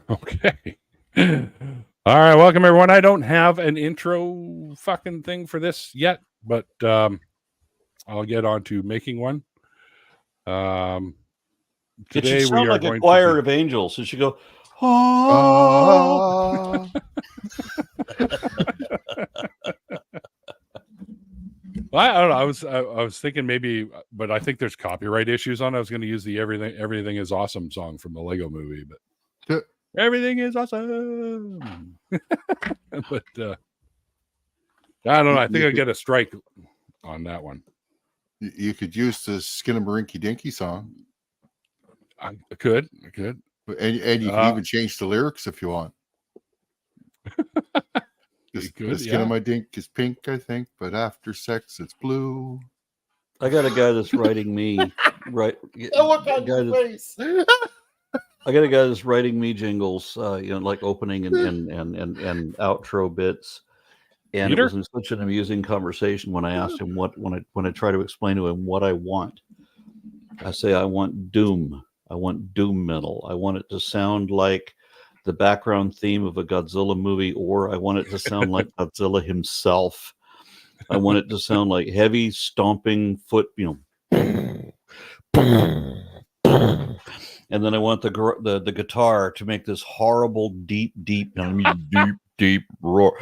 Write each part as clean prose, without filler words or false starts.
Okay. All right, welcome everyone. I don't have an intro fucking thing for this yet, but I'll get on to making one. It Today should we sound are like a going choir to of angels. It should go, oh. Well, I don't know. I was thinking maybe, but I think there's copyright issues on it. I was going to use the "Everything Is Awesome" song from the Lego Movie, but everything is awesome. But I don't know. I think I'll get a strike on that one. You could use the Skinnamarink Dinky song. I could. And you can even change the lyrics if you want. The skin of my dink is pink, I think, but after sex it's blue. I got a guy that's writing me Look on your face. I got a guy that's writing me jingles, like opening and outro bits. And Peter? it was such an amusing conversation when I asked him when I try to explain to him what I want. I say I want doom. I want doom metal. I want it to sound like the background theme of a Godzilla movie, or I want it to sound like Godzilla himself. I want it to sound like heavy stomping foot, and then I want the guitar to make this horrible deep roar.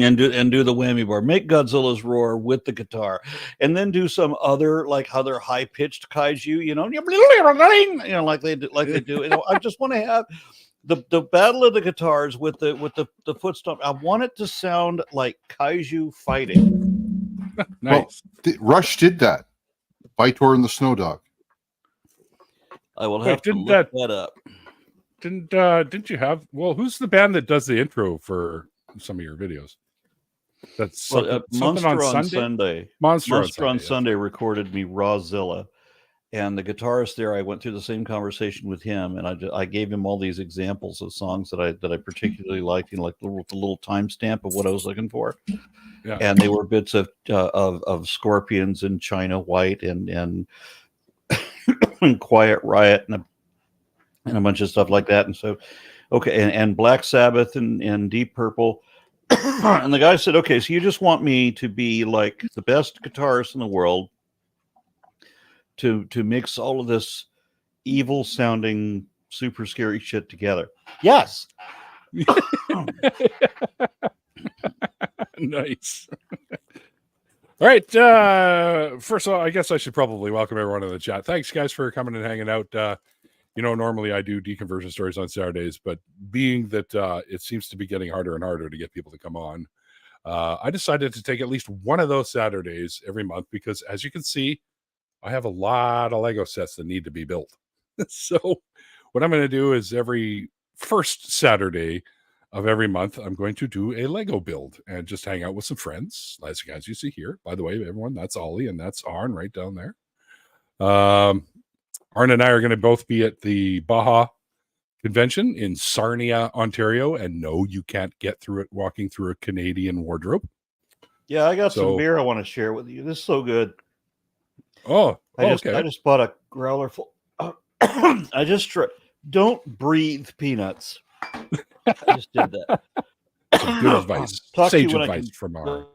And do the whammy bar. Make Godzilla's roar with the guitar, and then do some other like other high pitched kaiju, like they do. I just want to have the battle of the guitars with the foot stomp. I want it to sound like kaiju fighting. Nice. Well, Rush did that. Vitor and the Snow Dog. I will have to look that up. Didn't you have? Well, who's the band that does the intro for some of your videos? That's something Monster on Sunday. Monster on Sunday recorded me Rawzilla, and the guitarist there. I went through the same conversation with him, and I gave him all these examples of songs that I particularly liked, like the little timestamp of what I was looking for. Yeah. And they were bits of Scorpions and China White and Quiet Riot and a bunch of stuff like that. And so, okay, and Black Sabbath and Deep Purple. And the guy said, okay, so you just want me to be like the best guitarist in the world to mix all of this evil sounding, super scary shit together. Yes. Nice. All right. First of all, I guess I should probably welcome everyone in the chat. Thanks, guys, for coming and hanging out. Normally I do deconversion stories on Saturdays, but being that it seems to be getting harder and harder to get people to come on, I decided to take at least one of those Saturdays every month because, as you can see, I have a lot of Lego sets that need to be built. So what I'm going to do is every first Saturday of every month, I'm going to do a Lego build and just hang out with some friends, as you guys you see here. By the way, everyone, that's Ollie and that's Arn right down there. Arn and I are going to both be at the Baja Convention in Sarnia, Ontario. And no, you can't get through it walking through a Canadian wardrobe. Yeah, I got some beer I want to share with you. This is so good. I just bought a growler full. I just don't breathe peanuts. I just did that. Good advice. Sage advice from Arn.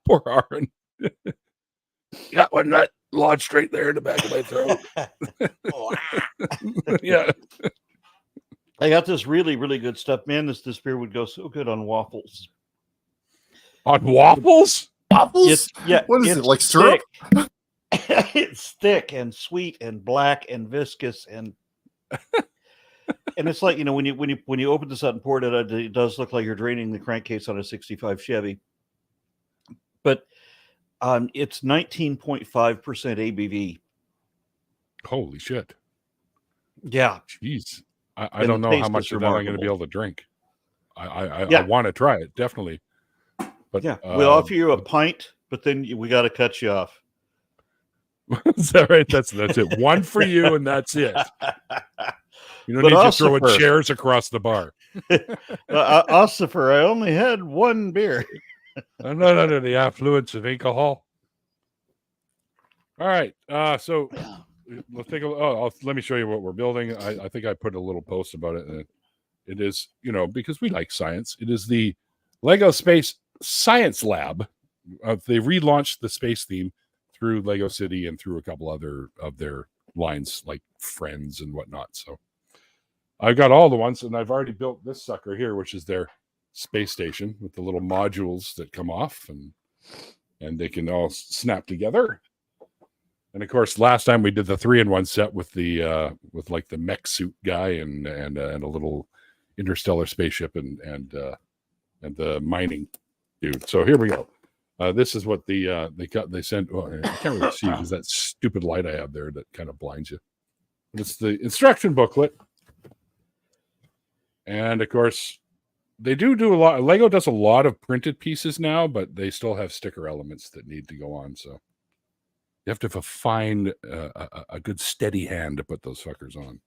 Poor Arn. Got one nut lodged straight there in the back of my throat. Yeah. I got this really, really good stuff. Man, this beer would go so good on waffles. On waffles? Waffles? What is it, like syrup? It's thick and sweet and black and viscous and it's like, when you open this up and pour it out, it does look like you're draining the crankcase on a 65 Chevy. But it's 19.5% ABV. Holy shit. Yeah. Jeez. I don't know how much of that I'm going to be able to drink. I want to try it, definitely. But yeah, we'll offer you a pint, but then we got to cut you off. Is that right? That's it. One for you, and that's it. You don't need to throw chairs across the bar. Ossifer, I only had one beer. I'm not under the affluence of alcohol. All right. So let's take a. Let me show you what we're building. I think I put a little post about it. And it is, because we like science. It is the Lego Space Science Lab. They relaunched the space theme through Lego City and through a couple other of their lines, like Friends and whatnot. So I've got all the ones, and I've already built this sucker here, which is their space station with the little modules that come off, and they can all snap together. And of course, last time we did the 3-in-1 set with the with like the mech suit guy and a little interstellar spaceship and the mining dude. So here we go. This is what they sent. Well, I can't really see because that stupid light I have there that kind of blinds you. But it's the instruction booklet, and of course, they do a lot. Lego does a lot of printed pieces now, but they still have sticker elements that need to go on. So you have to find a good steady hand to put those fuckers on.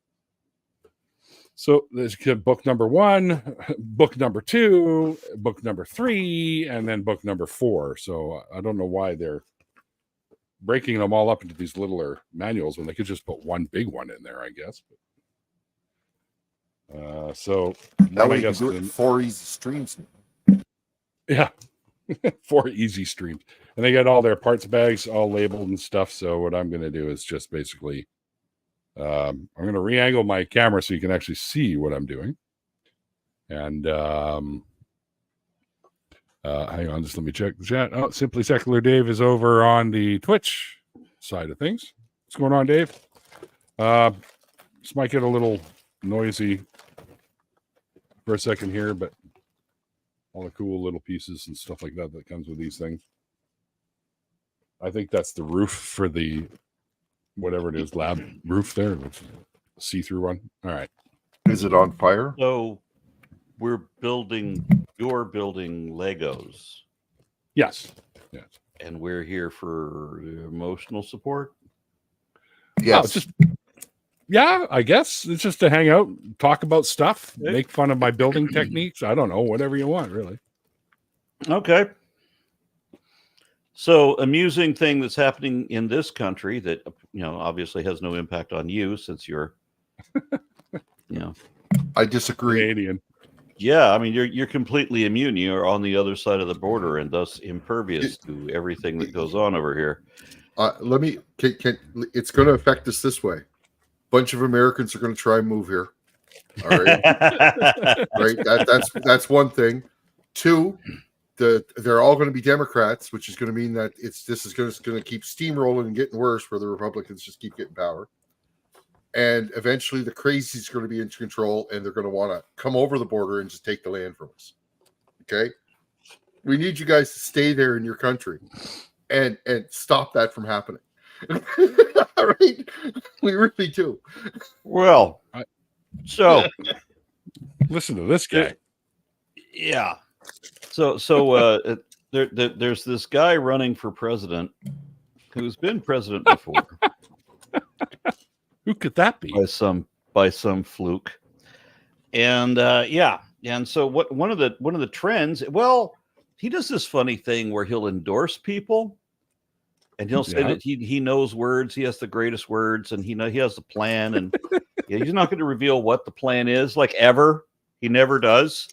So there's book number 1, book number 2, book number 3, and then book number 4. So I don't know why they're breaking them all up into these littler manuals when they could just put one big one in there, I guess. So that way you can do it 4 easy streams. Yeah. 4 easy streams. And they got all their parts bags all labeled and stuff. So what I'm going to do is just basically, I'm going to re-angle my camera so you can actually see what I'm doing. And hang on, just let me check the chat. Oh, Simply Secular Dave is over on the Twitch side of things. What's going on, Dave? This might get a little noisy for a second here, but all the cool little pieces and stuff like that comes with these things. I think that's the roof for the whatever it is, lab roof there, which is a see-through one. All right. Is it on fire? So you're building Legos. Yes. Yes. And we're here for emotional support. Yes. Yeah, I guess it's just to hang out, talk about stuff, make fun of my building techniques. I don't know, whatever you want, really. Okay. So, amusing thing that's happening in this country that, obviously has no impact on you since you're, I disagree. Canadian. Yeah, I mean, you're completely immune. You're on the other side of the border and thus impervious to everything that goes on over here. It's going to affect us this way. Bunch of Americans are going to try and move here. All right. Right. That's one thing. 2, they're all going to be Democrats, which is going to mean that this is going to keep steamrolling and getting worse, where the Republicans just keep getting power. And eventually the crazies are going to be in control, and they're going to want to come over the border and just take the land from us. Okay. We need you guys to stay there in your country and stop that from happening. All right. We really do. Well, so listen to this guy. Yeah. So there's this guy running for president who's been president before. Who could that be? By some fluke. And and so one of the trends, well, he does this funny thing where he'll endorse people. And he'll say that he knows words. He has the greatest words, and he has the plan. And he's not going to reveal what the plan is, like ever. He never does.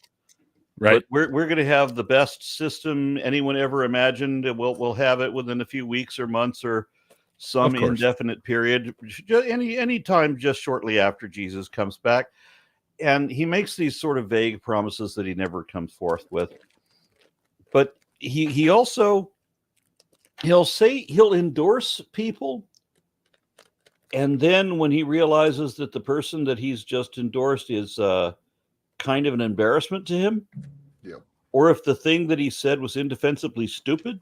Right. But we're going to have the best system anyone ever imagined. And we'll have it within a few weeks or months or some indefinite period. Any time just shortly after Jesus comes back. And he makes these sort of vague promises that he never comes forth with. But he also... He'll endorse people, and then when he realizes that the person that he's just endorsed is kind of an embarrassment to him, or if the thing that he said was indefensibly stupid,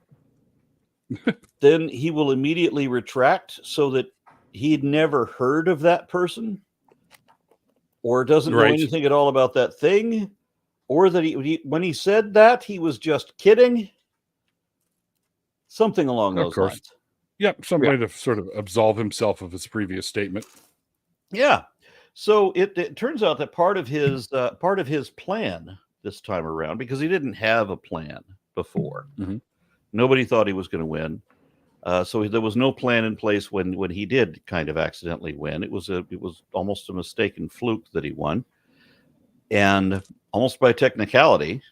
then he will immediately retract so that he'd never heard of that person, or doesn't know anything at all about that thing, or that he when he said that he was just kidding. Something along those lines. Yep, some way to sort of absolve himself of his previous statement. Yeah. So it turns out that part of his plan this time around, because he didn't have a plan before. Mm-hmm. Nobody thought he was going to win. So there was no plan in place when he did kind of accidentally win. It was almost a mistaken fluke that he won, and almost by technicality.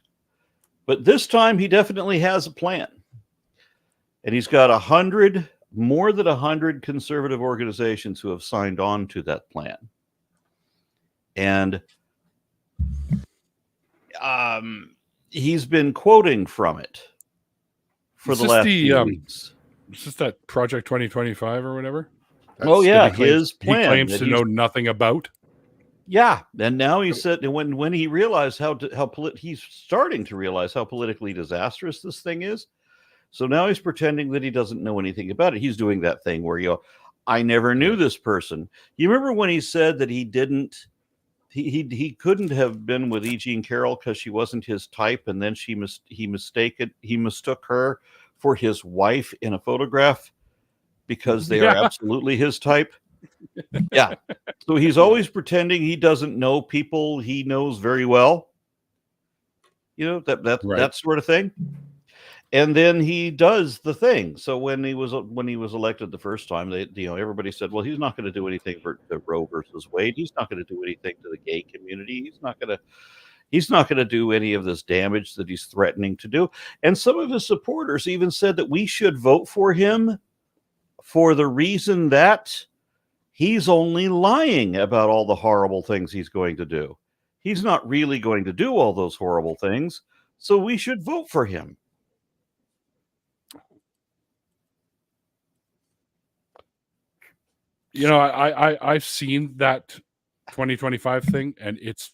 But this time he definitely has a plan, and he's got more than 100 conservative organizations who have signed on to that plan, and he's been quoting from it for the last few weeks. Is this that Project 2025 or whatever? His plan. He claims to know nothing about. Yeah, and now he said when he realized he's starting to realize how politically disastrous this thing is. So now he's pretending that he doesn't know anything about it. He's doing that thing where I never knew this person. You remember when he said that he couldn't have been with E. Jean Carroll because she wasn't his type, and then he mistook her for his wife in a photograph because they are absolutely his type. Yeah. So he's always pretending he doesn't know people he knows very well. That sort of thing. And then he does the thing. So when he was elected the first time, everybody said, well, he's not going to do anything for Roe versus Wade. He's not going to do anything to the gay community. He's not going to do any of this damage that he's threatening to do. And some of his supporters even said that we should vote for him for the reason that he's only lying about all the horrible things he's going to do. He's not really going to do all those horrible things, so we should vote for him. I've seen that 2025 thing, and it's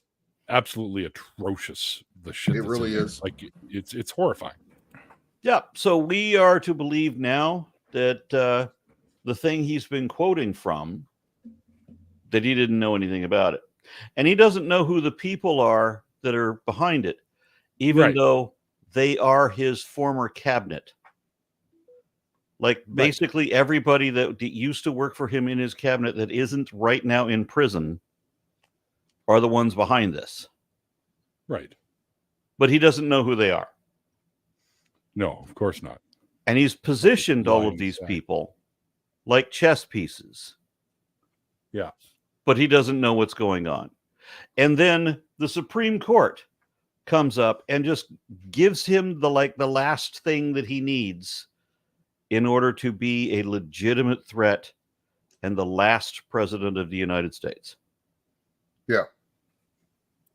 absolutely atrocious. The shit it really is. Like it's horrifying. Yeah. So we are to believe now that the thing he's been quoting from, that he didn't know anything about it, and he doesn't know who the people are that are behind it, even though they are his former cabinet. Like basically everybody that used to work for him in his cabinet that isn't right now in prison are the ones behind this. Right. But he doesn't know who they are. No, of course not. And he's positioned all of these people like chess pieces. Yeah. But he doesn't know what's going on. And then the Supreme Court comes up and just gives him the last thing that he needs in order to be a legitimate threat and the last president of the United States. Yeah.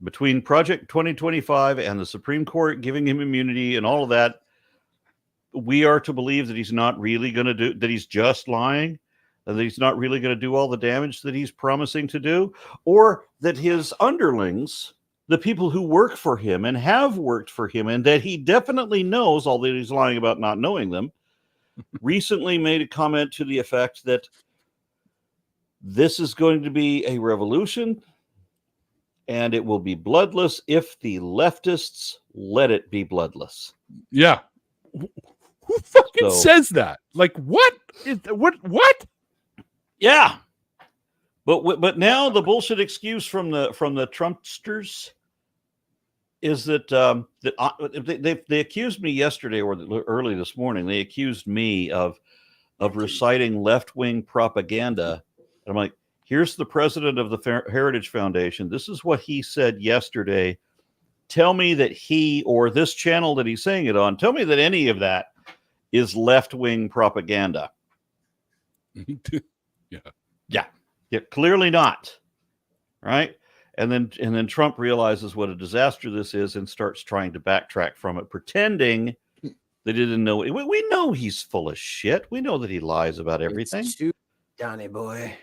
Between Project 2025 and the Supreme Court giving him immunity and all of that, we are to believe that he's not really going to do, that he's just lying, and that he's not really going to do all the damage that he's promising to do, or that his underlings, the people who work for him and have worked for him, and that he definitely knows, although he's lying about not knowing them, recently made a comment to the effect that this is going to be a revolution and it will be bloodless if the leftists let it be bloodless. Yeah. Who fucking says that? Like, what? What? Yeah. But now the bullshit excuse from the Trumpsters is that they accused me yesterday or early this morning. They accused me of reciting left-wing propaganda. And I'm like, here's the president of the Heritage Foundation. This is what he said yesterday. Tell me that he, or this channel that he's saying it on, tell me that any of that is left-wing propaganda. Yeah, clearly not. Right? And then Trump realizes what a disaster this is and starts trying to backtrack from it, pretending they didn't know. We know he's full of shit. We know that he lies about everything. It's stupid, Donnie boy.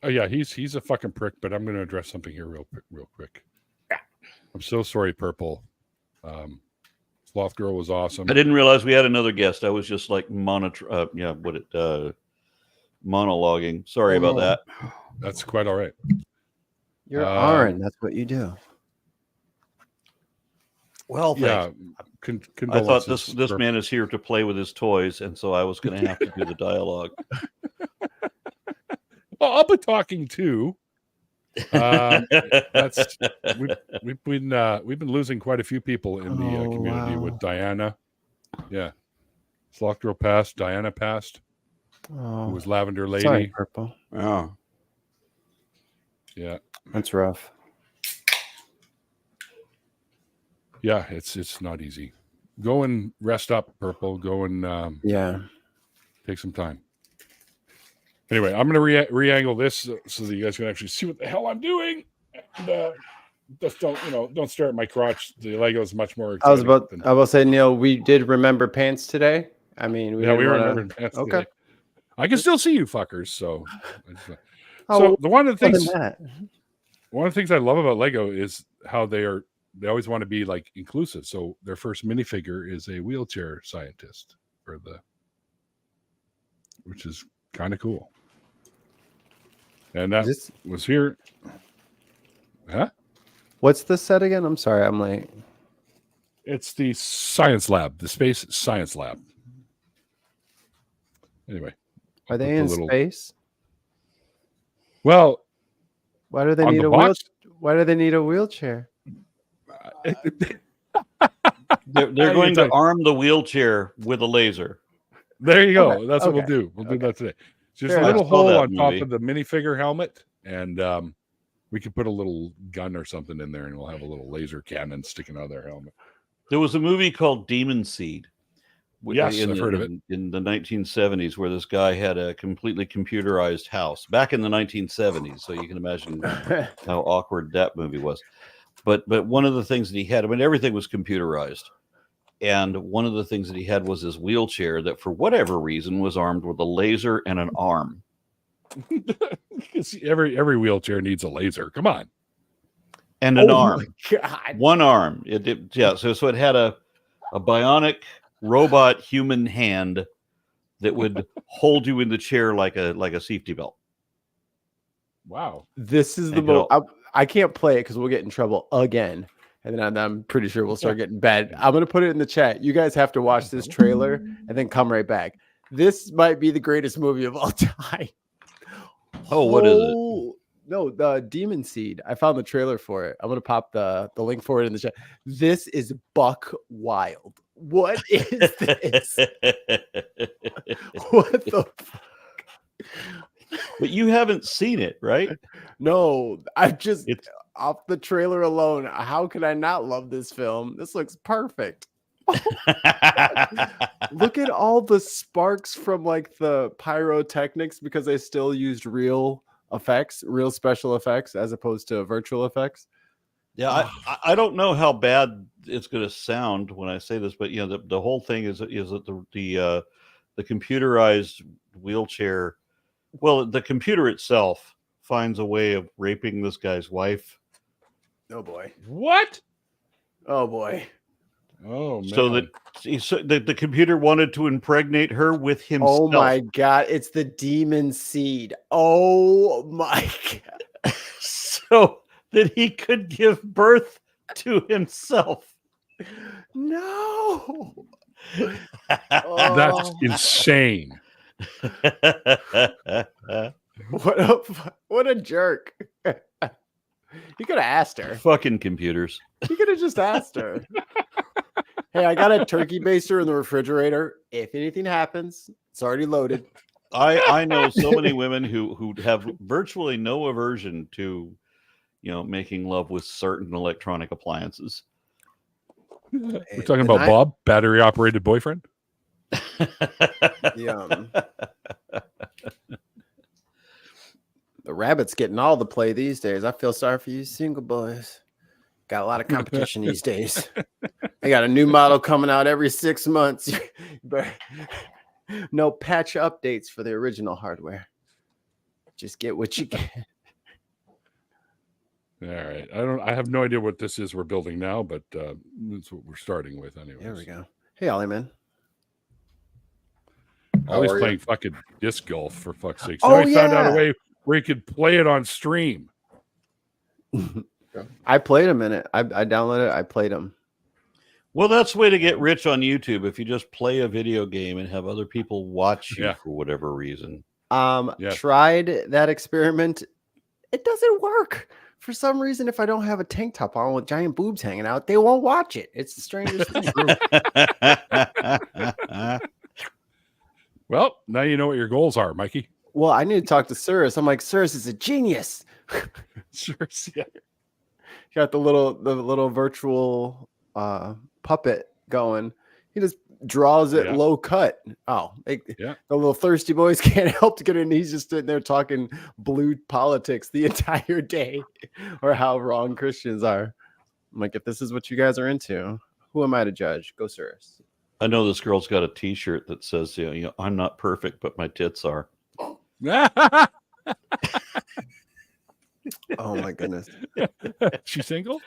Yeah, he's a fucking prick, but I'm going to address something here real quick. Yeah. I'm so sorry, Purple. Sloth Girl was awesome. I didn't realize we had another guest. I was just like monologuing. Sorry about that. That's quite all right. You're Aaron. That's what you do. Well, yeah. I thought this man is here to play with his toys, and so I was going to have to do the dialogue. Well, I'll be talking too. We've been losing quite a few people in the community with Diana Yeah. Sloth Girl passed. Diana passed. Who Oh, was Lavender Lady. sorry, Purple. Oh. Yeah. That's rough. Yeah, it's not easy. Go and rest up, Purple. Go and Yeah. take some time. Anyway, I'm going to re-angle this so that you guys can actually see what the hell I'm doing. And just don't stare at my crotch. The Lego is much more I was exciting. about to say, Neil, we did remember pants today. I mean, we remembered pants Okay. today. I can still see you fuckers. So, Oh, one of the other things, than that. one of the things I love about Lego is how they always want to be like inclusive. So their first minifigure is a wheelchair scientist which is kind of cool. And that was here. Huh? What's the set again? I'm sorry, I'm late. It's the science lab, the space science lab. Anyway. Are they in space? Well, why do they need a wheelchair? Why do they need a wheelchair? They're going to arm the wheelchair with a laser. There you go. Okay. That's what we'll do. We'll do that today. Just a little hole on top of the minifigure helmet, and we could put a little gun or something in there, and we'll have a little laser cannon sticking out of their helmet. There was a movie called Demon Seed. Yes, I've heard of it. In the 1970s, where this guy had a completely computerized house back in the 1970s. So you can imagine how awkward that movie was. But one of the things that he had, I mean, everything was computerized. And one of the things that he had was his wheelchair that, for whatever reason, was armed with a laser and an arm. every wheelchair needs a laser. Come on. And an arm. God. One arm. So it had a bionic robot human hand that would hold you in the chair like a safety belt. Wow. This is the most. I can't play it because we'll get in trouble again. And then I'm pretty sure we'll start getting bad. I'm going to put it in the chat. You guys have to watch this trailer and then come right back. This might be the greatest movie of all time. Oh, what is it? No, the Demon Seed. I found the trailer for it. I'm going to pop the link for it in the chat. This is buck wild. What is this? What the fuck? But you haven't seen it, right? No, it's off the trailer alone. How could I not love this film? This looks perfect. Look at all the sparks from like the pyrotechnics, because they still used real effects, real special effects, as opposed to virtual effects. Yeah, I don't know how bad it's going to sound when I say this, but the whole thing is that the computerized wheelchair. Well, the computer itself finds a way of raping this guy's wife. Oh boy! What? Oh boy! Oh man! So that the computer wanted to impregnate her with himself. Oh my god! It's the Demon Seed. Oh my god! So that he could give birth to himself. No! That's insane. What a jerk. He could have asked her. Fucking computers. He could have just asked her. Hey, I got a turkey baster in the refrigerator. If anything happens, it's already loaded. I know so many women who have virtually no aversion to making love with certain electronic appliances. We're talking about Bob, battery operated boyfriend. The rabbit's getting all the play these days. I feel sorry for you single boys. Got a lot of competition these days. They got a new model coming out every 6 months. But no patch updates for the original hardware. Just get what you get. All right. I have no idea what this is we're building now, but that's what we're starting with anyway. There we go. Hey, Ollie, man. Ollie's playing fucking disc golf, for fuck's sake. So he found out a way where he could play it on stream. I played him in it. I downloaded it. I played him. Well, that's the way to get rich on YouTube. If you just play a video game and have other people watch you for whatever reason. Tried that experiment. It doesn't work. For some reason, if I don't have a tank top on with giant boobs hanging out, they won't watch it. It's the strangest thing. Well, now you know what your goals are, Mikey. Well, I need to talk to Cyrus. I'm like, Cyrus is a genius. Sure. Yeah. Got the little virtual puppet going. He just draws it low cut. Oh, the little thirsty boys can't help to get in. He's just sitting there talking blue politics the entire day, or how wrong Christians are. I'm like, if this is what you guys are into, who am I to judge? Go, Cyrus. I know this girl's got a T-shirt that says, you know, I'm not perfect, but my tits are. Oh my goodness. She's single?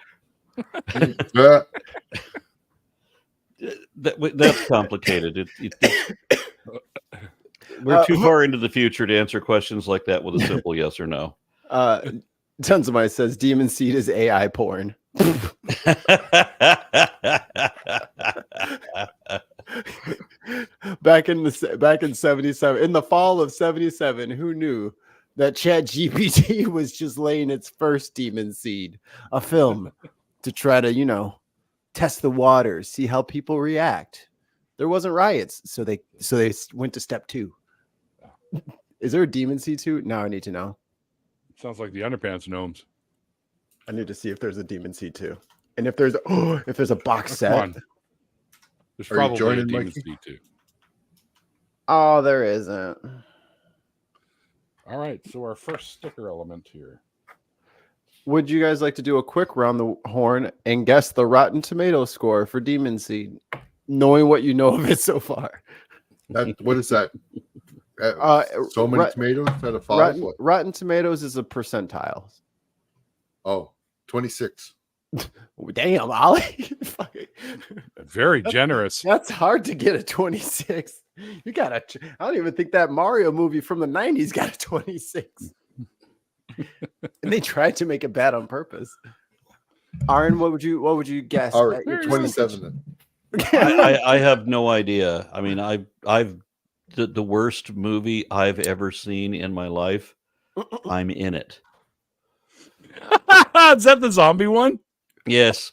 That's complicated. We're too far into the future to answer questions like that with a simple yes or no. Tonsumai says Demon Seed is AI porn. back in 77, in the fall of 77, who knew that ChatGPT was just laying its first Demon Seed, a film to try to, you know, test the waters, see how people react. There wasn't riots, so they went to step 2. Is there a Demon Seed 2? Now I need to know. Sounds like the Underpants Gnomes. I need to see if there's a Demon Seed 2. And if there's a box set. Come on. There's probably a Demon Seed 2. Oh, there isn't. All right, so our first sticker element here. Would you guys like to do a quick round the horn and guess the Rotten Tomato score for Demon Seed, knowing what you know of it so far? What is that? So many tomatoes out of 5? Rotten Tomatoes is a percentile. Oh, 26. Damn, Ollie. Very generous. That's hard to get a 26. You got I don't even think that Mario movie from the 90s got a 26. And they tried to make it bad on purpose. Aaron, what would you guess? All right, 27 then. I have no idea. I mean, I've the worst movie I've ever seen in my life. I'm in it. Is that the zombie one? Yes.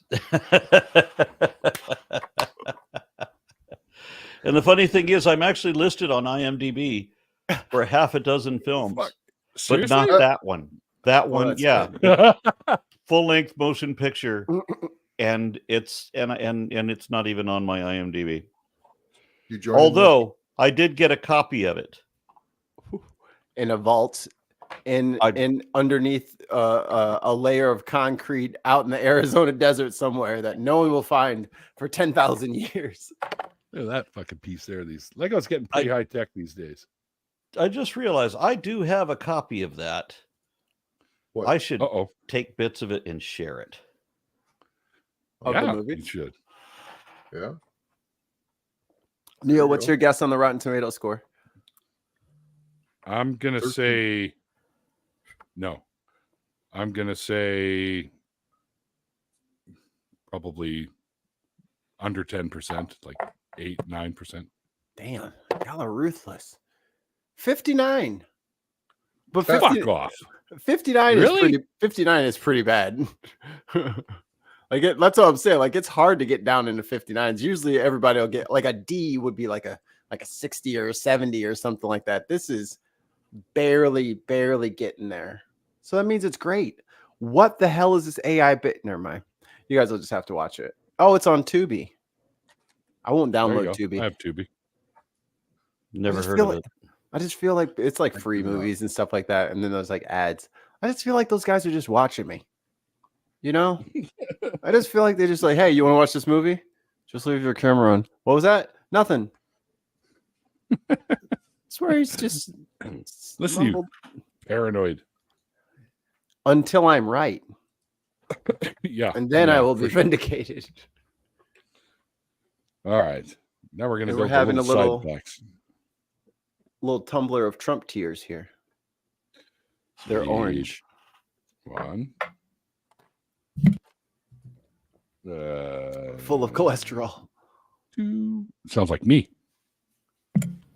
And the funny thing is, I'm actually listed on IMDb for half a dozen films, but not that one. That one, yeah, full-length motion picture, and it's not even on my IMDb. Although I did get a copy of it in a vault, in underneath a layer of concrete out in the Arizona desert somewhere that no one will find for 10,000 years. Look at that fucking piece there. These Legos getting pretty high tech these days. I just realized I do have a copy of that. What? I should take bits of it and share it. Of the movie? You should. Yeah. Neil, what's your guess on the Rotten Tomato score? I'm going to say no. I'm going to say probably under 10%, like 8-9%. Damn, y'all are ruthless. 59. But fuck off. 59 is pretty bad. That's what I'm saying. Like, it's hard to get down into 59s. Usually everybody will get like a D would be like a 60 or a 70 or something like that. This is barely getting there. So that means it's great. What the hell is this AI bit? Never mind. You guys will just have to watch it. Oh, it's on Tubi. I won't download Tubi. I have Tubi. Never heard of it. I just feel like it's like free movies and stuff like that. And then there's like ads. I just feel like those guys are just watching me. You know? I just feel like they're just like, hey, you want to watch this movie? Just leave your camera on. What was that? Nothing. I swear he's just listen, you paranoid. Until I'm right. Yeah. And then I will be vindicated. All right. Now we're going to go having a little little tumbler of Trump tears here. They're orange. One. Full of cholesterol. 2. Sounds like me.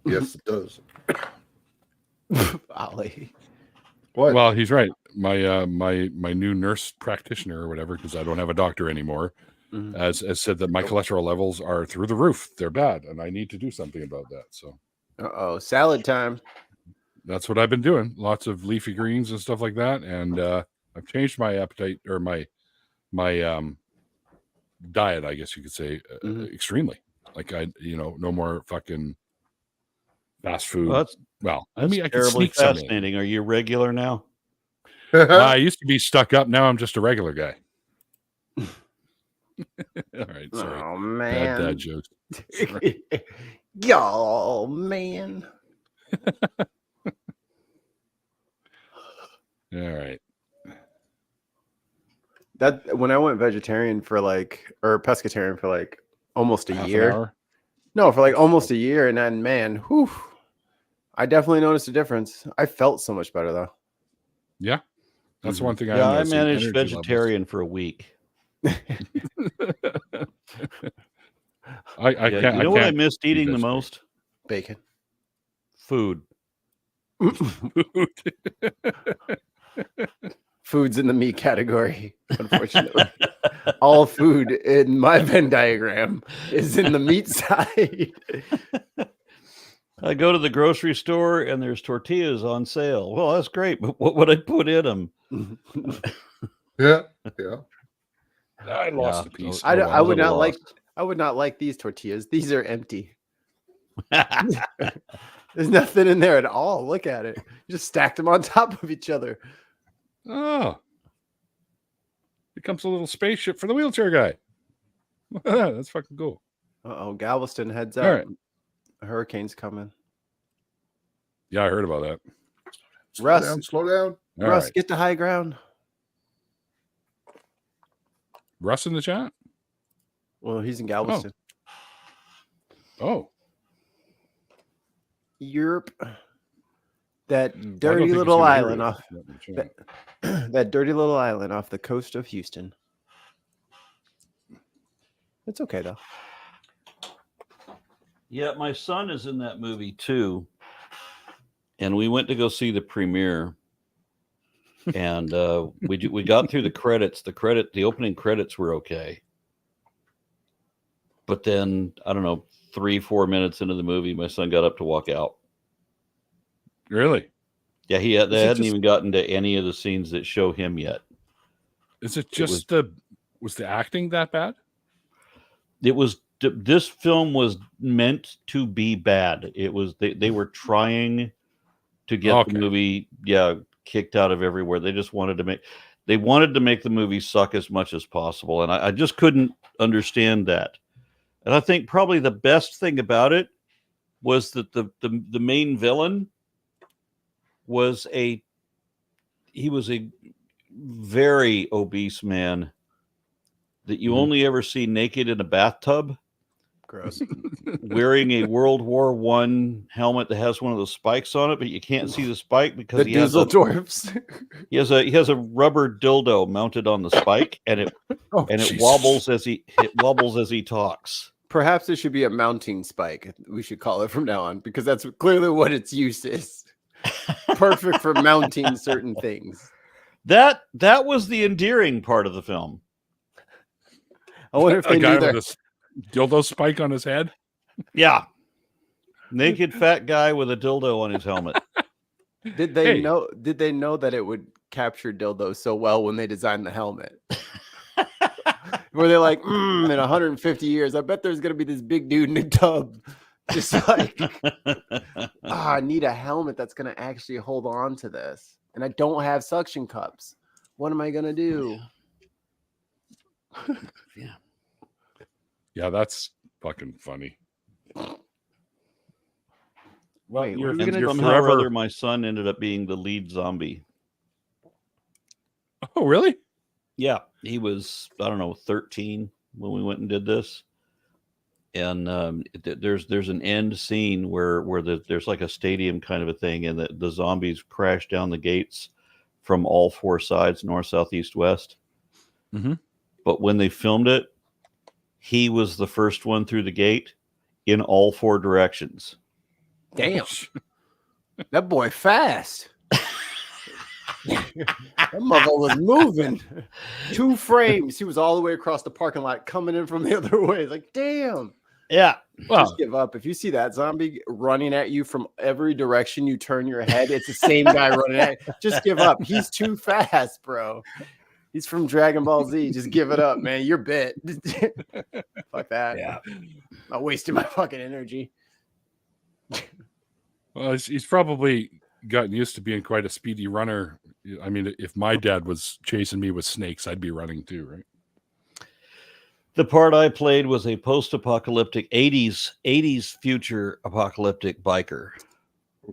Yes, it does. Ollie. What? Well, he's right. my new nurse practitioner or whatever, because I don't have a doctor anymore, Mhm. has said that my cholesterol levels are through the roof. They're bad, and I need to do something about that. So Salad time. that's what I've been doing. Lots of leafy greens and stuff like that, and I've changed my appetite or my diet, I guess you could say, extremely. Like no more fucking fast food. Well, I mean, I can terribly sneak some in. fascinating. Are you regular now? I used to be stuck up. Now I'm just a regular guy. All right, sorry. Oh Bad man. jokes. Y'all, man. All right. That when I went vegetarian for or pescatarian for almost a Half an year. hour? No, for almost a year, and then man, whew, I definitely noticed a difference. I felt so much better though. Yeah, that's one thing. Yeah, I noticed, managed energy levels. vegetarian for a week. I Yeah, can't. you know I what I can't missed be eating the vegetarian. most? Bacon. Food. Food's in the meat category, unfortunately. All food in my Venn diagram is in the meat side. I go to the grocery store and there's tortillas on sale. Well, that's great, but what would I put in them? Yeah. I lost a piece. so- I would not lost. I would not like these tortillas. These are empty. There's nothing in there at all. Look at it. You just stacked them on top of each other. Oh, becomes a little spaceship for the wheelchair guy. That's fucking cool. Uh-oh, Galveston, heads All up. right. A hurricane's coming. Yeah, I heard about that. Slow down. All Russ, right. get to high ground. Russ in the chat. Well, he's in Galveston. Oh, Europe. That well, I don't dirty think he's little gonna hear island it. off Not in the chat. that dirty little island off the coast of Houston. It's okay though. Yeah, my son is in that movie too. And we went to go see the premiere. And we got through the credits. The opening credits were okay. But then, I don't know, 3-4 minutes into the movie, my son got up to walk out. Really? Yeah, they hadn't even gotten to any of the scenes that show him yet. Is it just was the acting that bad? This film was meant to be bad. It was they were trying to get the movie kicked out of everywhere. They just wanted to make the movie suck as much as possible, and I just couldn't understand that. And I think probably the best thing about it was that the main villain was a very obese man that you only ever see naked in a bathtub. Gross. Wearing a World War I helmet that has one of those spikes on it, but you can't see the spike because The Dusseldorfs. he has a rubber dildo mounted on the spike, and it Jesus. wobbles as he talks. Perhaps it should be a mounting spike. We should call it from now on because that's clearly what its use is. Perfect for mounting certain things. That was the endearing part of the film. I wonder if A they guy knew their with a dildo spike on his head. Yeah. Naked fat guy with a dildo on his helmet. Did they know that it would capture dildos so well when they designed the helmet? Were they like, in 150 years, I bet there's gonna be this big dude in a tub. Just like I need a helmet that's gonna actually hold on to this. And I don't have suction cups. What am I gonna do? Yeah, that's fucking funny. Well, Wait, you're, what are we And gonna you're somehow or forever. other, my son ended up being the lead zombie. Oh, really? Yeah, he was, I don't know, 13 when we went and did this. And there's an end scene where there's like a stadium kind of a thing, and the zombies crash down the gates from all four sides, north, south, east, west. Mhm. But when they filmed it, he was the first one through the gate in all four directions. Damn. That boy fast. That mother was moving. 2 frames. He was all the way across the parking lot coming in from the other way. Like, damn. Yeah. Well, Just give up. If you see that zombie running at you from every direction you turn your head, it's the same guy running at you. Just give up. He's too fast, bro. He's from Dragon Ball Z. Just give it up, man. You're bit. Fuck that. Yeah. I'm wasting my fucking energy. well, he's probably gotten used to being quite a speedy runner. I mean, if my dad was chasing me with snakes, I'd be running too, right? The part I played was a post-apocalyptic 80s future apocalyptic biker.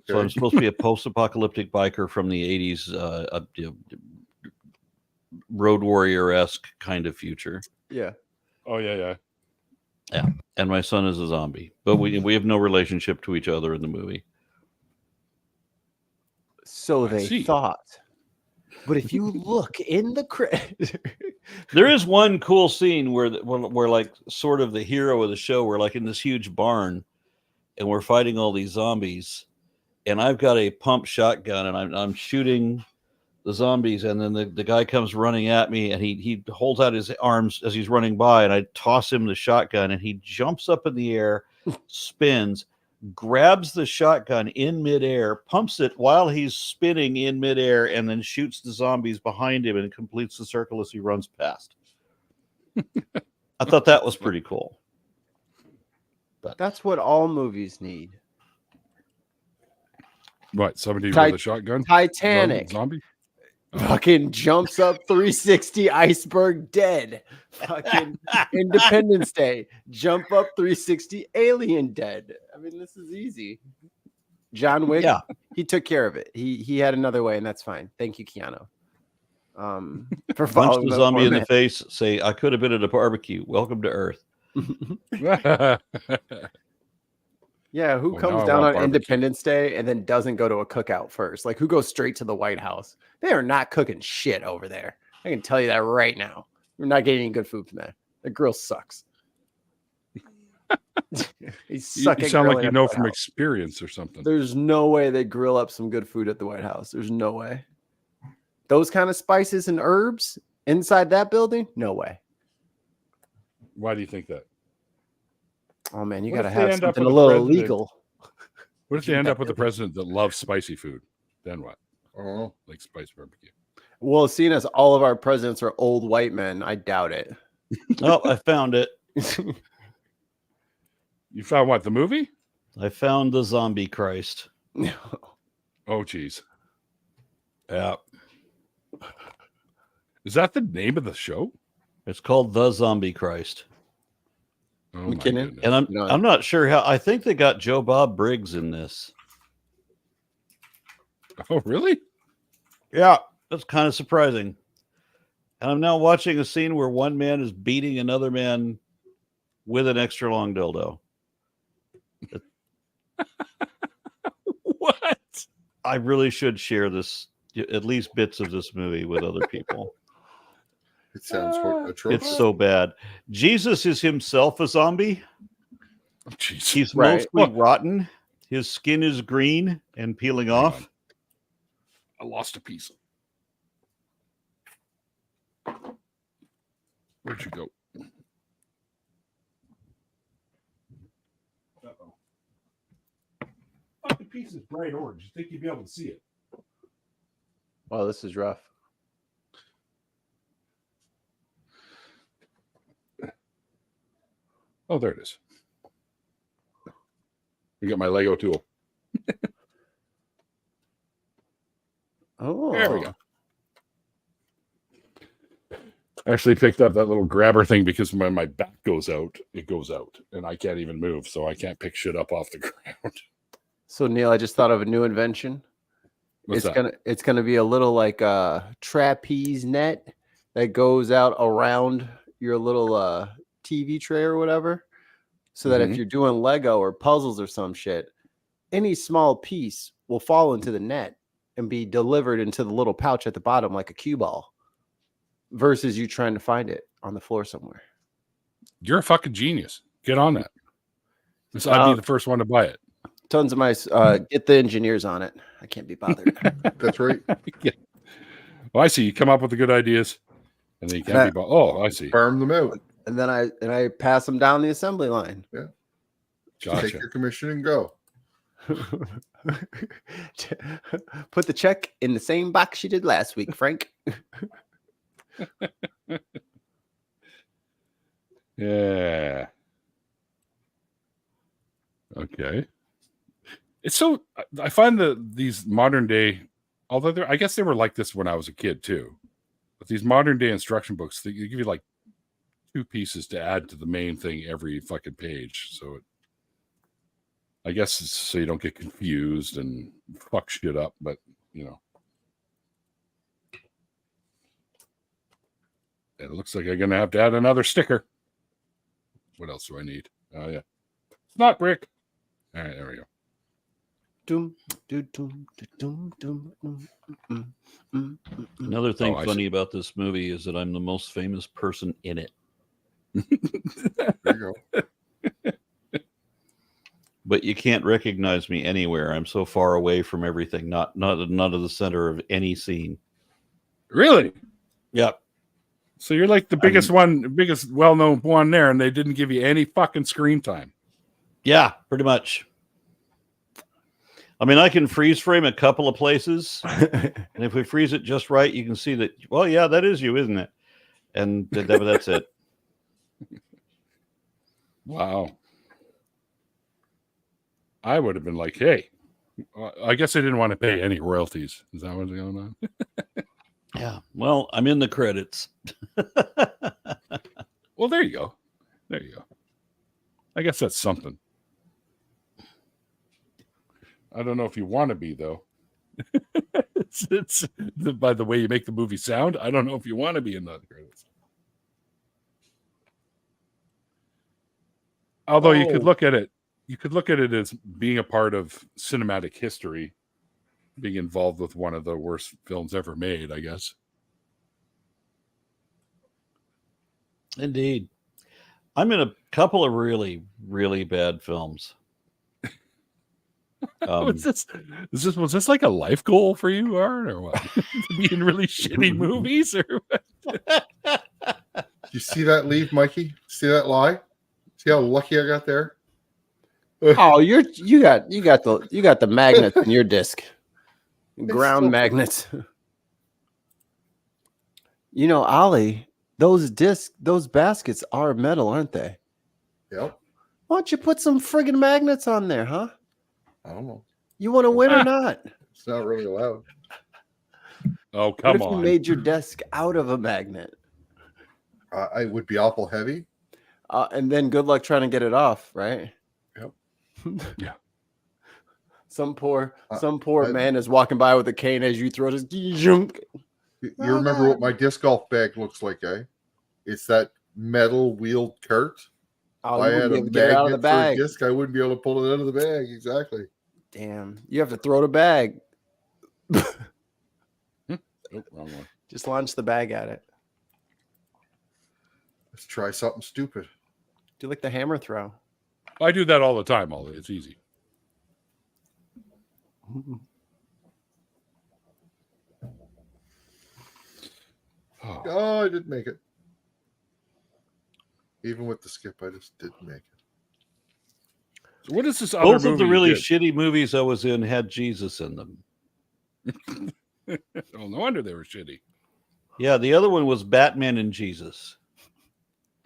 So I'm supposed to be a post-apocalyptic biker from the 80s, road warrior-esque kind of future. Yeah. Oh yeah. And my son is a zombie, but we have no relationship to each other in the movie. So I they see. thought. But if you look in the There is one cool scene where like sort of the hero of the show, we're like in this huge barn and we're fighting all these zombies, and I've got a pump shotgun and I'm shooting the zombies, and then the guy comes running at me and he holds out his arms as he's running by, and I toss him the shotgun and he jumps up in the air, spins, grabs the shotgun in midair, pumps it while he's spinning in midair, and then shoots the zombies behind him and completes the circle as he runs past. I thought that was pretty cool. But That's what all movies need. What? Somebody Ti- with a shotgun? Titanic. Zombie? Fucking jumps up 360 iceberg dead. Fucking Independence Day. Jump up 360 alien dead. I mean, this is easy. John Wick, yeah, he took care of it. He had another way, and that's fine. Thank you, Keanu. For punch following the the zombie in the format. face, say, I could have been at a barbecue. Welcome to Earth. Yeah, who Well, now comes I down want on barbecue. Independence Day and then doesn't go to a cookout first? Like, who goes straight to the White House? They are not cooking shit over there. I can tell you that right now. We're not getting any good food from there. The grill sucks. You suck at sound like grilling you at know the from White House. experience or something. There's no way they grill up some good food at the White House. There's no way. Those kind of spices and herbs inside that building? No way. Why do you think that? Oh, man, you What got to if they have end up something a with a little president- illegal. What if they end up with a president that loves spicy food? Then what? Oh, Like spice barbecue. Well, seeing as all of our presidents are old white men, I doubt it. Oh, I found it. You found what? The movie? I found the zombie Christ. Oh, geez. Yeah. Is that the name of the show? It's called The Zombie Christ. Oh, my McKinnon? goodness. And No. I'm not sure how. I think they got Joe Bob Briggs in this. Oh, really? Yeah, that's kind of surprising. And I'm now watching a scene where one man is beating another man with an extra long dildo. What? I really should share this, at least bits of this movie, with other people. it sounds atrocious. It's so bad. Jesus is himself a zombie. Oh, jeez. He's Right. mostly rotten. His skin is green and peeling Hang off. on. I lost a piece. Where'd you go? Uh-oh. The piece is bright orange. You think you'd be able to see it? Wow, this is rough. Oh, there it is. You got my Lego tool. Oh, There we go. I actually picked up that little grabber thing because when my back goes out, it goes out, and I can't even move, so I can't pick shit up off the ground. So Neil, I just thought of a new invention. What's that? It's gonna be a little like a trapeze net that goes out around your little TV tray or whatever, so that if Mhm. you're doing Lego or puzzles or some shit, any small piece will fall into the net and be delivered into the little pouch at the bottom like a cue ball, versus you trying to find it on the floor somewhere. You're a fucking genius. Get on that. I'd be the first one to buy it. Tons of my get the engineers on it. I can't be bothered. That's right. Yeah. Oh, I see. You come up with the good ideas, and then you can't be. Oh, I see. Farm them out. And then I pass them down the assembly line. Yeah. Gotcha. Take your commission and go. Put the check in the same box you did last week, Frank. Yeah. Okay. It's so I find these modern day, although I guess they were like this when I was a kid too, but these modern day instruction books, they give you like 2 pieces to add to the main thing every fucking page. So I guess it's so you don't get confused and fuck shit up, but you know. It looks like I'm gonna have to add another sticker. What else do I need? Oh yeah. It's not brick. All right, there we go. Another thing I funny about this movie is that I'm the most famous person in it. There you go. But you can't recognize me anywhere. I'm so far away from everything, not at the center of any scene. Really? Yep. So you're like the biggest well-known one there, and they didn't give you any fucking screen time. Yeah, pretty much. I mean, I can freeze frame a couple of places, and if we freeze it just right, you can see that. Well, yeah, that is you, isn't it? And that's it. Wow. I would have been like, hey, I guess I didn't want to pay any royalties. Is that what's going on? Yeah. Well, I'm in the credits. Well, there you go. There you go. I guess that's something. I don't know if you want to be, though. it's by the way you make the movie sound. I don't know if you want to be in the credits. Although you could look at it. You could look at it as being a part of cinematic history, being involved with one of the worst films ever made, I guess. Indeed. I'm in a couple of really, really bad films. Was this like a life goal for you, Art, or what? To be in really shitty movies, or what? You see that leave, Mikey? See that lie? See how lucky I got there? Oh, you got the magnets in your disc. Ground so magnets. You know, Ollie, those baskets are metal, aren't they? Yep. Why don't you put some friggin' magnets on there, huh? I don't know. You want to win or not? It's not really allowed. Oh, What come if you on. made your desk out of a magnet? I would be awful heavy. And then good luck trying to get it off, right? Yep. Yeah. Some poor man is walking by with a cane as you throw this. You remember what my disc golf bag looks like, eh? It's that metal wheeled cart. Oh, If I you had wouldn't be able to a get it out of the magnet for a bag. disc, I wouldn't be able to pull it out of the bag. Exactly. Damn, you have to throw the bag. Oh, wrong one. Just launch the bag at it. Let's try something stupid. Do like the hammer throw. I do that all the time, Ollie. It's easy. Oh, I didn't make it. Even with the skip, I just didn't make it. So what is this other Both of movie the you really did? shitty movies I was in had Jesus in them. Oh, no wonder they were shitty. Yeah, the other one was Batman and Jesus.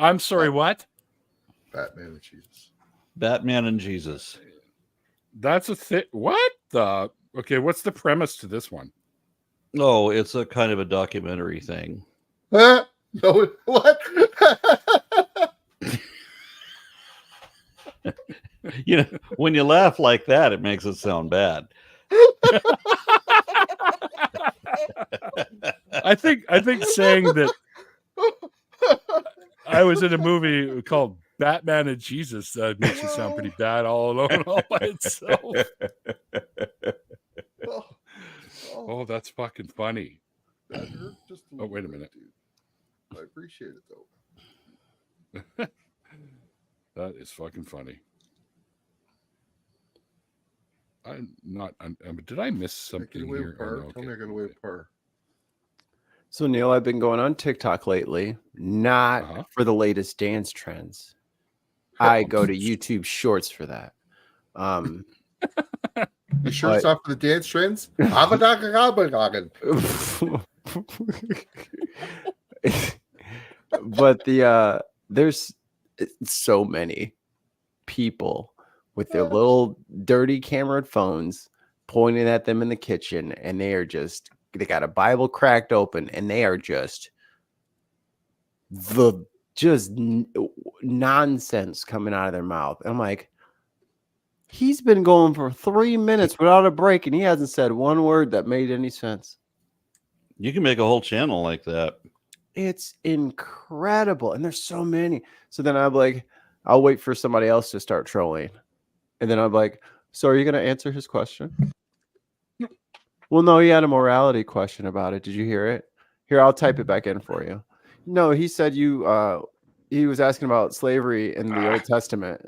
I'm sorry, what? Batman and Jesus. Batman and Jesus. That's a thing. What the? Okay, what's the premise to this one? Oh, it's a kind of a documentary thing. No, what? You know, when you laugh like that, it makes it sound bad. I think saying that I was in a movie called Batman and Jesus makes it sound pretty bad all alone all by itself. Oh, that's fucking funny. That hurt just a Oh, wait a little minute. bit, dude. I appreciate it though. That is fucking funny. I'm not. Did I miss Did I something get away here? with par? Oh, no, Tell me I okay. got away with par. So Neil, I've been going on TikTok lately, not for the latest dance trends. I go to YouTube Shorts for that. You sure it's not for the dance trends? But there's so many people with their little dirty camera phones pointing at them in the kitchen, and they got a Bible cracked open, and they are just nonsense coming out of their mouth. And I'm like, he's been going for 3 minutes without a break, and he hasn't said one word that made any sense. You can make a whole channel like that. It's incredible. And there's so many. So then I'm like, I'll wait for somebody else to start trolling. And then I'm like, so are you going to answer his question? Well, no, he had a morality question about it. Did you hear it? Here, I'll type it back in for you. No, he said he was asking about slavery in the Old Testament.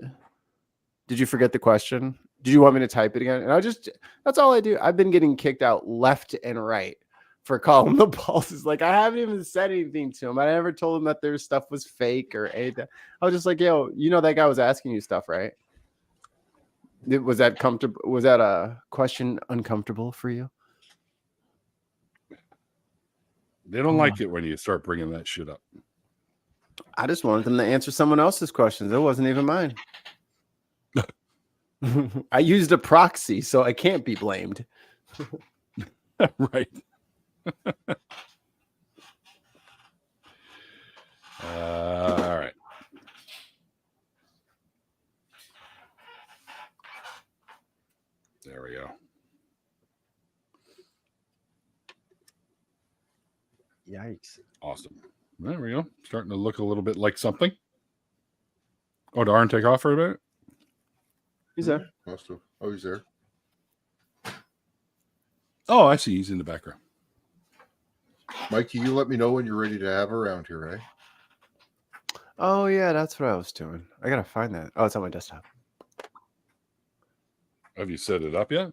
Did you forget the question? Did you want me to type it again? And that's all I do. I've been getting kicked out left and right for calling the balls. Like, I haven't even said anything to him. I never told him that their stuff was fake or anything. I was just like, yo, that guy was asking you stuff, right? Was that comfortable? Was that a question uncomfortable for you? They don't like it when you start bringing that shit up. I just wanted them to answer someone else's questions. It wasn't even mine. I used a proxy, so I can't be blamed. Right. All right. There we go. Yikes. Awesome. There we go. Starting to look a little bit like something. Oh, did Arn take off for a minute? He's there. Must have. Oh, he's there. Oh, I see. He's in the background. Mikey, you let me know when you're ready to have her around here, eh? Oh, yeah, that's what I was doing. I got to find that. Oh, it's on my desktop. Have you set it up yet?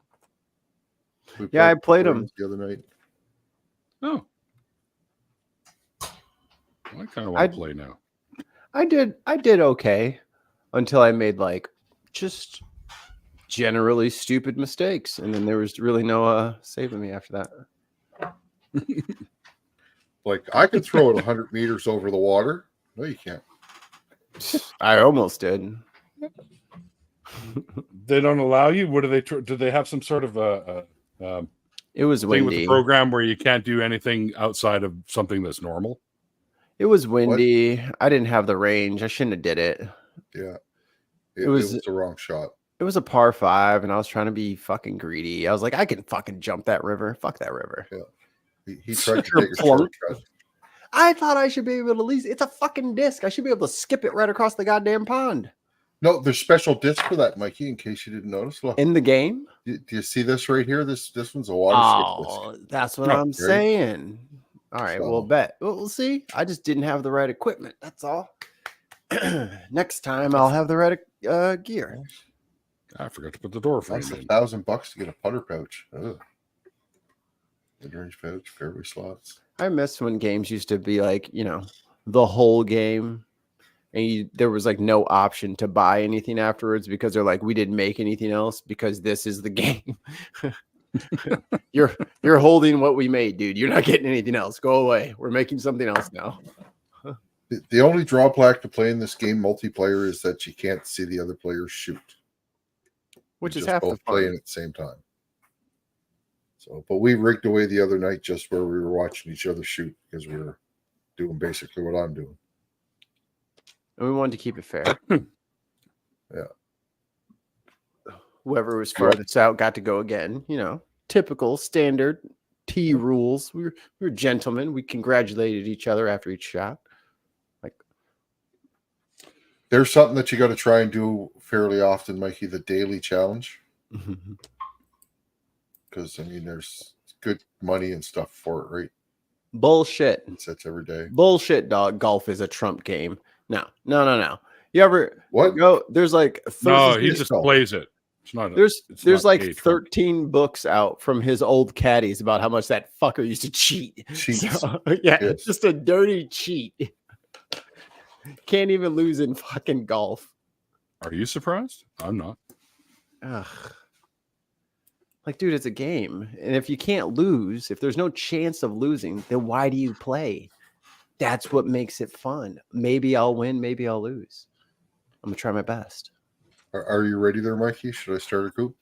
Yeah, I played them the other night. Oh. I kind of want to play now. I did okay until I made just generally stupid mistakes, and then there was really no saving me after that. Like, I could throw it 100 meters over the water. No, you can't. I almost did. They don't allow you? What do they do? They have some sort of it was thing windy with the program where you can't do anything outside of something that's normal? It was windy. What? I didn't have the range. I shouldn't have did it. Yeah. It was the wrong shot. It was a par 5, and I was trying to be fucking greedy. I was like, I can fucking jump that river. Fuck that river. Yeah. He tried to take a shortcut. I thought I should be able to at least. It's a fucking disc. I should be able to skip it right across the goddamn pond. No, there's special disc for that, Mikey, in case you didn't notice. Look. In the game? Do you see this right here? This one's a water skip disc. That's what I'm saying. All right, we'll bet. We'll see. I just didn't have the right equipment. That's all. Next time, I'll have the right gear. I forgot to put the door frame That's in. $1,000 to get a putter pouch. Mid-range pouch, fairway slots. I miss when games used to be like, the whole game, and there was no option to buy anything afterwards because they're like, we didn't make anything else because this is the game. You're holding what we made, dude. You're not getting anything else. Go away. We're making something else now. The only drawback to playing this game multiplayer is that you can't see the other players shoot, which is half the fun. Playing at the same time. So, but we rigged away the other night just where we were watching each other shoot because we were doing basically what I'm doing. And we wanted to keep it fair. Yeah. Whoever was farthest out got to go again. Typical standard T rules. We were gentlemen. We congratulated each other after each shot. There's something that you got to try and do fairly often, Mikey, the daily challenge. Because, there's good money and stuff for it, right? Bullshit. It sets every day. Bullshit, dog. Golf is a Trump game. No. You ever... What? Go, there's No, he just plays it. It's not. There's not like a Trump. 13 books out from his old caddies about how much that fucker used to cheat. Cheats. So, yeah, Yes. just a dirty cheat. Can't even lose in fucking golf. Are you surprised? I'm not. Ugh. Like, dude, it's a game. And if you can't lose, if there's no chance of losing, then why do you play? That's what makes it fun. Maybe I'll win, maybe I'll lose. I'm going to try my best. Are you ready there, Mikey? Should I start a group?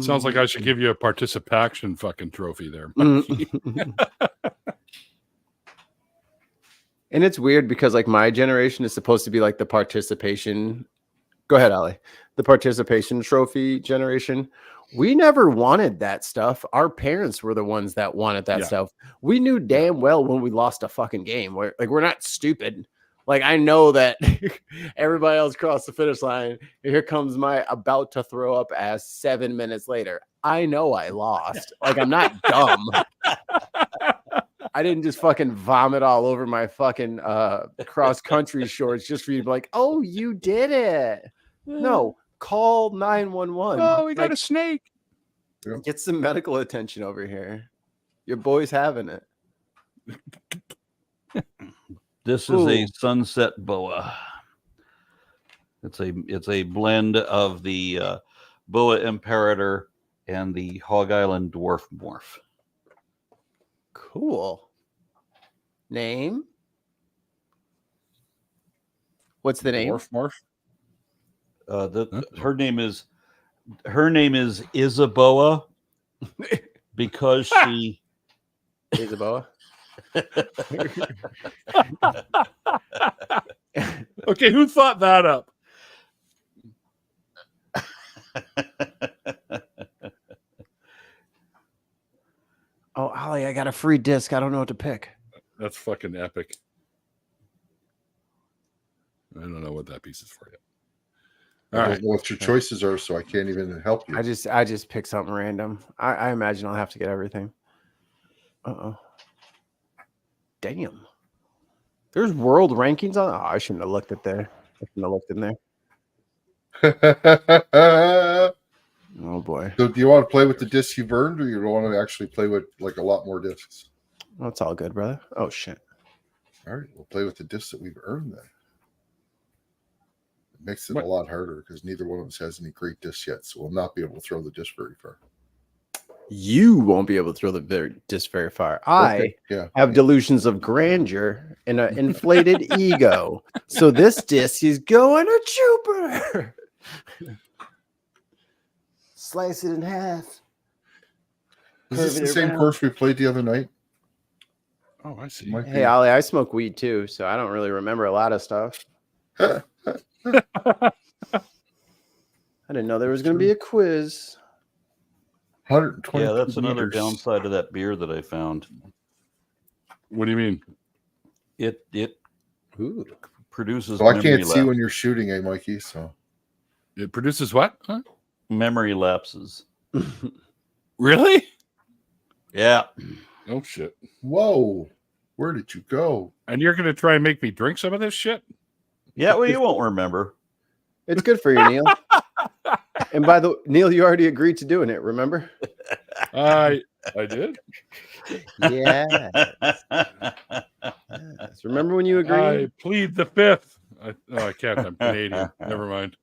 Sounds like I should give you a participation fucking trophy there. And it's weird because like my generation is supposed to be like the participation. Go ahead, Ali. The participation trophy generation. We never wanted that stuff. Our parents were the ones that wanted that stuff. We knew damn well when we lost a fucking game. We're not stupid. Like, I know that everybody else crossed the finish line. And here comes my about to throw up ass 7 minutes later. I know I lost. Like, I'm not dumb. I didn't just fucking vomit all over my fucking cross country shorts just for you to be like, oh, you did it. No, call 911. Oh, we got a snake. Get some medical attention over here. Your boy's having it. This is a sunset boa. It's a blend of the boa imperator and the Hog Island dwarf morph. Cool. Name? What's the name? Morph. Her name is Isaboa because she Isaboa. Okay, who thought that up? Oh, Ollie, I got a free disc. I don't know what to pick. That's fucking epic. I don't know what that piece is for you. I don't know what your choices are, so I can't even help you. I just picked something random. I imagine I'll have to get everything. Damn. There's world rankings on. Oh, I shouldn't have looked at there. I shouldn't have looked in there. Oh boy. So do you want to play with the discs you've earned, or you want to actually play with like a lot more discs? That's all good, brother. Oh shit. All right, we'll play with the discs that we've earned then. It makes it a lot harder because neither one of us has any great discs yet, so we'll not be able to throw the disc very far. You won't be able to throw the disc very far. I have delusions of grandeur and an inflated ego. So this disc is going to Jupiter. Slice it in half. Is this the same course we played the other night? Oh, I see. Hey, Ollie, I smoke weed too, so I don't really remember a lot of stuff. I didn't know there was going to be a quiz. 120. Yeah, that's another downside of that beer that I found. What do you mean? It produces. Well, I can't see when you're shooting, Mikey. So it produces what? Huh? Memory lapses. Really? Yeah. Oh shit. Whoa. Where did you go? And you're gonna try and make me drink some of this shit? Yeah, well, you won't remember. It's good for you, Neil. And by the way, Neil, you already agreed to doing it, remember? I did. Yeah. Yes. Remember when you agreed? I plead the fifth. I can't. I'm Canadian. Never mind.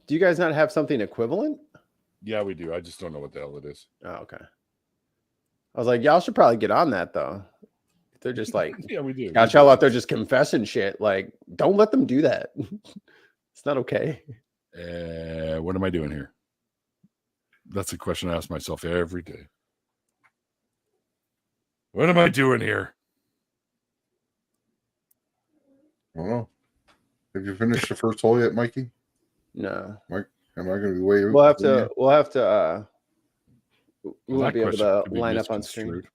Do you guys not have something equivalent? Yeah, we do. I just don't know what the hell it is. Oh, okay. I was like, y'all should probably get on that though. They're just like, yeah, we do. Got y'all out there just confessing shit. Like, don't let them do that. It's not okay. What am I doing here? That's a question I ask myself every day. What am I doing here? I don't know. Have you finished the first hole yet, Mikey? No. Mike, am I going to be way? We'll have to. We won't be able to line up on screen. Screwed.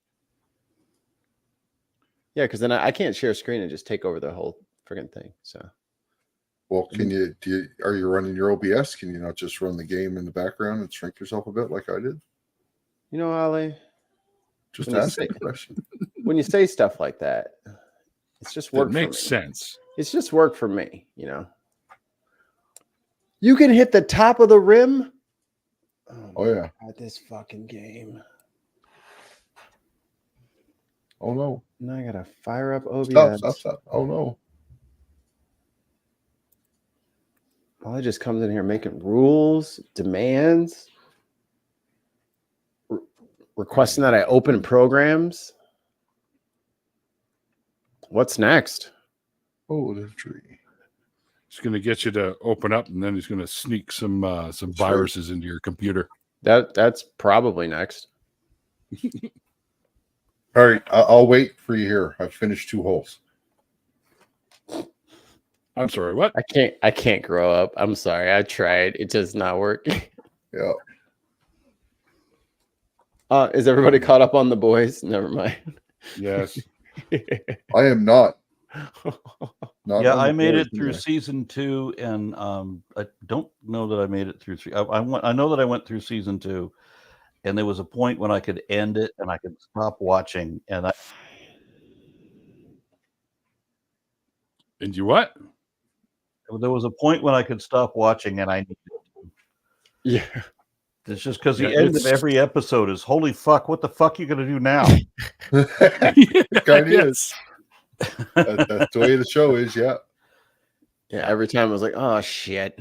Yeah, because then I can't share screen and just take over the whole friggin' thing. So. Well, are you running your OBS? Can you not just run the game in the background and shrink yourself a bit like I did? You know, Ali. Just ask a question. When you say stuff like that, it's just work. It makes sense. It's just work for me, you know. You can hit the top of the rim. Oh yeah. God, this fucking game. Oh no. Now I gotta fire up OBS. Stop. Oh no. Ollie just comes in here making rules, demands, requesting that I open programs. What's next? Oh, the tree. He's going to get you to open up, and then he's going to sneak some viruses into your computer. That's probably next. All right, I'll wait for you here. I've finished 2 holes. I'm sorry, what? I can't grow up. I'm sorry. I tried. It does not work. Yeah. Is everybody caught up on the boys? Never mind. Yes. I am not. Yeah, on I the made board it through anyway. season 2, and I don't know that I made it through 3. I know that I went through season 2, and there was a point when I could end it and I could stop watching, and And you what? there was a point when I could stop watching, and I needed to. Yeah. It's just because Yeah, the end of it's- every episode is holy fuck. What the fuck you gonna do now? It kind of Yes. is. That's the way the show is. Yeah. Yeah. Every time I was like, oh shit.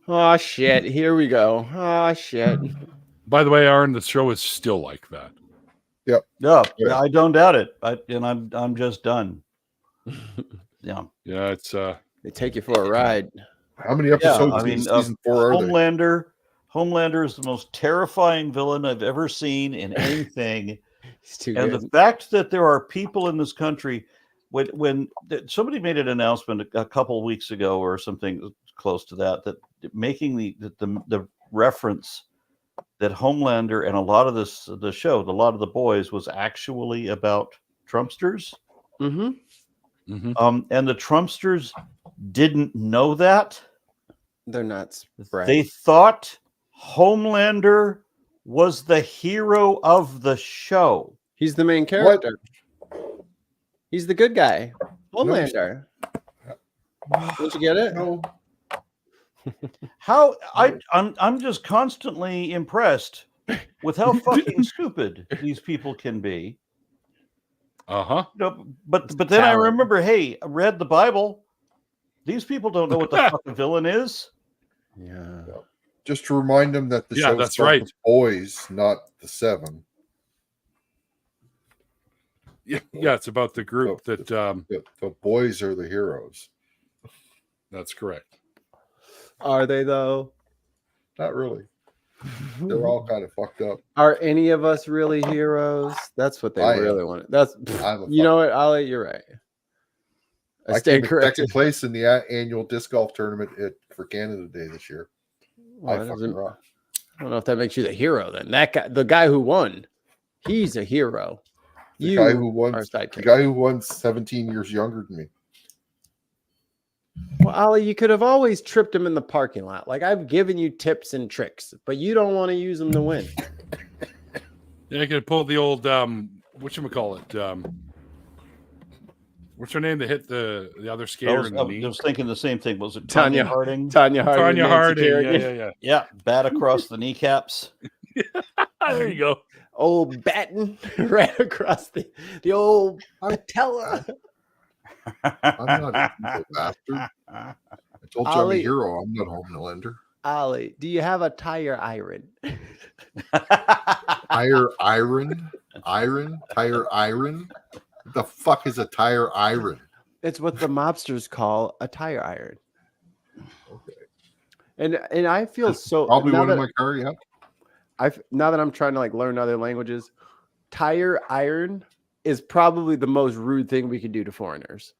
Oh shit. Here we go. Oh shit. By the way, Aaron, the show is still like that. No, Yeah. I don't doubt it. I'm just done. Yeah. Yeah, it's They take you for a ride. How many episodes I in mean, season 4 are there? Homelander is the most terrifying villain I've ever seen in anything. It's too And good. the fact that there are people in this country, when somebody made an announcement a couple of weeks ago or something close to that making the reference that Homelander and a lot of the show, a lot of the boys, was actually about Trumpsters. Mm-hmm. And the Trumpsters didn't know that. They're not spread. They thought Homelander was the hero of the show. He's the main character. He's the good guy. Homelander. Don't you get it? No. How I'm just constantly impressed with how fucking stupid these people can be. uh-huh. No, but then I talent. remember, hey, I read the Bible. These people don't know what the fucking villain is. Yeah. Just to remind them that the Yeah, show's that's called right. The Boys, not the 7. Yeah, it's about the group that The boys are the heroes. that's correct. Are they though? Not really. They're all kind of fucked up. Are any of us really heroes? That's what they I am. really want. That's I'm a you know what, Ali, you're right. I I stay came in corrected. second place in the annual disc golf tournament for Canada Day this year. Well, I that fucking doesn't- rock. I don't know if that makes you the hero then. That guy, the guy who won, he's a hero. The guy who won, are the sidekick. guy who won 17 years younger than me. Well, Ali, you could have always tripped him in the parking lot. Like I've given you tips and tricks, but you don't want to use them to win. Yeah, I could pull the old whatchamacallit, what's her name that hit the other I skater was, in the I knee? was thinking the same thing. Was it Tanya. Tanya Harding? Tanya Harding. Tanya Nancy Harding. Kerrigan. Yeah. Yeah, bat across the kneecaps. There you go. Old Batten right across the old patella. I'm not a evil bastard. I told you I'm a Ollie. hero. I'm not Homelander. Ali, do you have a tire iron? Tire iron? Tire iron? What the fuck is a tire iron? It's what the mobsters call a tire iron. Okay. And I feel so Probably now one in that, my car, yeah. now that I'm trying to like learn other languages, tire iron is probably the most rude thing we could do to foreigners.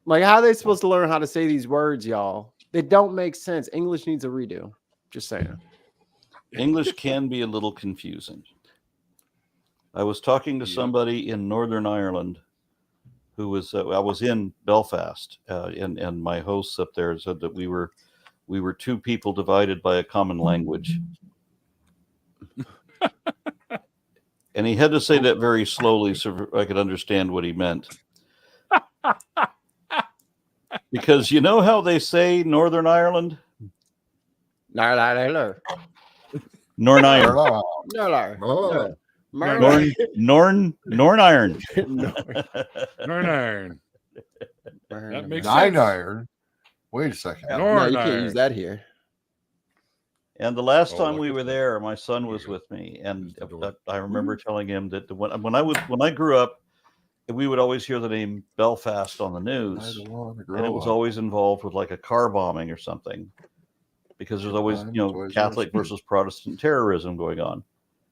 Like, how are they supposed to learn how to say these words, y'all? They don't make sense. English needs a redo. Just saying. English can be a little confusing. I was talking to somebody in Northern Ireland who was I was in Belfast, and my hosts up there said that we were two people divided by a common language. And he had to say that very slowly so I could understand what he meant. Because you know how they say Northern Ireland? Norn Or iron. not. Norn iron. Iron. That makes Nine sense. iron. Wait a second. Yeah. No, you Iron. can't use that here. And the last Oh, time look we at were that. there, my son There was you go. with me, and There's the door. I remember telling him that when I grew up, we would always hear the name Belfast on the news, and it was always involved with like a car bombing or something, because there's always Catholic versus Protestant terrorism going on,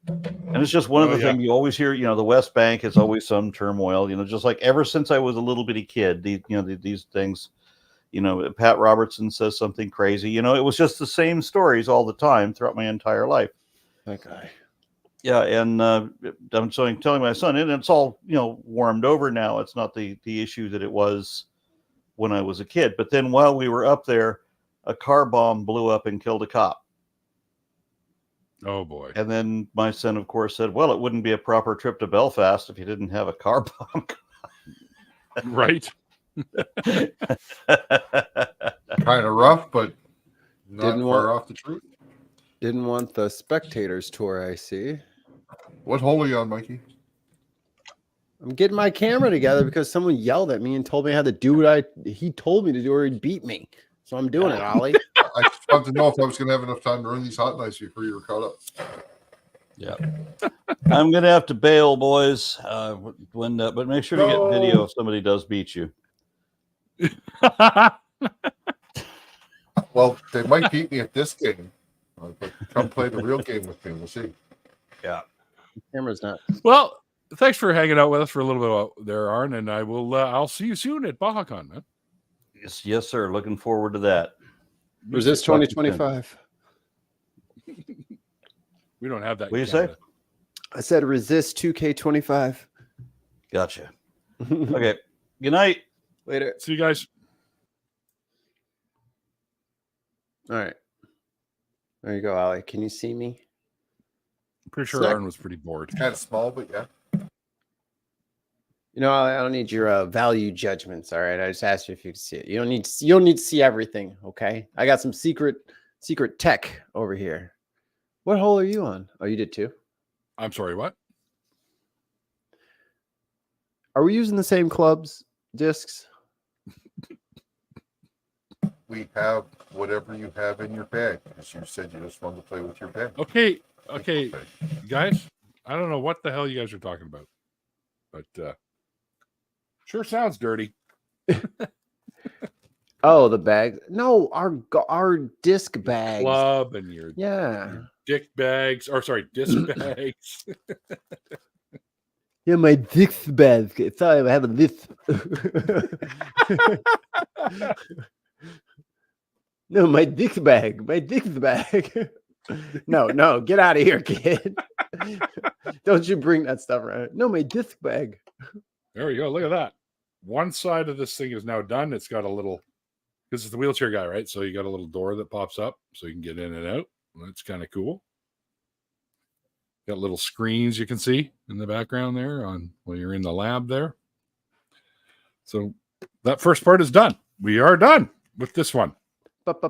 and it's just one of the things you always hear. The West Bank is always some turmoil. Just like ever since I was a little bitty kid, these things. Pat Robertson says something crazy. It was just the same stories all the time throughout my entire life. Okay. Yeah, and I'm telling my son, and it's all warmed over now. It's not the issue that it was when I was a kid. But then while we were up there, a car bomb blew up and killed a cop. Oh boy. And then my son, of course, said, "Well, it wouldn't be a proper trip to Belfast if you didn't have a car bomb." Right. Kind of rough, but not Didn't far want- off the truth. Didn't want the spectators tour, I see. What hole are you on, Mikey? I'm getting my camera together because someone yelled at me and told me I had to do what he told me to do or he'd beat me. So I'm doing it, Ollie. I just wanted to know if I was going to have enough time to run these hot nights before you were caught up. Yeah, I'm gonna have to bail, boys. But make sure to get video if somebody does beat you. Well, they might beat me at this game. But come play the real game with me. We'll see. Yeah. Camera's not. Well, thanks for hanging out with us for a little bit there, Arn, and I'll see you soon at BajaCon, man. Yes, sir. Looking forward to that. Resist 2025. We don't have that. What do in you say? Canada. I said resist 2K25. Gotcha. Okay. Good night. Later. See you guys. All right. There you go, Ollie. Can you see me? I'm pretty sure Snack. Arn was pretty bored. Kind of small, but yeah. I don't need your value judgments. All right. I just asked you if you could see it. You don't need to see everything. Okay. I got some secret tech over here. What hole are you on? Oh, you did too. I'm sorry, what? Are we using the same clubs, discs? We have whatever you have in your bag. As you said, you just wanted to play with your bag. Okay, guys. I don't know what the hell you guys are talking about, but sure sounds dirty. Oh, the bag. No, our disc bags. Club and your Yeah. dick bags, or sorry, disc bags. Yeah, my disc bag. Sorry, I have a lisp. No, my dick bag. My dick bag. No, get out of here, kid. Don't you bring that stuff around. No, my disc bag. There we go. Look at that. One side of this thing is now done. It's got a little, because it's the wheelchair guy, right? So you got a little door that pops up so you can get in and out. That's kind of cool. Got little screens you can see in the background there when you're in the lab there. So that first part is done. We are done with this one. There you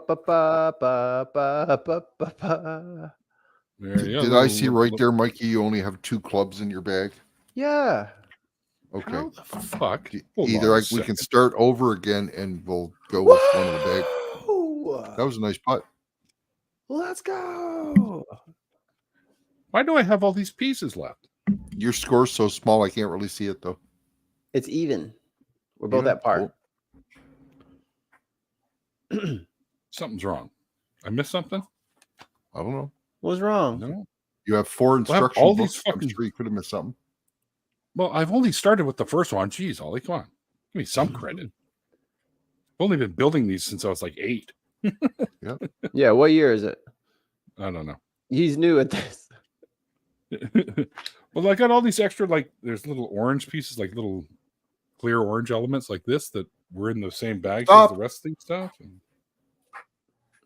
go. Did I see right there, Mikey? You only have 2 clubs in your bag. Yeah. Okay. How the fuck? Hold Either on a we second. can start over again, and we'll go with one of the bag. Woo! That was a nice putt. Let's go. Why do I have all these pieces left? Your score's so small, I can't really see it though. It's even. We're both Even? at par. Something's wrong. I missed something? I don't know. What was wrong? No. You have 4 have instruction all books. these I'm fucking- sure you could have missed something. Well, I've only started with the first one. Jeez, Ollie, come on. Give me some credit. I've only been building these since I was like 8. Yeah, what year is it? I don't know. He's new at this. Well, I got all these extra, like, there's little orange pieces, like little clear orange elements like this that were in the same bags Stop. as the rest of the stuff. And...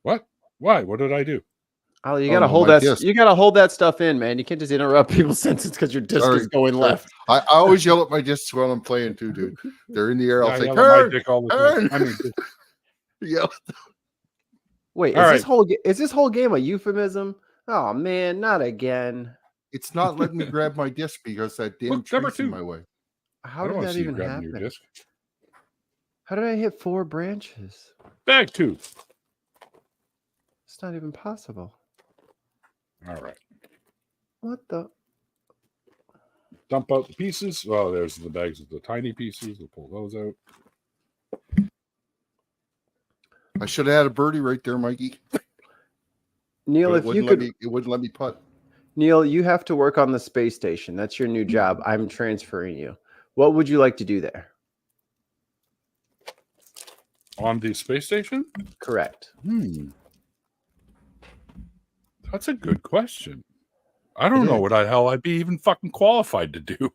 What? Why? What did I do? Ollie, you Oh, gotta no, hold my that. disc. You gotta hold that stuff in, man. You can't just interrupt people's senses because your disc Sorry, is going sorry. left. I always yell at my discs while I'm playing too, dude. They're in the air. I'll I say, yell at my turn, dick all the turn. time. I mean, yell. Wait, All is this whole game a euphemism? Oh man, not again. It's not letting me grab my disc because that damn Look, number tree's in 2. my way. How I don't did want to that see you even grabbing your happen? disc. How did I hit 4 branches? Bag 2. It's not even possible. All right. What the? Dump out the pieces. Oh, there's the bags of the tiny pieces. We'll pull those out. I should have had a birdie right there, Mikey. Neil, But if you could, it wouldn't let me putt. Neil, you have to work on the space station. That's your new job. I'm transferring you. What would you like to do there? On the space station? Correct. That's a good question. I don't know what the hell I'd be even fucking qualified to do.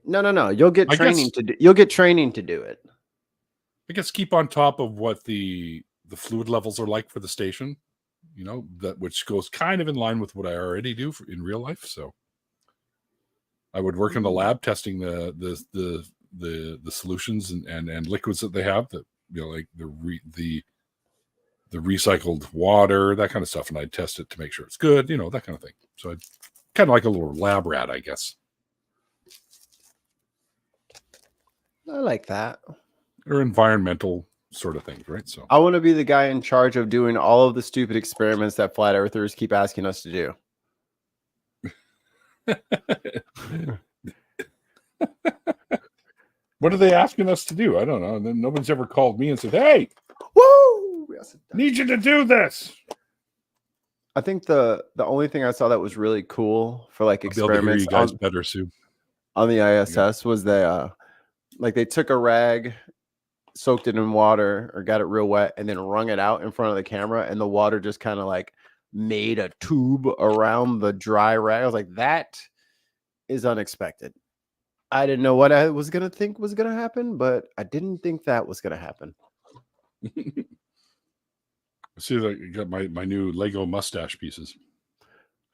No. You'll get I training guess- to do. You'll get training to do it. I guess keep on top of what the fluid levels are like for the station, you know, that which goes kind of in line with what I already do in real life. So I would work in the lab testing the solutions and liquids that they have, that, you know, like the recycled water, that kind of stuff, and I'd test it to make sure it's good, you know, that kind of thing. So I'd kind of like a little lab rat, I guess. I like that. Or environmental sort of things, right? So I want to be the guy in charge of doing all of the stupid experiments that flat earthers keep asking us to do. what are they asking us to do? I don't know. And then nobody's ever called me and said, "Hey, Woo! need you to do this." I think the only thing I saw that was really cool for like I'll be able to hear experiments you guys better soon. on the ISS was they like they took a rag, soaked it in water or got it real wet, and then wrung it out in front of the camera, and the water just kind of like made a tube around the dry rag. I was like, that is unexpected. I didn't know what I was gonna think was gonna happen, but I didn't think that was gonna happen. See that you got my new Lego mustache pieces.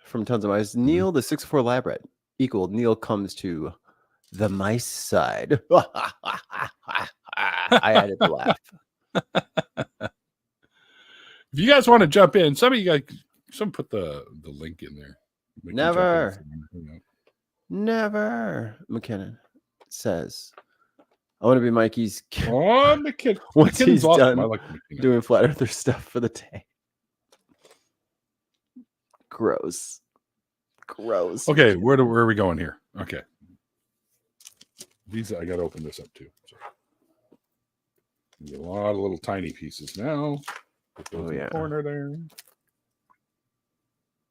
From Tons of Mice, Neil, the 6'4" lab rat equaled. Neil comes to the mice side. I added the laugh. If you guys want to jump in, some put the link in there. Make them jump in Never. if they want to hang out. Never. McKinnon says, I want to be Mikey's Oh, McKinnon. once McKinnon's he's awesome. done I like McKinnon. doing flat earther stuff for the day. Gross. Okay, where are we going here? Okay. These I got to open this up too. So. A lot of little tiny pieces now. Put those in the corner there.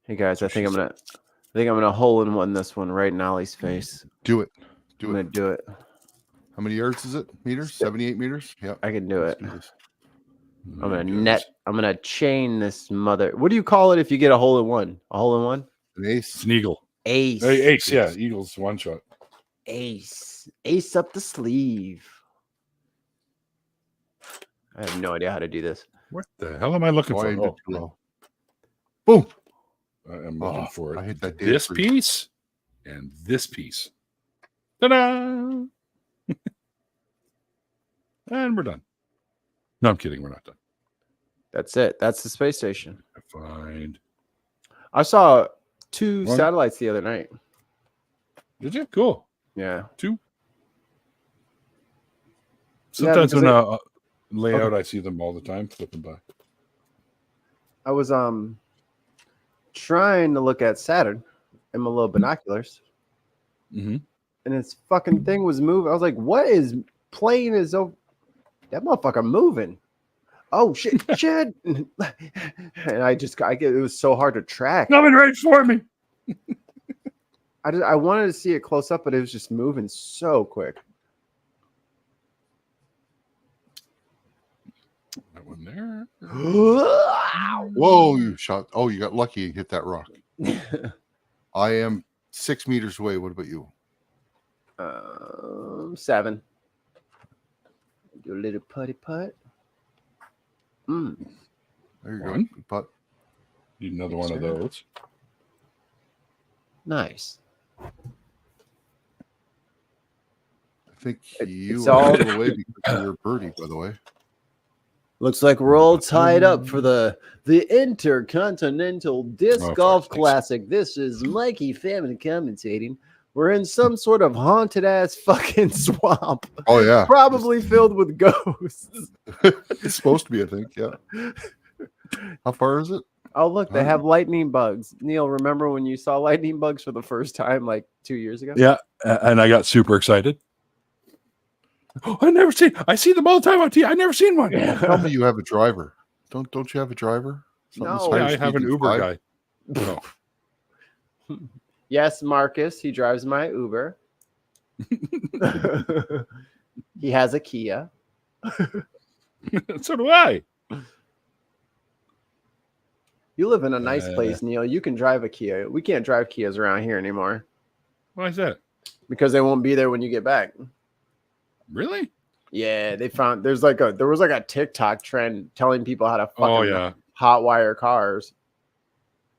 Hey guys, I think I'm gonna hole in one this one right in Ollie's face. Do it. I'm gonna do it. How many yards is it? Meters? 78 meters? Yeah. I can do it. I'm There gonna it goes. I'm gonna chain this mother. What do you call it if you get a hole in one? A hole in one? An ace. It's an eagle. Ace. Hey, ace, yeah. Eagles one shot. Ace. Ace up the sleeve. I have no idea how to do this. What the hell am I looking Oh, I for? did Oh, too well. Boom. I'm looking for I hit that this damn piece and this piece. Ta-da! And we're done. No, I'm kidding. We're not done. That's it. That's the space station. Find. I saw 2 One. satellites the other night. Did you? Cool. Yeah. 2. Sometimes because when I lay out, I see them all the time flipping by. I was trying to look at Saturn in my little binoculars, Mm-hmm. and this fucking thing was moving. I was like, "What is plane is over? That motherfucker moving? Oh shit, shit!" And it was so hard to track. Coming right for me. I wanted to see it close up, but it was just moving so quick. That one there. Whoa, you shot. Oh, you got lucky and hit that rock. I am 6 meters away. What about you? 7. Do a little putty putt. There you One. go. Good putt. Need another one of those. Nice. I think It's you all- are away because you're a birdie, by the way. Looks like we're all tied up for the Intercontinental Disc Oh, Golf for sakes. Classic. This is Mikey Famine commentating. We're in some sort of haunted ass fucking swamp, Oh yeah, probably filled with ghosts. it's supposed to be. I think. Yeah. How far is it? Oh, look, they have lightning bugs. Neil, remember when you saw lightning bugs for the first time like 2 years ago? Yeah, and I got super excited. Oh, I see them all the time on TV. I never seen one. Tell me you have a driver. Don't you have a driver? No. Yeah, higher I have speed an than Uber 5? guy. No. Yes, Marcus, he drives my Uber. He has a Kia. So do I. You live in a nice place, Neil. You can drive a Kia. We can't drive Kias around here anymore Why is that? because they won't be there when you get back. Really? Yeah, they found there was like a TikTok trend telling people how to fucking Oh yeah, hot wire cars.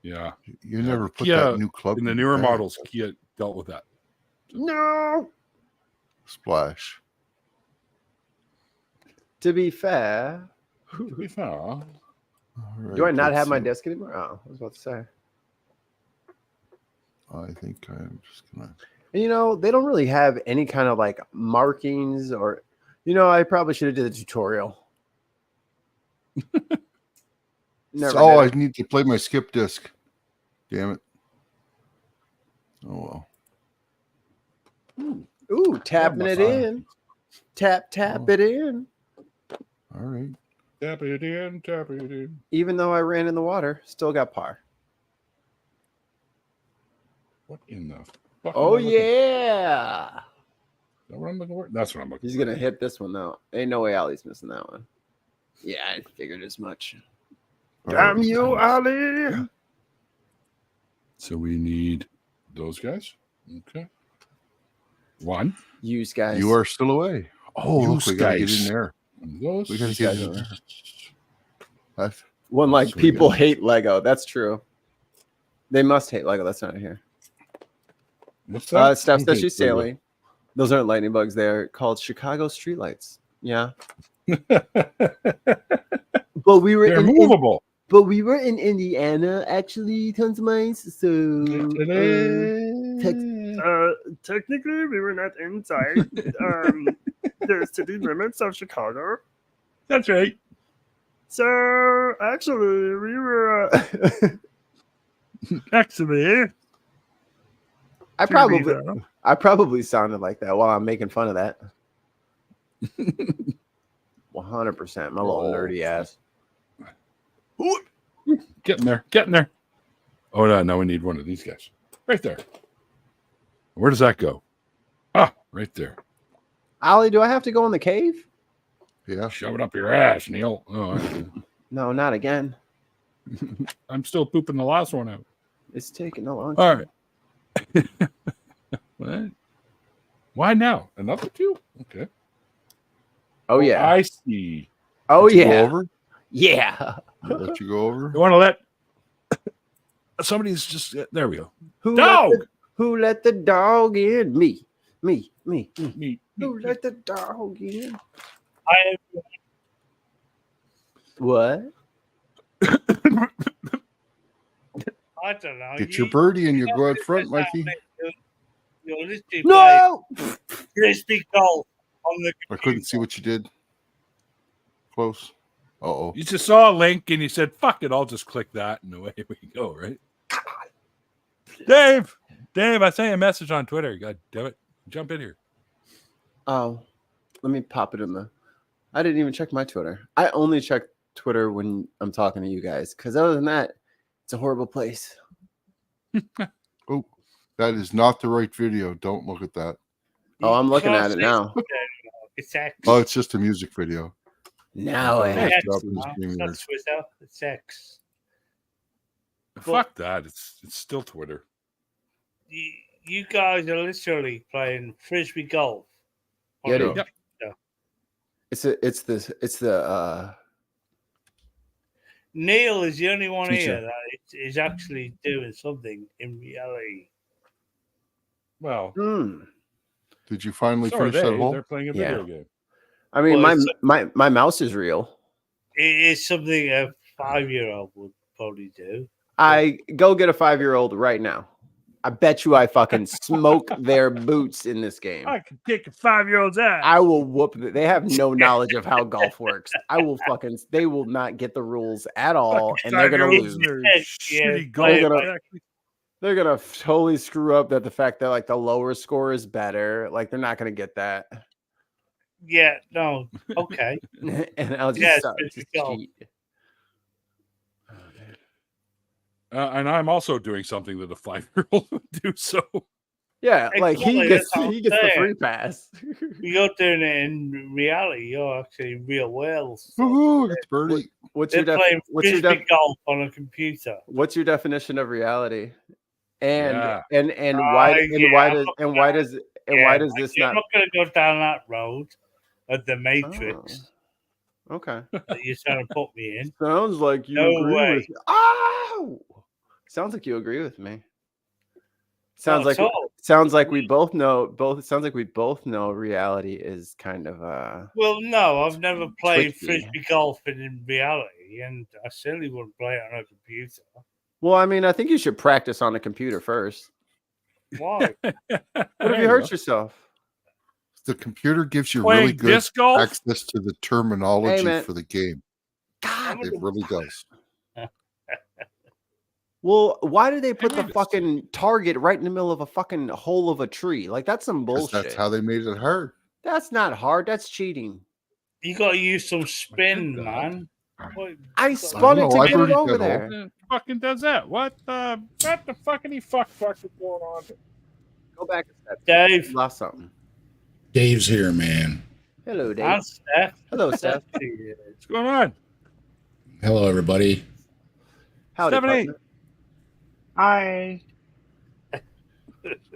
yeah. You never put Kia, that new club In the in newer there. models, Kia dealt with that. No. Splash. To be fair, To be fair, All do I right, not let's have my see. disc anymore? Oh, I was about to say. I think I'm just gonna. And, they don't really have any kind of like markings or, I probably should have did the tutorial. Never Oh, I did it. need to play my skip disc. Damn it. Oh well. Ooh, tapping my it phone. in. Tap it in. All right. tap it in, tap it in. Even though I ran in the water, still got par. What in the fuck? Oh, am I looking- yeah. Is that what I'm looking for? That's what I'm looking He's for. going to hit this one, though. Ain't no way Ali's missing that one. Yeah, I figured as much. All Damn right. you, Ali. So we need those guys. Okay. One. Use guys. You are still away. Oh, You look, we gotta get guys. in there. Those We gotta These get guys in are- there. That's- One like So we people got- hate Lego. That's true. They must hate Lego. That's not here. What's that? Steph says Okay, she's so sailing. Those aren't lightning bugs. They're called Chicago streetlights. Yeah. But we were They're in, movable. but we were in Indiana actually, tons of mice. So Technically, we were not inside the city limits of Chicago. That's right. So, actually, we were actually. I to be probably fair, I probably sounded like that while I'm making fun of that. 100%. My little nerdy ass. Getting there. Getting there. Oh, no. Now we need one of these guys. Right there. Where does that go? Ah, right there. Ali, do I have to go in the cave? Yeah. Shove it up your ass, Neil. Oh, No, not again. I'm still pooping the last one out. It's taking a long All time. right. What? Why now? Another two? Okay. Oh yeah. I see. Oh Let you go yeah. over? Yeah. Let you go over? You want to let somebody's just there we go. Who Dog. who let the dog in? Me. Me. Who let the dog in? I What? don't know. Get your birdie and you go out front, Mikey. You're literally No. playing frisbee golf on the. I couldn't see what you did. Close. Uh-oh. You just saw a link and you said, fuck it, I'll just click that and away we go, right? Dave, I sent you a message on Twitter. God damn it. Jump in here. Oh, let me pop it in the. I didn't even check my Twitter. I only check Twitter when I'm talking to you guys, because other than that, it's a horrible place. Oh, that is not the right video. Don't look at that. Oh, I'm looking at it now. It's X. Oh, it's just a music video. Now I have X, to see. no, it's not Twitter. It's X. Fuck that. It's still Twitter. You guys are literally playing frisbee golf. on Yeah, the- dude. Yep. It's the Neil is the only one Teacher. here that is actually doing something in reality. Well, Did you finally so are finish that they. hole? They're playing a Yeah. video game. I mean, Well, my mouse is real. It is something a 5-year-old would probably do. I go get a 5-year-old right now. I bet you I fucking smoke their boots in this game. I can kick a 5-year-old's ass. I will whoop them. They have no knowledge of how golf works. They will not get the rules at all, and they're gonna lose. Shitty They're golf. They're gonna totally screw up that the fact that like the lower score is better. Like they're not gonna get that. Yeah, no, okay. And I'll just, Yes, just golf. cheat. And I'm also doing something that a 5-year-old would do. So Yeah, like he Exactly, gets that's what I'm the saying. free pass. You're doing it in reality. You're actually in real world. Woohoo, it's birdie. What's They're your playing frisbee golf on a computer. what's your definition of reality? And Yeah. and why does this I'm not? not going to go down that road of the Matrix Okay, that you're trying to put me in. sounds like you No agree way. with me. Oh, sounds like you agree with me. Sounds Not like at all. sounds like we both know Sounds like we both know reality is kind of Well, no, I've never played Tricky. frisbee golf in reality, and I certainly wouldn't play it on a computer. Well, I mean, I think you should practice on a computer first. Why? What if you hurt yourself? The computer gives you Playing really good disc golf? access to the terminology man. for the game. God. It really does. Well, why do they put the Davis. fucking target right in the middle of a fucking hole of a tree? Like that's some 'Cause bullshit. that's how they made it hard. That's not hard. That's cheating. You got to use some spin, God. man. What- I spun it know, to I've get it already over done all there. Who fucking does that? What the fuckity fuck is going on? Go back a step. Dave. You lost something. Dave's here, man. Hello, Dave. And Steph. Hello, Steph. What's going on? Hello, everybody. Howdy, Stephanie. partner. Hi.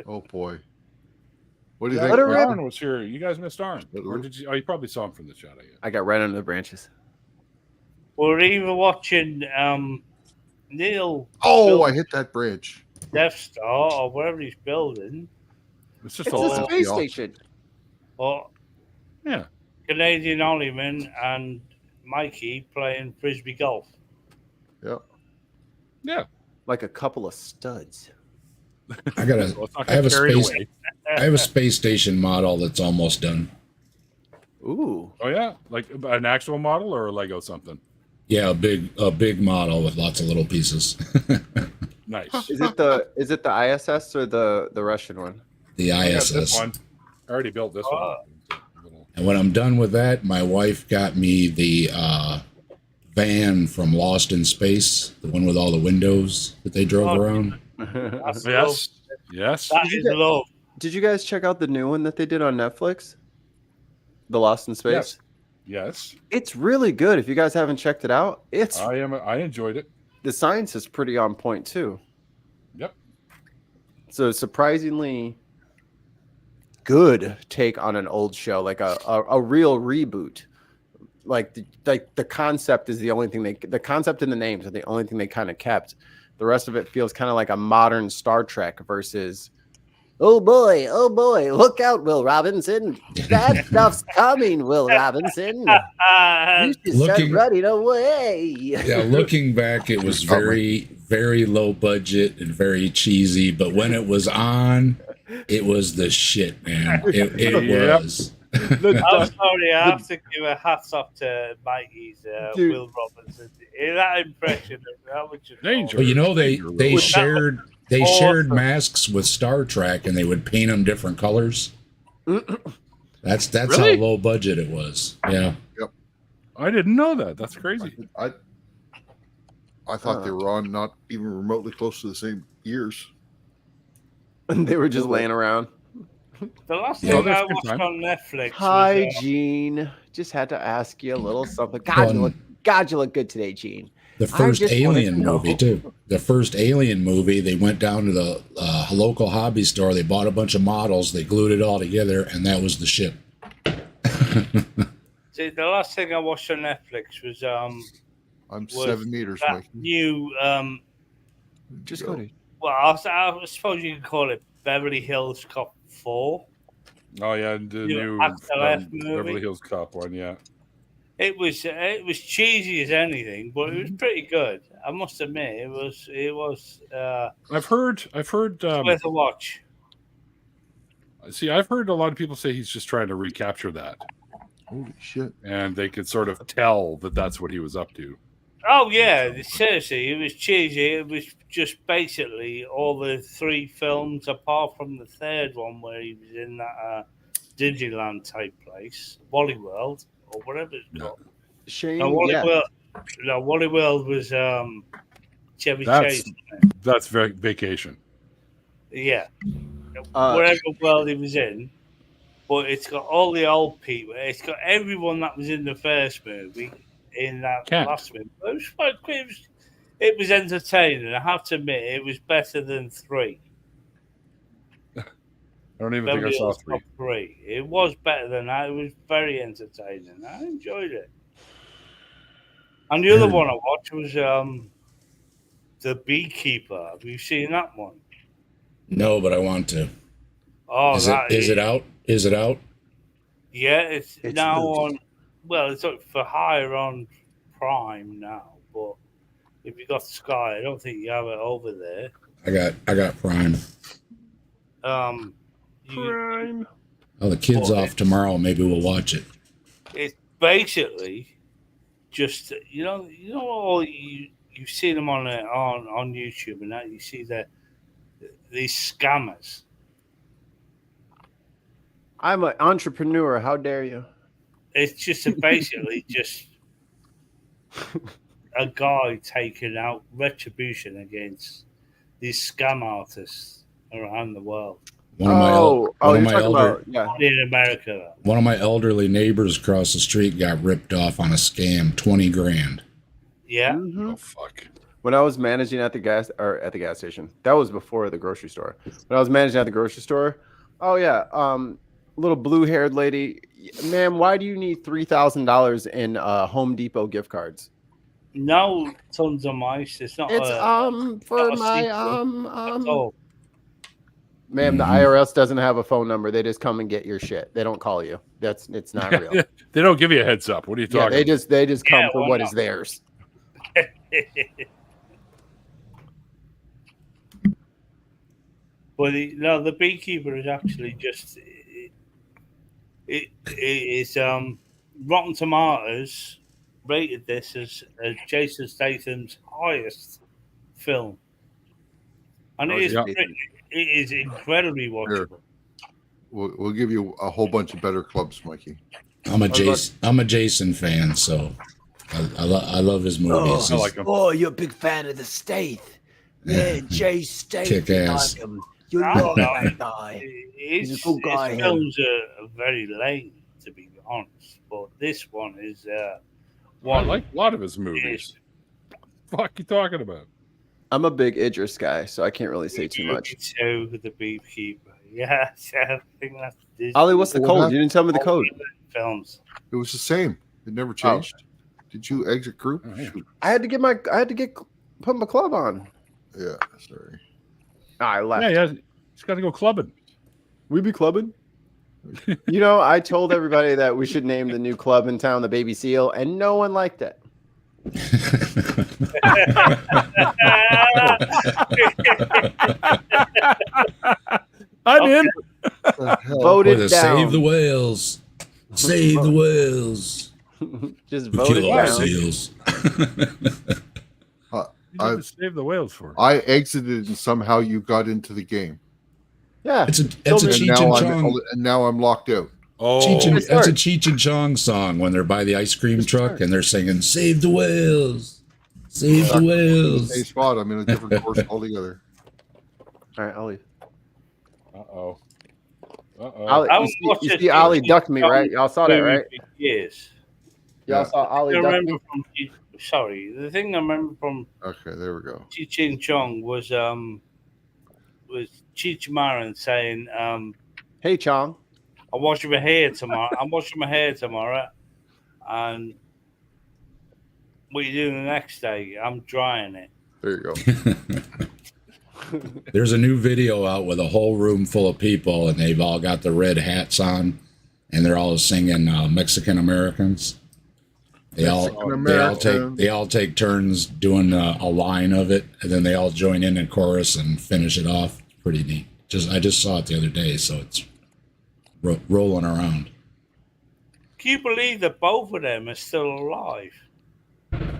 Oh boy. What do you Yeah, think? Let her rip. Arn was here. You guys missed Arn. Or did you? Oh, you probably saw him from the chat, I guess. I got right under the branches. We're even watching Neil Oh, build I hit that bridge. Death Star or whatever he's building, It's just It's all a Oh, space yeah. station. or yeah. Canadian Ollyman and Mikey playing frisbee golf. Yeah. Yeah. Like a couple of studs. I got So let's not I have get a carried space. away. I have a space station model that's almost done. Ooh. Oh yeah, like an actual model or a Lego something. Yeah, a big model with lots of little pieces. Nice. Is it the ISS or the Russian one? The I got this ISS. one. I already built this one. And when I'm done with that, my wife got me the van from Lost in Space, the one with all the windows that they drove Oh, around. That's love. Yes. Yes. That is love. Did you guys check out the new one that they did on Netflix? The Lost in Space? Yes. Yes. It's really good. If you guys haven't checked it out, it's I enjoyed it. the science is pretty on point too. Yep. So surprisingly good take on an old show, like a real reboot. Like the concept is the only thing the concept and the names are the only thing they kind of kept. The rest of it feels kind of like a modern Star Trek versus oh boy, look out, Will Robinson. Bad stuff's coming, Will Robinson. You should start Looking- running away. Yeah, looking back, it was very, very low budget and very cheesy. But when it was on, it was the shit, man. It Yep. was. I'm sorry, I have to give a hats off to Mikey's Dude. Will Robinson. That impression, that was just Danger. Well, you know, they With shared awesome. masks with Star Trek, and they would paint them different colors. That's Really? how low budget it was. Yeah. I didn't know that. That's crazy. I thought they were on not even remotely close to the same years. And they were just laying around. The last Yeah. thing That's I good watched time. on Netflix Hi, was Gene. Just had to ask you a little something. God, you look good today, Gene. The first just wanted Alien to know. movie, too. The first Alien movie, they went down to the local hobby store. They bought a bunch of models. They glued it all together, and that was the ship. see, the last thing I watched on Netflix was I'm Was 7 meters, that Mike. new Just go to. well, I suppose you can call it Beverly Hills Cop 4. Oh yeah, the You new Afterlife movie. Beverly Hills Cop one. Yeah. It was cheesy as anything, but it was pretty good. I must admit, it was I've heard worth a watch. see, I've heard a lot of people say he's just trying to recapture that, Holy shit! and they could sort of tell that that's what he was up to. Oh yeah, seriously, it was cheesy. It was just basically all the 3 films, apart from the 3rd one where he was in that Disneyland type place, Wally World or whatever it's called. Shane, No, Wally yeah. World. No, Wally World was Chevy That's Chase. that's vacation. Yeah, whatever world he was in. But it's got all the old people. It's got everyone that was in the first movie in that last movie. It was quite it was entertaining. I have to admit, it was better than 3. I don't even think I saw 3. 3. It was better than that. It was very entertaining. I enjoyed it. And the other one I watched was The Beekeeper. Have you seen that one? No, but I want to. Oh, is it out? Is it out? Yeah, it's now loose. on. Well, it's up for hire on Prime now, but if you got Sky, I don't think you have it over there. I got Prime. Prime. Oh, the kid's off tomorrow. Maybe we'll watch it. It's basically just all you've seen them on YouTube and that you see these scammers. I'm an entrepreneur. How dare you? It's just basically just a guy taking out retribution against these scam artists around the world. One of my In America. One of my elderly neighbors across the street got ripped off on a scam, 20 grand. Yeah. Mm-hmm. Oh fuck. When I was managing at the gas station, that was before the grocery store. When I was managing at the grocery store, little blue-haired lady, ma'am, why do you need $3,000 in Home Depot gift cards? No, tons of mice. It's not. It's for my Oh, ma'am, the IRS doesn't have a phone number. They just come and get your shit. They don't call you. It's not real. They don't give you a heads up. What are you talking? They just come for why what not? is theirs. But the Beekeeper is actually just it is Rotten Tomatoes rated this as Jason Statham's highest film, and it is incredibly watchable. We'll give you a whole bunch of better clubs, Mikey. I'm a Jason fan, so I love his movies. I like him. Oh, you're a big fan of the Stath. Yeah, Jay Statham. Kick ass. Like him. You love that guy. He's a good guy. His films are very lame, to be honest, but this one is I like a lot of his movies. Fuck you talking about? I'm a big Idris guy, so I can't really say too much. So the Beekeeper, yeah, I think that's Disney. Ollie, what's the code? You didn't tell me the code. Films. It was the same. It never changed. Did you exit group? Oh, yeah. Shoot. I had to put my club on. Yeah, sorry. I left. Yeah. He's got to go clubbing. We be clubbing. You know, I told everybody that we should name the new club in town the Baby Seal, and no one liked it. I'm in. Voted Boy, down. Save the whales. Save the whales. Just We voted kill all the down. seals. You did to save the whales for. I exited and somehow you got into the game. Yeah. It's a And Cheech and now Chong. I'm locked out. Oh, That's a Cheech and Chong song when they're by the ice cream truck and they're singing "Save the whales, save the Hey, whales." spot. I'm in a different course altogether. All right, I'll leave. Uh-oh. Ollie, I you was see, watching you see Ollie ducked me, right? Y'all saw that, movie right? for years. Y'all Yeah. saw Ollie I duck remember me? from the thing I remember from Okay, there we go. Cheech and Chong was Cheech Marin saying, Hey, Chong. I'm washing my hair tomorrow. And what you do the next day? I'm drying it. There you go. There's a new video out with a whole room full of people, and they've all got the red hats on, and they're all singing Mexican Americans. They all take turns doing a line of it, and then they all join in chorus and finish it off. Pretty neat. I just saw it the other day, so it's rolling around. Can you believe that both of them are still alive?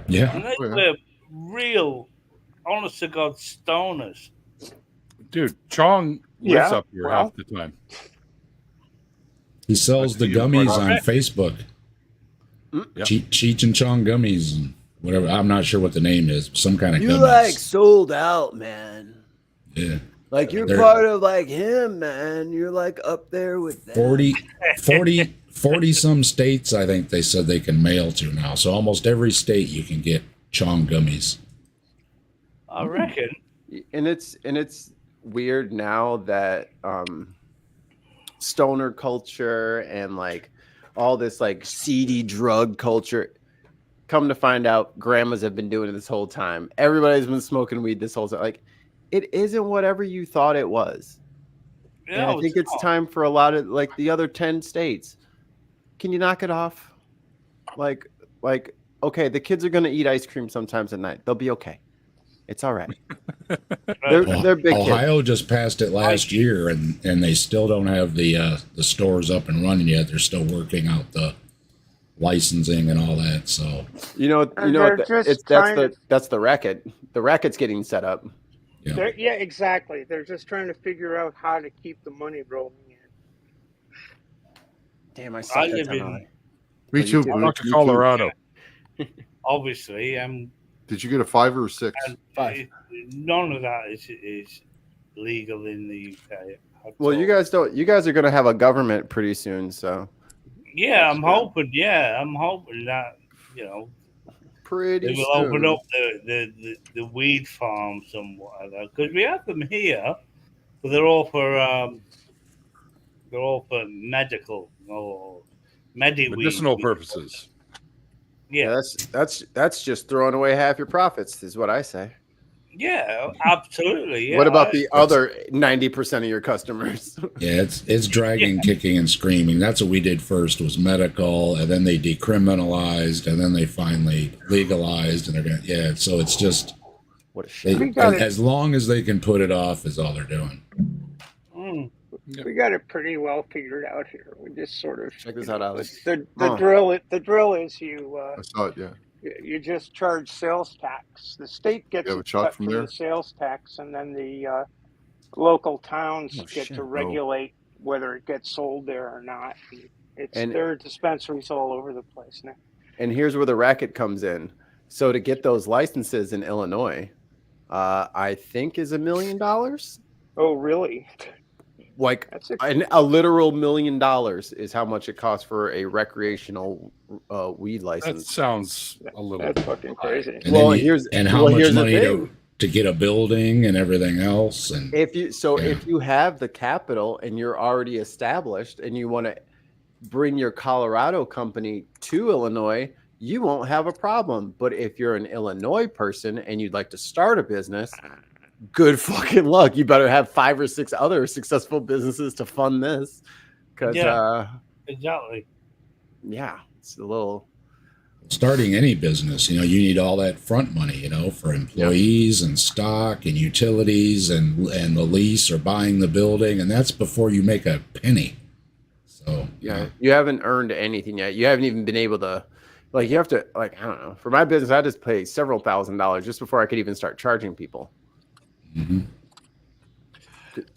Yeah. And they were real, honest to God, stoners. Dude, Chong lives up here half the time. He sells the gummies on Facebook. Yep. Cheech and Chong gummies and whatever. I'm not sure what the name is. Some kind of You gummies. like sold out, man. Yeah. Like you're part of like him, man. You're like up there with them. 40 some states, I think they said they can mail to now. So almost every state you can get Chong gummies. I reckon. And it's weird now that stoner culture and like all this like seedy drug culture, come to find out grandmas have been doing it this whole time. Everybody's been smoking weed this whole time. Like it isn't whatever you thought it was. And I think it's time for a lot of like the other 10 states. Can you knock it off? Like, okay, the kids are going to eat ice cream sometimes at night. They'll be okay. It's all right. They're big Ohio kids. just passed it last year, and they still don't have the stores up and running yet. They're still working out the licensing and all that. So that's the racket. The racket's getting set up. Yeah, exactly. They're just trying to figure out how to keep the money rolling in. Damn, I suck at Me too. Dr. Colorado. Obviously, Did you get a 5 or a 6? 5. None of that is legal in the UK. Well, you guys are going to have a government pretty soon, so. Yeah, I'm hoping that pretty they will soon. open up the weed farms and whatever, because we have them here, but they're all for medical or medicinal purposes. Yeah, that's just throwing away half your profits, is what I say. Yeah, absolutely. Yeah. What about the other 90% of your customers? Yeah, it's dragging, kicking, and screaming. That's what we did first, was medical, and then they decriminalized, and then they finally legalized, and they're gonna so it's just what a shame. As long as they can put it off is all they're doing. We got it pretty well figured out here. We just sort of check this out, Alex. The drill is you. I saw it. Yeah. You just charge sales tax. The state gets a cut from the sales tax, and then the local towns get to regulate whether it gets sold there or not. There are dispensaries all over the place now. And here's where the racket comes in. So to get those licenses in Illinois, I think is $1 million. Oh, really? Like a literal $1 million is how much it costs for a recreational weed license. That sounds a little fucking crazy. And how much money to get a building and everything else. And if you have the capital and you're already established and you want to bring your Colorado company to Illinois, you won't have a problem. But if you're an Illinois person and you'd like to start a business, good fucking luck. You better have 5 or 6 other successful businesses to fund this. Exactly. Yeah, it's a little. Starting any business, you need all that front money, for employees and stock and utilities and the lease or buying the building, and that's before you make a penny. So you haven't earned anything yet. You haven't even been able to. Like you have to, I don't know. For my business, I just pay several $1,000s just before I could even start charging people. Mm-hmm.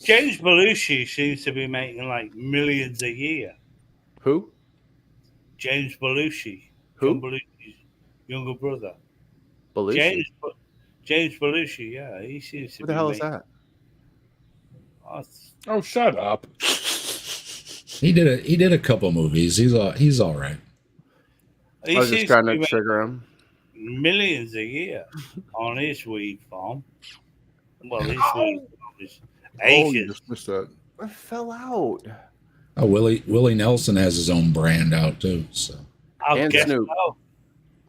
James Belushi seems to be making like millions a year. Who? James Belushi. Who? John Belushi's younger brother. Belushi? James Belushi, yeah. He seems to Who the hell is that? Oh, shut up. He did a couple movies. He's all right. I was just trying to trigger him. Millions a year on his weed farm. Well, his weed farm is you just missed that. I fell out. Oh, Willie Nelson has his own brand out too. So. And Snoop.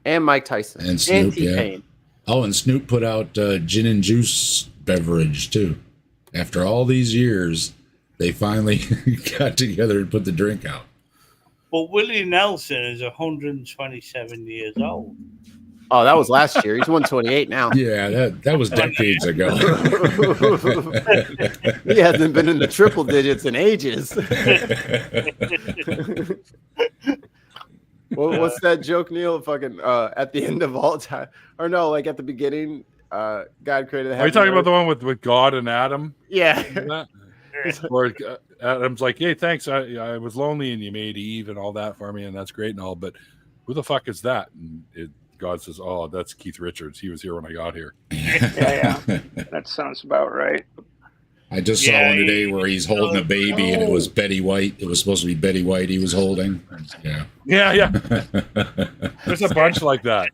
And Mike Tyson. And Snoop, and T-Pain. Oh, and Snoop put out gin and juice beverage too. After all these years, they finally got together and put the drink out. But Willie Nelson is 127 years old. Oh, that was last year. He's 128 now. Yeah, that was decades ago. He hasn't been in the triple digits in ages. What's that joke, Neil? Fucking at the end of all time, or no, like at the beginning, God created the heaven. Are you talking about the one with God and Adam? Yeah. Or Adam's like, hey, thanks. I was lonely and you made Eve and all that for me, and that's great and all, but who the fuck is that? And God says, oh, that's Keith Richards. He was here when I got here. Yeah. That sounds about right. I just saw one today where he's holding a baby and it was Betty White. It was supposed to be Betty White he was holding. Yeah. There's a bunch like that.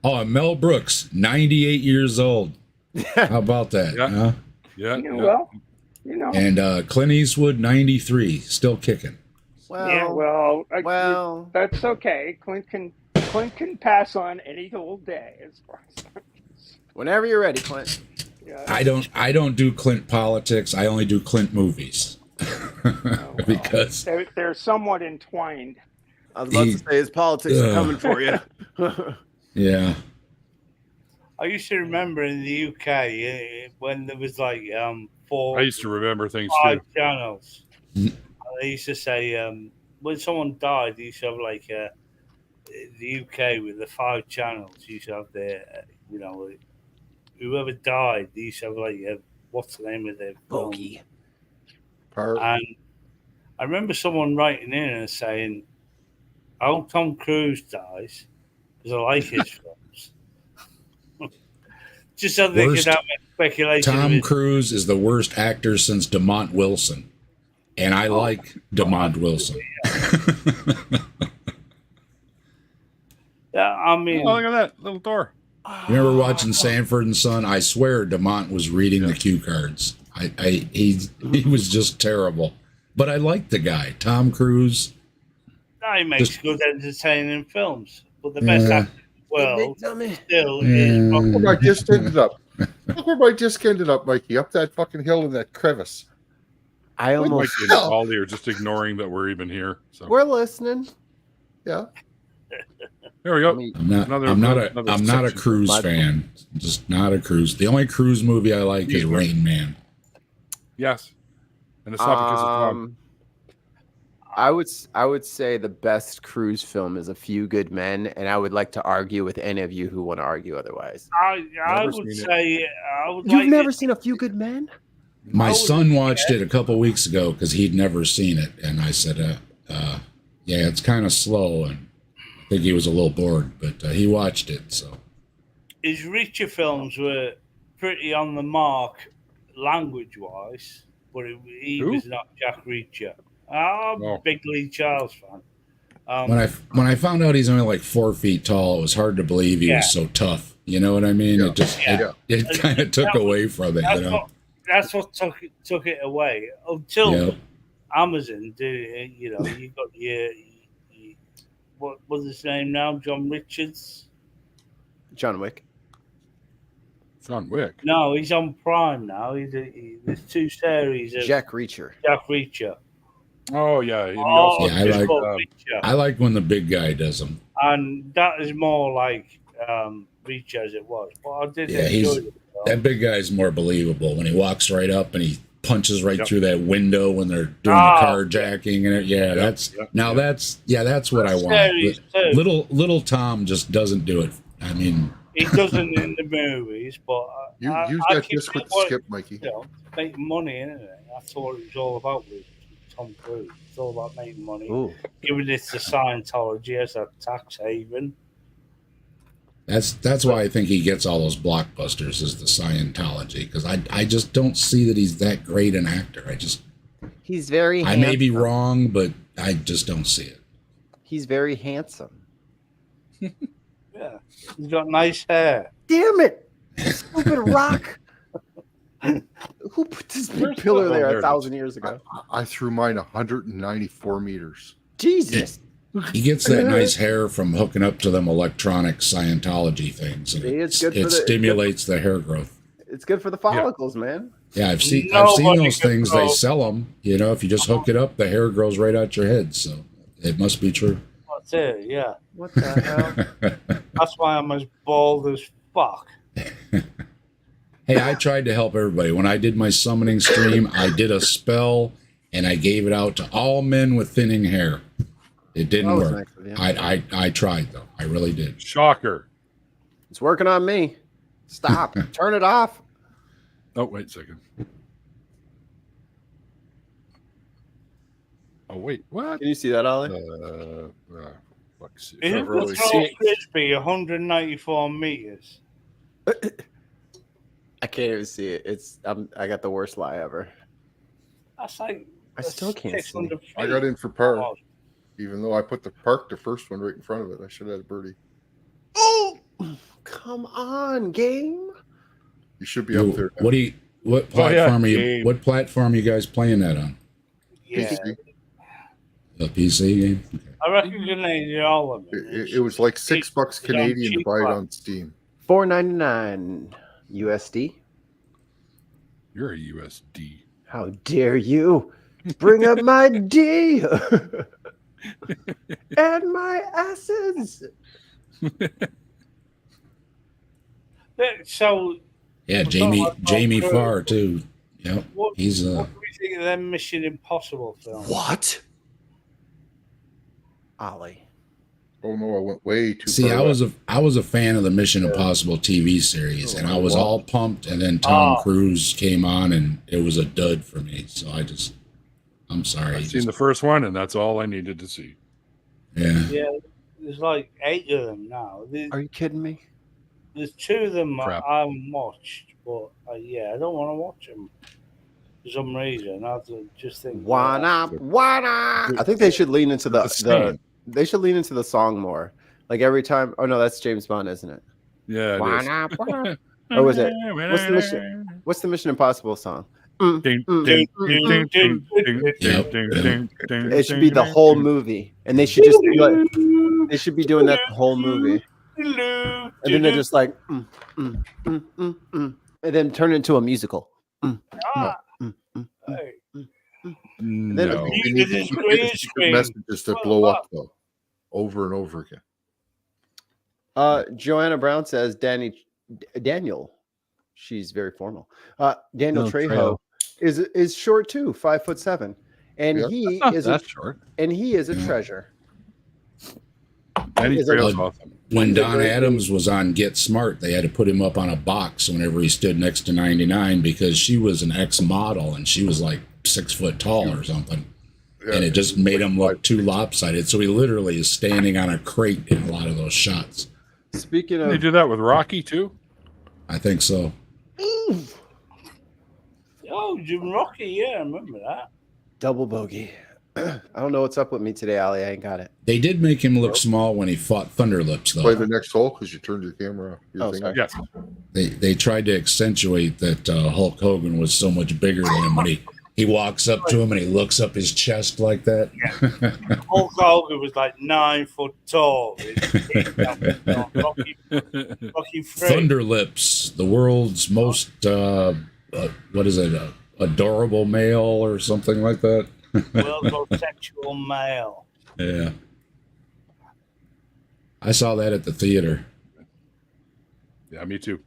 Oh, and Mel Brooks, 98 years old. How about that? Yeah. Huh? Yeah. Well, And Clint Eastwood, 93, still kicking. Well, that's okay. Clint can pass on any old day as far as whenever you're ready, Clint. Yeah. I don't do Clint politics. I only do Clint movies. Because they're somewhat entwined. I was about to say his politics are coming for you. Yeah. I used to remember in the UK when there was like four. I used to remember things five too. channels. They used to say when someone died, they used to have like the UK with the 5 channels. You used to have their, whoever died, they used to have like what's the name of their Bogey. And I remember someone writing in and saying, "I hope Tom Cruise dies because I like his films." Just so they could have a speculation. Tom Cruise is the worst actor since DeMont Wilson, and I like DeMont Wilson. Yeah, I mean, look at that little door. You remember watching Sanford and Son? I swear DeMont was reading the cue cards. He was just terrible, but I liked the guy, Tom Cruise. He makes good, entertaining films, but the best actor in the world still is. Look where my disc ended up. Look where my disc ended up, Mikey. Up that fucking hill in that crevice. I almost. Mikey and Ollie are just ignoring that we're even here. So we're listening. Yeah. There we go. I'm not a Cruise fan. Just not a Cruise. The only Cruise movie I like is Rain Man. Yes, and it's not because of Tom. I would say the best Cruise film is A Few Good Men, and I would like to argue with any of you who want to argue otherwise. I would say you've never seen A Few Good Men. My son watched it a couple weeks ago because he'd never seen it, and I said, "Yeah, it's kind of slow," and I think he was a little bored, but he watched it. So his Reacher films were pretty on the mark language-wise, but he was not Jack Reacher. I'm a big Lee Charles fan. When I found out he's only like 4 feet tall, it was hard to believe he was so tough. You know what I mean? Yeah. It kind of took away from it. That's what took it away until Amazon. You got your what was his name now? John Richards. John Wick. John Wick. No, he's on Prime now. There's 2 series of Jack Reacher. Oh yeah, I like when the big guy does them, and that is more like Reacher as it was. But I did enjoy it. That big guy is more believable when he walks right up and he punches right through that window when they're doing the carjacking and that's what I want. Little Tom just doesn't do it. I mean, he doesn't in the movies, but use that disc with the skip, Mikey. Making money, isn't it? That's what it was all about with Tom Cruise. It's all about making money. Ooh. Giving it to Scientology as a tax haven. That's why I think he gets all those blockbusters is the Scientology, because I just don't see that he's that great an actor. He's very handsome. I may be wrong, but I just don't see it. He's very handsome. Yeah. He's got nice hair. Damn it! Stupid rock. Who put this big pillar there 1,000 years ago? I threw mine 194 meters. Jesus. He gets that nice hair from hooking up to them electronic Scientology things. And it stimulates the hair growth. It's good for the follicles, man. Yeah, I've seen those things. They sell them. If you just hook it up, the hair grows right out your head. So It must be true. That's it, yeah. What the hell? That's why I'm as bald as fuck. Hey, I tried to help everybody. When I did my summoning stream, I did a spell and I gave it out to all men with thinning hair. It didn't work. Nice, I tried though. I really did. Shocker. It's working on me. Stop. Turn it off. Oh, wait a second. Oh, wait. What? Can you see that, Ollie? Isn't the tall frisbee 194 meters? I can't even see it. I got the worst lie ever. That's like I still can't see. I got in for par, even though I put the park, the first one, right in front of it. I should have had a birdie. Oh, come on, game. You should be up there. What platform what platform are you guys playing that on? Yeah. PC. A PC game? Okay. I reckon you need all of it. It was like $6 Canadian to buy it on Steam. $4.99 USD. You're a USD. How dare you bring up my D and my S's? So yeah, Jamie Farr too. Yep, he's What do we think of them Mission Impossible films? What? Ollie. Oh no, I went way too. See, far I was a fan of the Mission Impossible TV series, and I was all pumped. And then Tom Cruise came on, and it was a dud for me. So I'm sorry. I've seen the first one, and that's all I needed to see. Yeah. Yeah, there's like 8 of them now. Are you kidding me? There's 2 of them I haven't watched, but I don't want to watch them for some reason. I just think why not? I think they should lean into they should lean into the song more. Like every time. Oh no, that's James Bond, isn't it? Yeah. Or was it? What's the Mission Impossible song? It should be the whole movie, and they should just be like, they should be doing that the whole movie, and then they're just like, and then turn it into a musical. And then you need to secret messages that blow up though, over and over again. Joanna Brown says Daniel. She's very formal. Daniel Trejo is short too, 5'7", and he is short, and he is a treasure. When Don Adams was on Get Smart, they had to put him up on a box whenever he stood next to 99 because she was an ex-model and she was like 6 foot tall or something. Yeah, and it just made him look too lopsided. So he literally is standing on a crate in a lot of those shots. Speaking of, they do that with Rocky too. I think so. Oh, Jim Rocky, yeah, I remember that. Double bogey. I don't know what's up with me today, Ollie. I ain't got it. They did make him look small when he fought Thunderlips, though. Play the next hole because you turned your camera off. Yes. They tried to accentuate that Hulk Hogan was so much bigger than him when he walks up to him and he looks up his chest like that. Yeah. Hulk Hogan was like 9 foot tall. Rocky Thunderlips, the world's most what is it? Adorable male or something like that. World's most sexual male. Yeah. I saw that at the theater. Yeah, me too.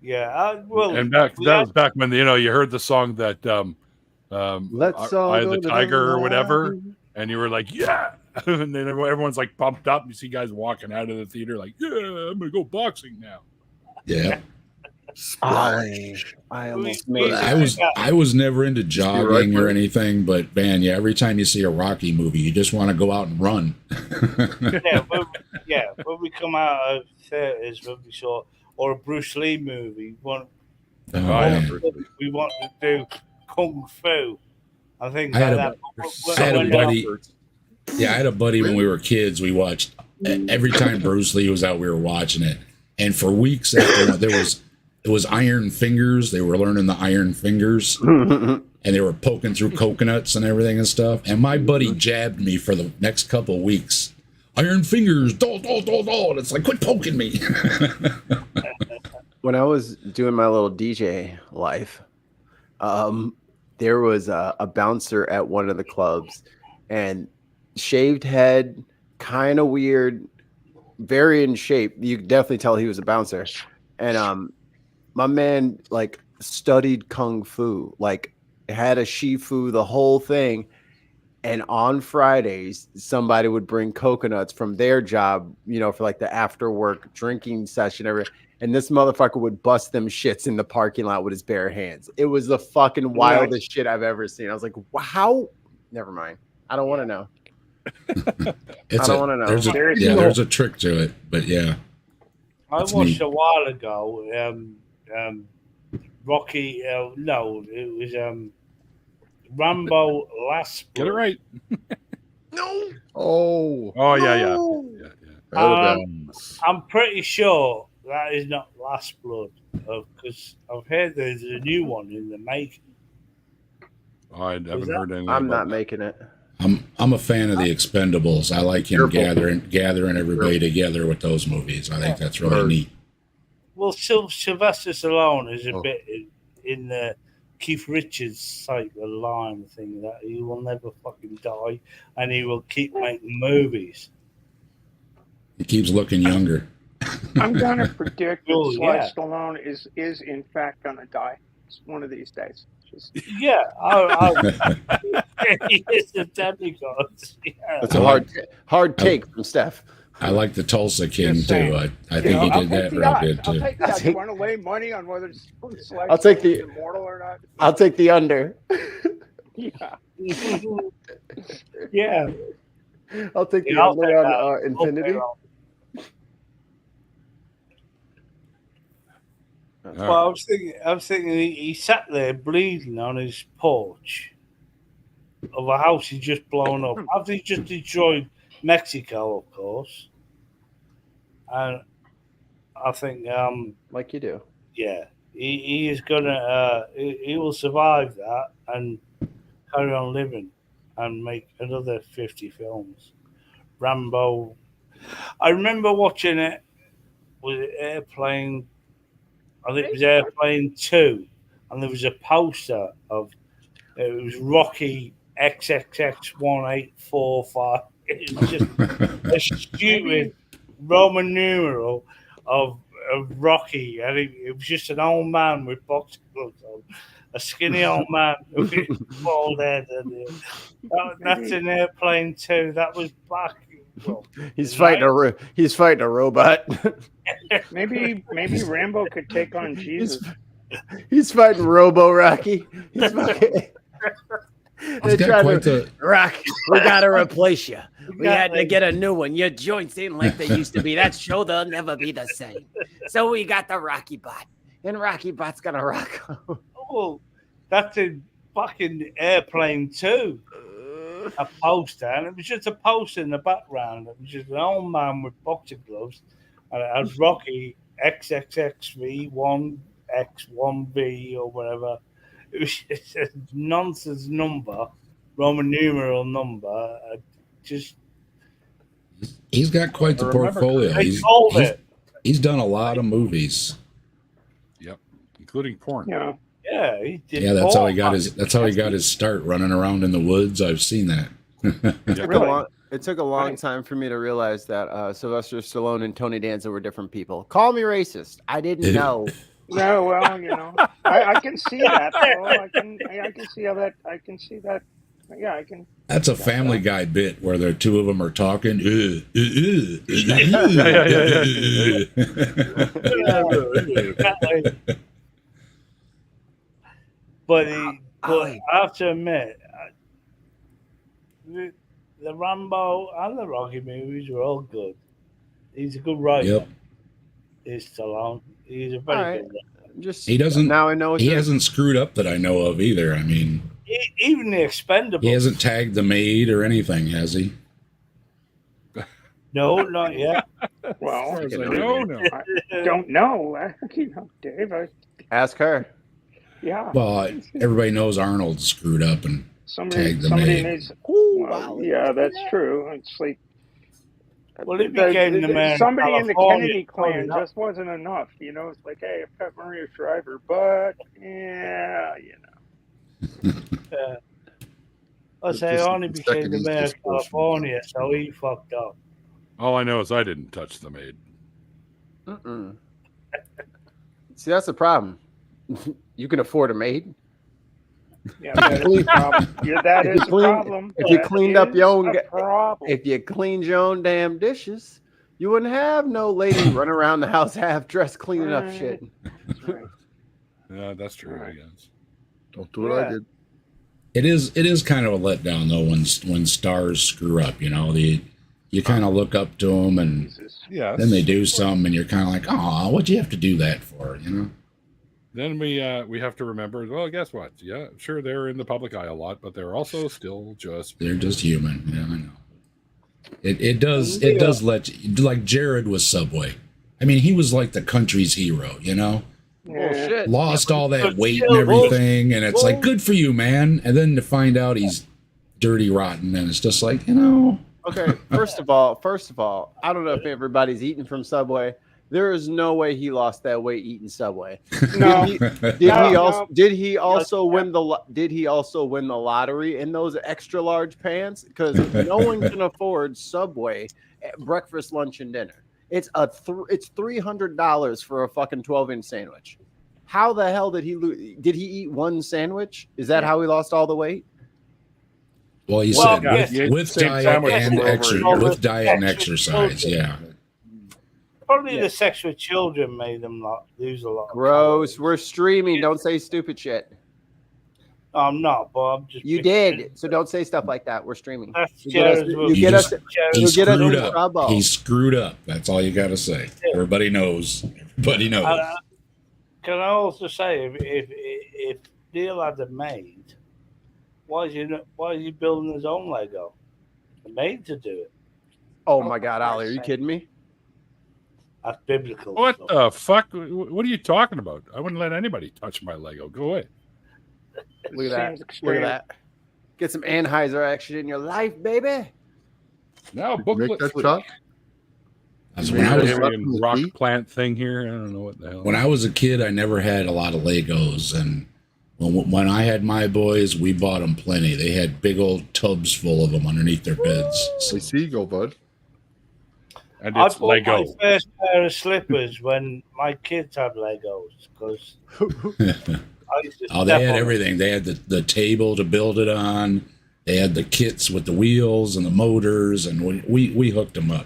Yeah, that was back when you heard the song that Let's Eye of the Tiger or whatever, and you were like, yeah, and then everyone's like pumped up. You see guys walking out of the theater like, yeah, I'm gonna go boxing now. Yeah. I almost made it. I was never into jogging or anything, but man, yeah, every time you see a Rocky movie, you just want to go out and run. When we come out of theaters, when we saw or a Bruce Lee movie, we want to do kung fu. I think I had a buddy. Yeah, I had a buddy when we were kids. We watched every time Bruce Lee was out, we were watching it, and for weeks after that, it was Iron Fingers. They were learning the Iron Fingers, and they were poking through coconuts and everything and stuff. And my buddy jabbed me for the next couple of weeks. Iron Fingers, and it's like, quit poking me. When I was doing my little DJ life, there was a bouncer at one of the clubs, and shaved head, kind of weird, very in shape. You could definitely tell he was a bouncer. And my man like studied kung fu, like had a shifu, the whole thing. And on Fridays, somebody would bring coconuts from their job, for like the after work drinking session. And this motherfucker would bust them shits in the parking lot with his bare hands. It was the fucking wildest shit I've ever seen. I was like, wow. Never mind. I don't want to know. I don't want to know. There's a trick to it, but yeah. I watched a while ago. Rocky. No, it was Rambo Last Blood. Get it right. No. Oh yeah. I'm pretty sure that is not Last Blood, because I've heard there's a new one in the making. I haven't heard anything. I'm not making it. I'm a fan of the Expendables. I like him gathering everybody together with those movies. I think that's really neat. Well, Sylvester Stallone is a bit in the Keith Richards type of line thing that he will never fucking die and he will keep making movies. He keeps looking younger. I'm gonna predict that Sly Stallone is in fact gonna die one of these days. He is a demigod. Yeah. That's a hard take from Steph. I like the Tulsa King too. I think he did that real good too. I'll take you want to lay money on whether Sly I'll take the immortal or not? I'll take the under. Yeah. Yeah. I'll take the under on Infinity. Well, I was thinking he sat there bleeding on his porch of a house he just blown up. After he just destroyed Mexico, of course. And I think like you do. Yeah. He is gonna he will survive that and carry on living and make another 50 films. Rambo. I remember watching it with Airplane. I think it was Airplane 2, and there was a poster of it was Rocky XXX1845. It was just a stupid Roman numeral of Rocky, and it was just an old man with boxing gloves on, a skinny old man with a bald head, and that's in Airplane 2. That was back. Well, he's fighting a robot. Maybe Rambo could take on Jesus. He's fighting Robo Rocky. He's fucking. Rock, we gotta replace you. We had to get a new one. Your joints ain't like they used to be. That show they'll never be the same. So we got the Rocky Bot, and Rocky Bot's gonna rock. Oh, that's in fucking Airplane 2. A poster, and it was just a poster in the background. It was just an old man with boxing gloves, and it had Rocky XXXV1X1V or whatever. It was just a nonsense number, Roman numeral number. He's got quite the portfolio. He's done a lot of movies. Yep, including porn. Yeah. Yeah, he did. Yeah, that's how he got his. That's how he got his start, running around in the woods. I've seen that. It took a long time for me to realize that Sylvester Stallone and Tony Danza were different people. Call me racist. I didn't know. No, well, I can see that. I can see how that. I can see that. Yeah, I can. That's a Family Guy bit where the two of them are talking. But I have to admit, the Rambo and the Rocky movies were all good. He's a good writer. Yep. He's Stallone. He's a very good writer. He doesn't. Now I know he hasn't screwed up that I know of either. I mean, even the Expendables. He hasn't tagged the maid or anything, has he? No, not yet. Well, I don't know. Dave. Ask her. Yeah. Well, everybody knows Arnold screwed up and tagged the maid. Yeah, that's true. It's like, well, it became the man. Somebody in the Kennedy clan just wasn't enough. It's like, hey, I've got Maria Shriver, but I say This is Arnie the became second the mayor of easiest portion. California, so he fucked up. All I know is I didn't touch the maid. Mm-mm. See, that's the problem. You can afford a maid. Yeah, that is a problem. Yeah, that is a problem. If you That cleaned up your own, is a problem. if you cleaned your own damn dishes, you wouldn't have no lady running around the house half dressed cleaning up shit. Right. Yeah, that's true. I guess. Don't do what I did. It is kind of a letdown though when stars screw up. You know, you kind of look up to them and then they do something and you're kind of like, oh, what'd you have to do that for? You know. Then we have to remember. Well, guess what? Yeah, sure, they're in the public eye a lot, but they're also still they're just human. Yeah, I know. It does let you, like Jared was Subway. I mean, he was like the country's hero. You know. Bullshit. Lost all that weight and everything, and it's like, good for you, man. And then to find out he's dirty rotten, and it's just like, you know. Okay, first of all, I don't know if everybody's eating from Subway. There is no way he lost that weight eating Subway. No. Did he also win the lottery in those extra large pants? Because no one can afford Subway at breakfast, lunch, and dinner. It's $300 for a fucking 12-inch sandwich. How the hell did he lose? Did he eat one sandwich? Is that how he lost all the weight? Well, he said with diet and exercise. Yeah. Probably the sex with children made them lose a lot. Gross. We're streaming. Don't say stupid shit. I'm not, but I'm just. You did, so don't say stuff like that. We're streaming. He screwed up. That's all you got to say. Yeah. Everybody knows. Everybody knows. Can I also say, if Neil had a maid, why is he building his own Lego? The maid to do it. Oh my God, Ali, are you kidding me? That's biblical. What the fuck? What are you talking about? I wouldn't let anybody touch my Lego. Go away. Look at that. Look at that. Get some Anheuser action in your life, baby. Now booklet that flip. shot. That's when I was rock plant thing here. I don't know what the hell. When I was a kid, I never had a lot of Legos, and when I had my boys, we bought them plenty. They had big old tubs full of them underneath their beds. I see you go, bud. And it's I bought Lego. my first pair of slippers when my kids had Legos because they had everything. They had the table to build it on. They had the kits with the wheels and the motors, and we hooked them up.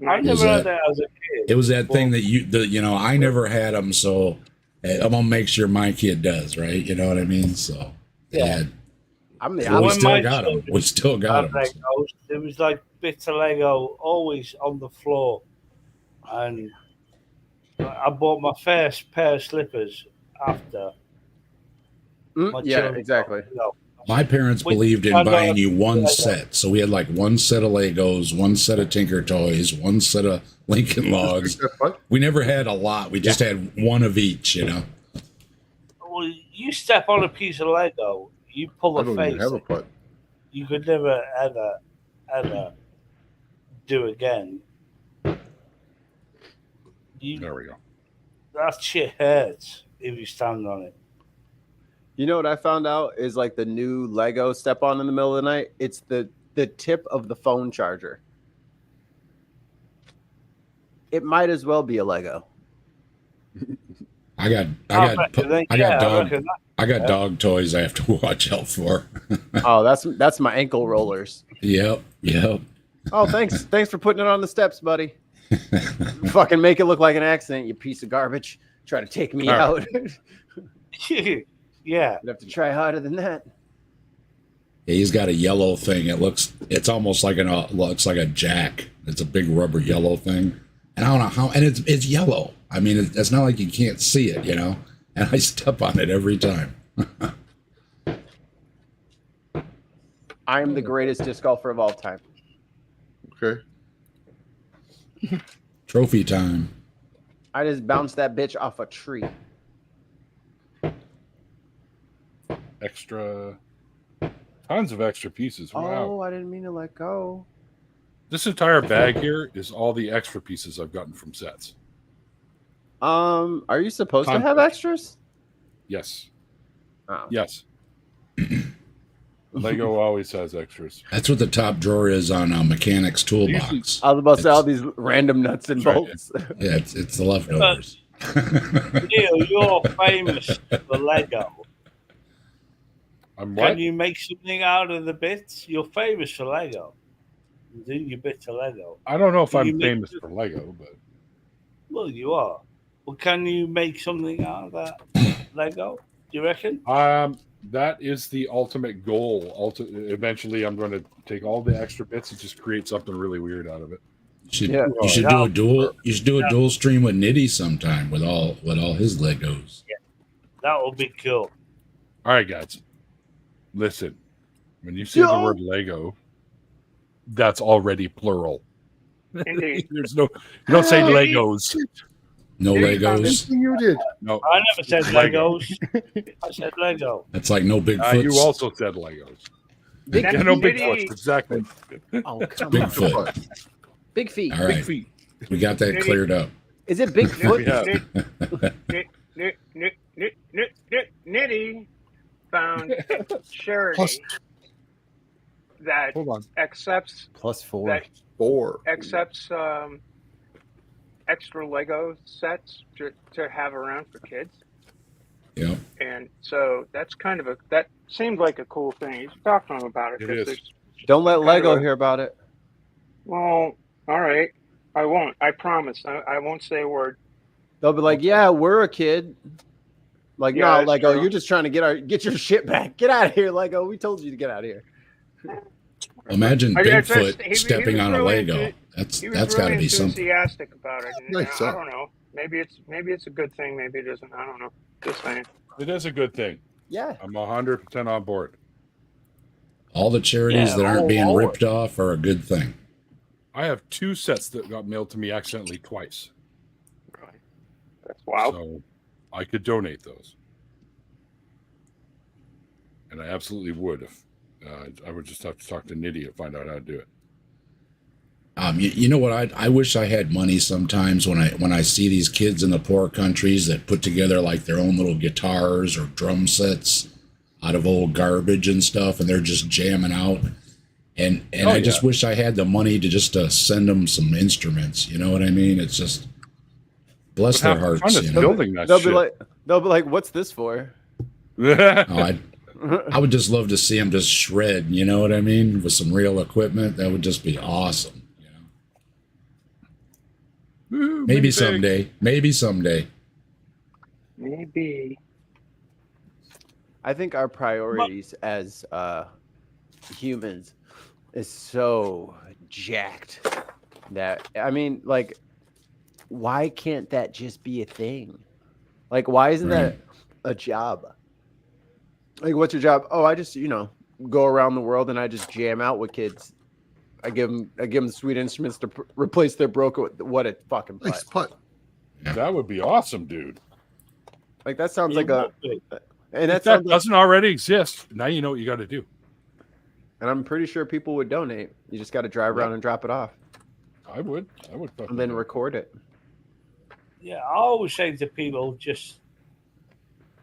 I never had that as a kid. It was that thing that I never had them, so I'm gonna make sure my kid does, right? You know what I mean? So we still got them. We still got them. It was like bits of Lego always on the floor, and I bought my first pair of slippers after. Exactly. My parents believed in buying you one set, so we had like one set of Legos, one set of Tinker Toys, one set of Lincoln Logs. We never had a lot. We just had one of each, you know. Well, you step on a piece of Lego, you pull a face. I don't even have a putt. You could never ever do again. There we go. That shit hurts if you stand on it. You know what I found out is like the new Lego step on in the middle of the night? It's the tip of the phone charger. It might as well be a Lego. I got dog toys I have to watch out for. Oh, that's my ankle rollers. Yep. Oh, thanks for putting it on the steps, buddy. Fucking make it look like an accident, you piece of garbage. Try to take me out. Yeah, you'd have to try harder than that. Yeah, he's got a yellow thing. It's almost like looks like a jack. It's a big rubber yellow thing, and I don't know how. And it's yellow. I mean, it's not like you can't see it, you know. And I step on it every time. I am the greatest disc golfer of all time. Okay. Trophy time. I just bounced that bitch off a tree. Tons of extra pieces. Wow. Oh, I didn't mean to let go. This entire bag here is all the extra pieces I've gotten from sets. Are you supposed to have extras? Yes. Oh. Yes. Lego always has extras. That's what the top drawer is on a mechanic's toolbox. I was about to say all these random nuts and bolts. Yeah, it's the leftovers. Neil, you're famous for Lego. I'm what? Can you make something out of the bits? You're famous for Lego. You do your bits of Lego. I don't know if Can you I'm make- famous for Lego, but Well, you are. Well, can you make something out of that Lego? Do you reckon? that is the ultimate goal. Eventually, I'm going to take all the extra bits and just create something really weird out of it. You should do a dual. You should do a dual stream with Nitty sometime with all his Legos. Yeah, that would be cool. All right, guys. Listen, when you say the word Lego, that's already plural. Indeed. There's no, you don't say Legos. No Legos. You did. No, I never said Lego. Legos. I said Lego. That's like no Bigfoots. You also said Legos. Big Yeah, no feet. Bigfoot. Exactly. Oh, come on. Bigfoot. Big feet. All right, Feet. we got that cleared up. Is it Bigfoot? Nitty found charity Plus- that Hold on. accepts +4. that 4. accepts extra Lego sets to have around for kids. Yeah. And so that's kind of that seems like a cool thing. You should talk to him about it. It 'cause is. there's- Don't let kind Lego of a- hear about it. Well, all right. I won't. I promise. I won't say a word. They'll be like, "Yeah, we're a kid." Like, Yeah, no, that's Lego, true. you're just trying to get your shit back. Get out of here, Lego. We told you to get out of here. Imagine I guess Bigfoot he stepping was on a really Lego. He That's was got to really be something. enthusiastic about it. And Nice, I don't know. Maybe it's a good thing. Maybe it isn't. I don't know. Just saying. It is a good thing. Yeah. I'm 100% on board. All the charities Yeah, that aren't all being over. ripped off are a good thing. I have 2 sets that got mailed to me accidentally twice. Really. That's wild. So I could donate those. And I absolutely would if I would just have to talk to Nitty and find out how to do it. You know what? I wish I had money sometimes when I see these kids in the poor countries that put together like their own little guitars or drum sets out of old garbage and stuff, and they're just jamming out. And I just wish I had the money to just send them some instruments. You know what I mean? It's just bless their Half the fun hearts. is You know? building that They'll shit. be like, "What's this for?" I would just love to see them just shred. You know what I mean? With some real equipment, that would just be awesome. Woo, Maybe big. someday. Maybe someday. Maybe. I think our priorities as humans is so jacked that I mean, like, why can't that just be a thing? Like, why isn't that a job? Like, what's your job? Oh, I just go around the world and I just jam out with kids. I give them sweet instruments to replace their broken. What a fucking Nice putt. putt. That would be awesome, dude. Like, that sounds It like a. would be. And If that that sounds like, doesn't already exist, now you know what you got to do. and I'm pretty sure people would donate. You just got to drive around and drop it off, I would fucking and then do it. record it. Yeah, I always say to people, just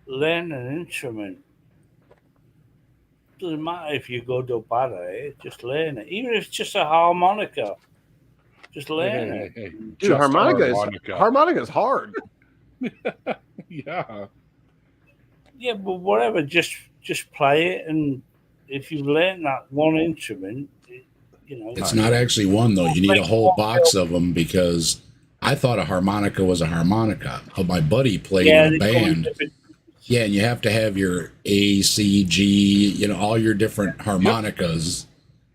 learn an instrument. Doesn't matter if you go to bad at it, just learn it. Even if it's just a harmonica, just learn it. Hey, Dude, just harmonica is hard. Yeah. Yeah, but whatever, just play it, and if you've learned that one instrument, It's not actually one, though. You need a whole box of them because I thought a harmonica was a harmonica. But my buddy played in a band. Yeah, and you have to have your A, C, G, all your different harmonicas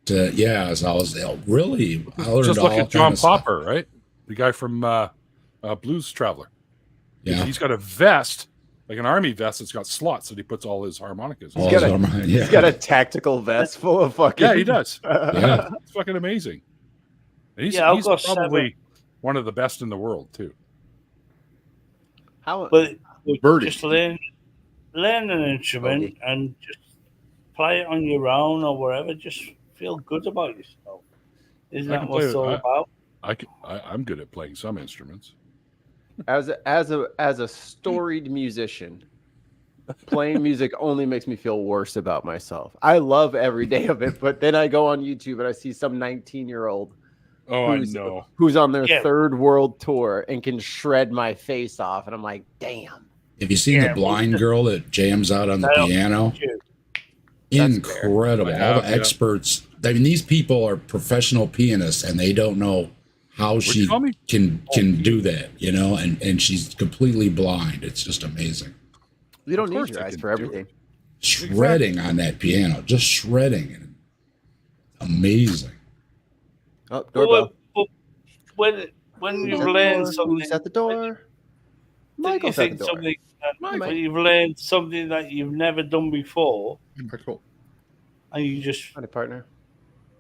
to, so I was really, I learned Just look all at John kind of stuff. Popper, right? The guy from Blues Traveler. Yeah. He's got a vest, like an army vest that's got slots that he puts all his harmonicas in. All got his a- harmon- He's got a tactical vest full of fucking. Yeah, he does. Yeah. It's fucking amazing. And he's, Yeah, I've he's got probably one of the best in the world, too. How? But Birdie. just learn an instrument Okay. and just play it on your own or wherever. Just feel good about yourself. Isn't I that can what play it's it. all about? I'm good at playing some instruments. As a storied musician, playing music only makes me feel worse about myself. I love every day of it, but then I go on YouTube and I see some 19-year-old who's on their third world tour and can shred my face off, and I'm like, damn. Have you seen the blind girl that jams out on the piano? Incredible. All the experts. I mean, these people are professional pianists, and they don't know how she can do that, you know, and she's completely blind. It's just amazing. You don't need your eyes for everything. Shredding on that piano, just shredding. Amazing. Oh, doorbell. When you've learned something, who's at the door? Michael's at the door. When you've learned something that you've never done before, and you just partner,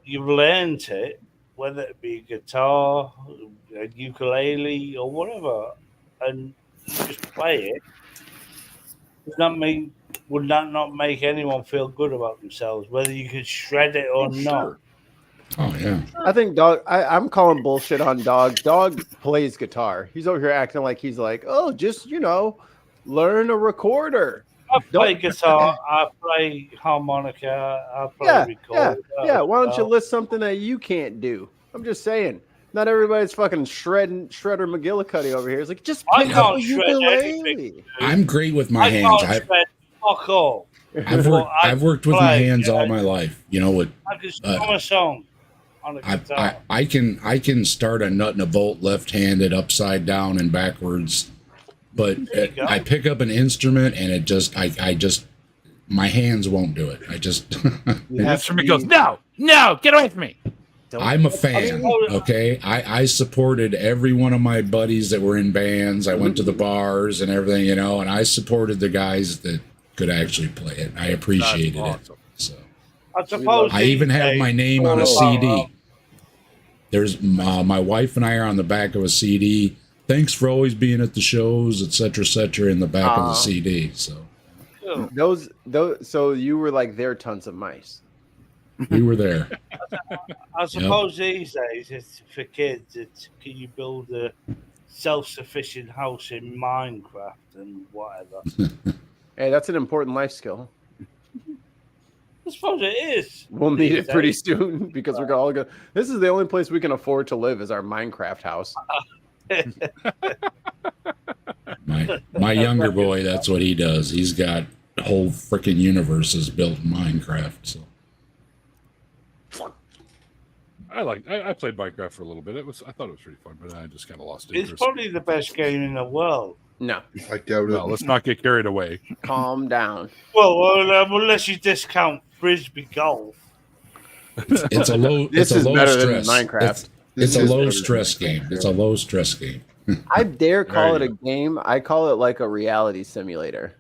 you've learned it, whether it be a guitar, a ukulele, or whatever, and you just play it. Would that not make anyone feel good about themselves, whether you could shred it or not? Oh yeah. I think Dog. I'm calling bullshit on Dog. Dog plays guitar. He's over here acting like he's like, oh, just learn a recorder. I play guitar. I play harmonica. I play recorder. Yeah. Why don't you list something that you can't do? I'm just saying. Not everybody's fucking Shredder McGillicuddy over here. It's like, just pick up a ukulele. I'm great with my hands. I've worked with my hands all my life. You know, with I can strum a song on a guitar. I can start a nut and a bolt left-handed, upside down and backwards. But I pick up an instrument and it just my hands won't do it. The instrument goes, no, get away from me. I'm a fan. Okay, I supported every one of my buddies that were in bands. I went to the bars and everything, you know, and I supported the guys that could actually play it. I appreciated it. So I even have my name on a CD. There's my wife and I are on the back of a CD. Thanks for always being at the shows, etc., in the back of the CD. So those. So you were like their tons of mice. We were there. I suppose these days, it's for kids. It's can you build a self-sufficient house in Minecraft and whatever. Hey, that's an important life skill. I suppose it is. We'll need it pretty soon because we're all going. This is the only place we can afford to live is our Minecraft house. My younger boy, that's what he does. He's got whole freaking universes built in Minecraft. So. I played Minecraft for a little bit. I thought it was pretty fun, but I just kind of lost interest. It's probably the best game in the world. No, I doubt it. Well, let's not get carried away. Calm down. Well, unless you discount frisbee golf. It's a low. This it's is a low better stress. than Minecraft. It's a low stress game. It's a low stress game. I dare call it a game. I call it like a reality simulator.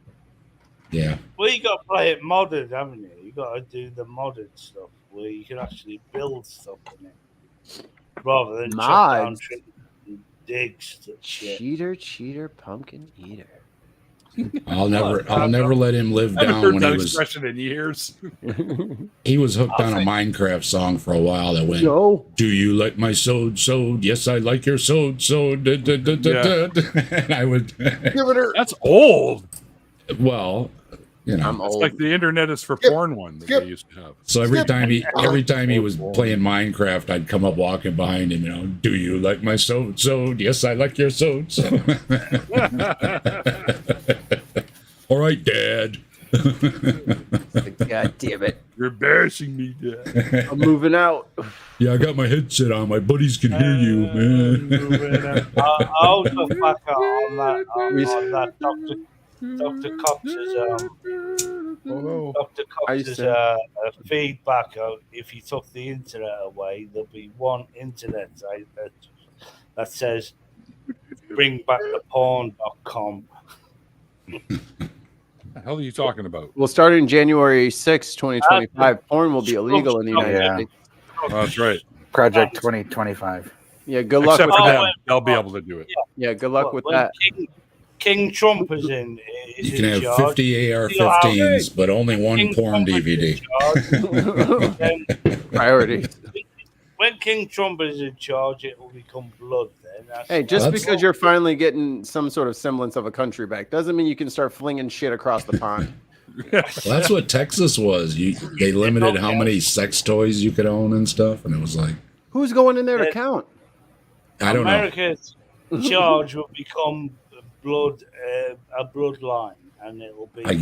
Yeah. Well, you got to play it modded, haven't you? You got to do the modded stuff where you can actually build stuff in it rather than chop down trees and dig shit. Cheater, pumpkin eater. I'll never let him live down when he was. Expression in years. He was hooked on a Minecraft song for a while that went. Do you like my sewed? Yes, I like your sewed. And I would. That's old. Well, you know, I'm it's old. like the internet is for porn one that they used to have. So every time he was playing Minecraft, I'd come up walking behind him. You know, do you like my sewed? Yes, I like your sewed. All right, Dad. God damn it! You're embarrassing me, Dad. I'm moving out. Yeah, I got my headset on. My buddies can hear you, man. I'll go back on that Dr. Cox's Dr. Cox's feedback. If you took the internet away, there'll be one internet site that says bringbacktheporn.com. The hell are you talking about? Well, starting January 6, 2025, porn will be illegal in the United States. Oh, that's right. Project 2025. Yeah, good luck Except with for that. them. They'll be able to do it. Yeah, good luck with that. King Trump is in. You can have 50 AR-15s, but only one porn DVD. Priorities. when King Trump is in charge, it will become blood. Then. Hey, just because you're finally getting some sort of semblance of a country back doesn't mean you can start flinging shit across the pond. Well, that's what Texas was. They limited how many sex toys you could own and stuff, and it was like, who's going in there to count? I don't know. America's charge will become a bloodline, and it will be. I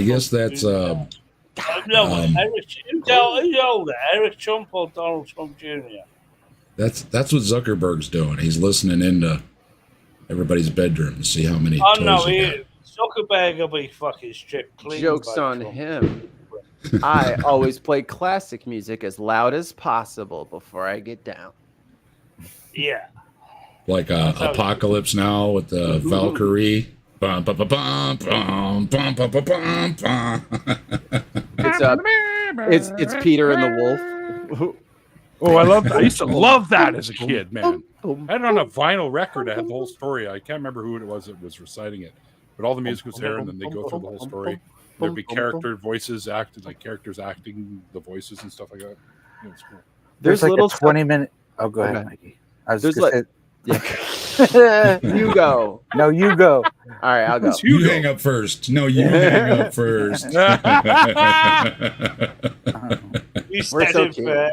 guess that's. Eric, who's older, Eric Trump or Donald Trump Jr.? That's what Zuckerberg's doing. He's listening into everybody's bedroom to see how many. Oh toys no, he got. Zuckerberg will be fucking stripped clean. Joke's on him. I always play classic music as loud as possible before I get down. Yeah. Like Apocalypse Now with the Valkyrie. Bum, bum, bum, bum, bum, bum, bum, bum, bum, bum. It's Peter and the Wolf. Oh, I love that. I used to love that as a kid, man. I had it on a vinyl record. I had the whole story. I can't remember who it was that was reciting it, but all the music was there, and then they go through the whole story. There'd be character voices acted, like characters acting the voices and stuff like that. Yeah, it's cool. There's like a 20-minute. Oh, go ahead, Mikey. I was just you go. No, you go. All right, I'll go. You hang up first. No, you hang up first. We're so cute.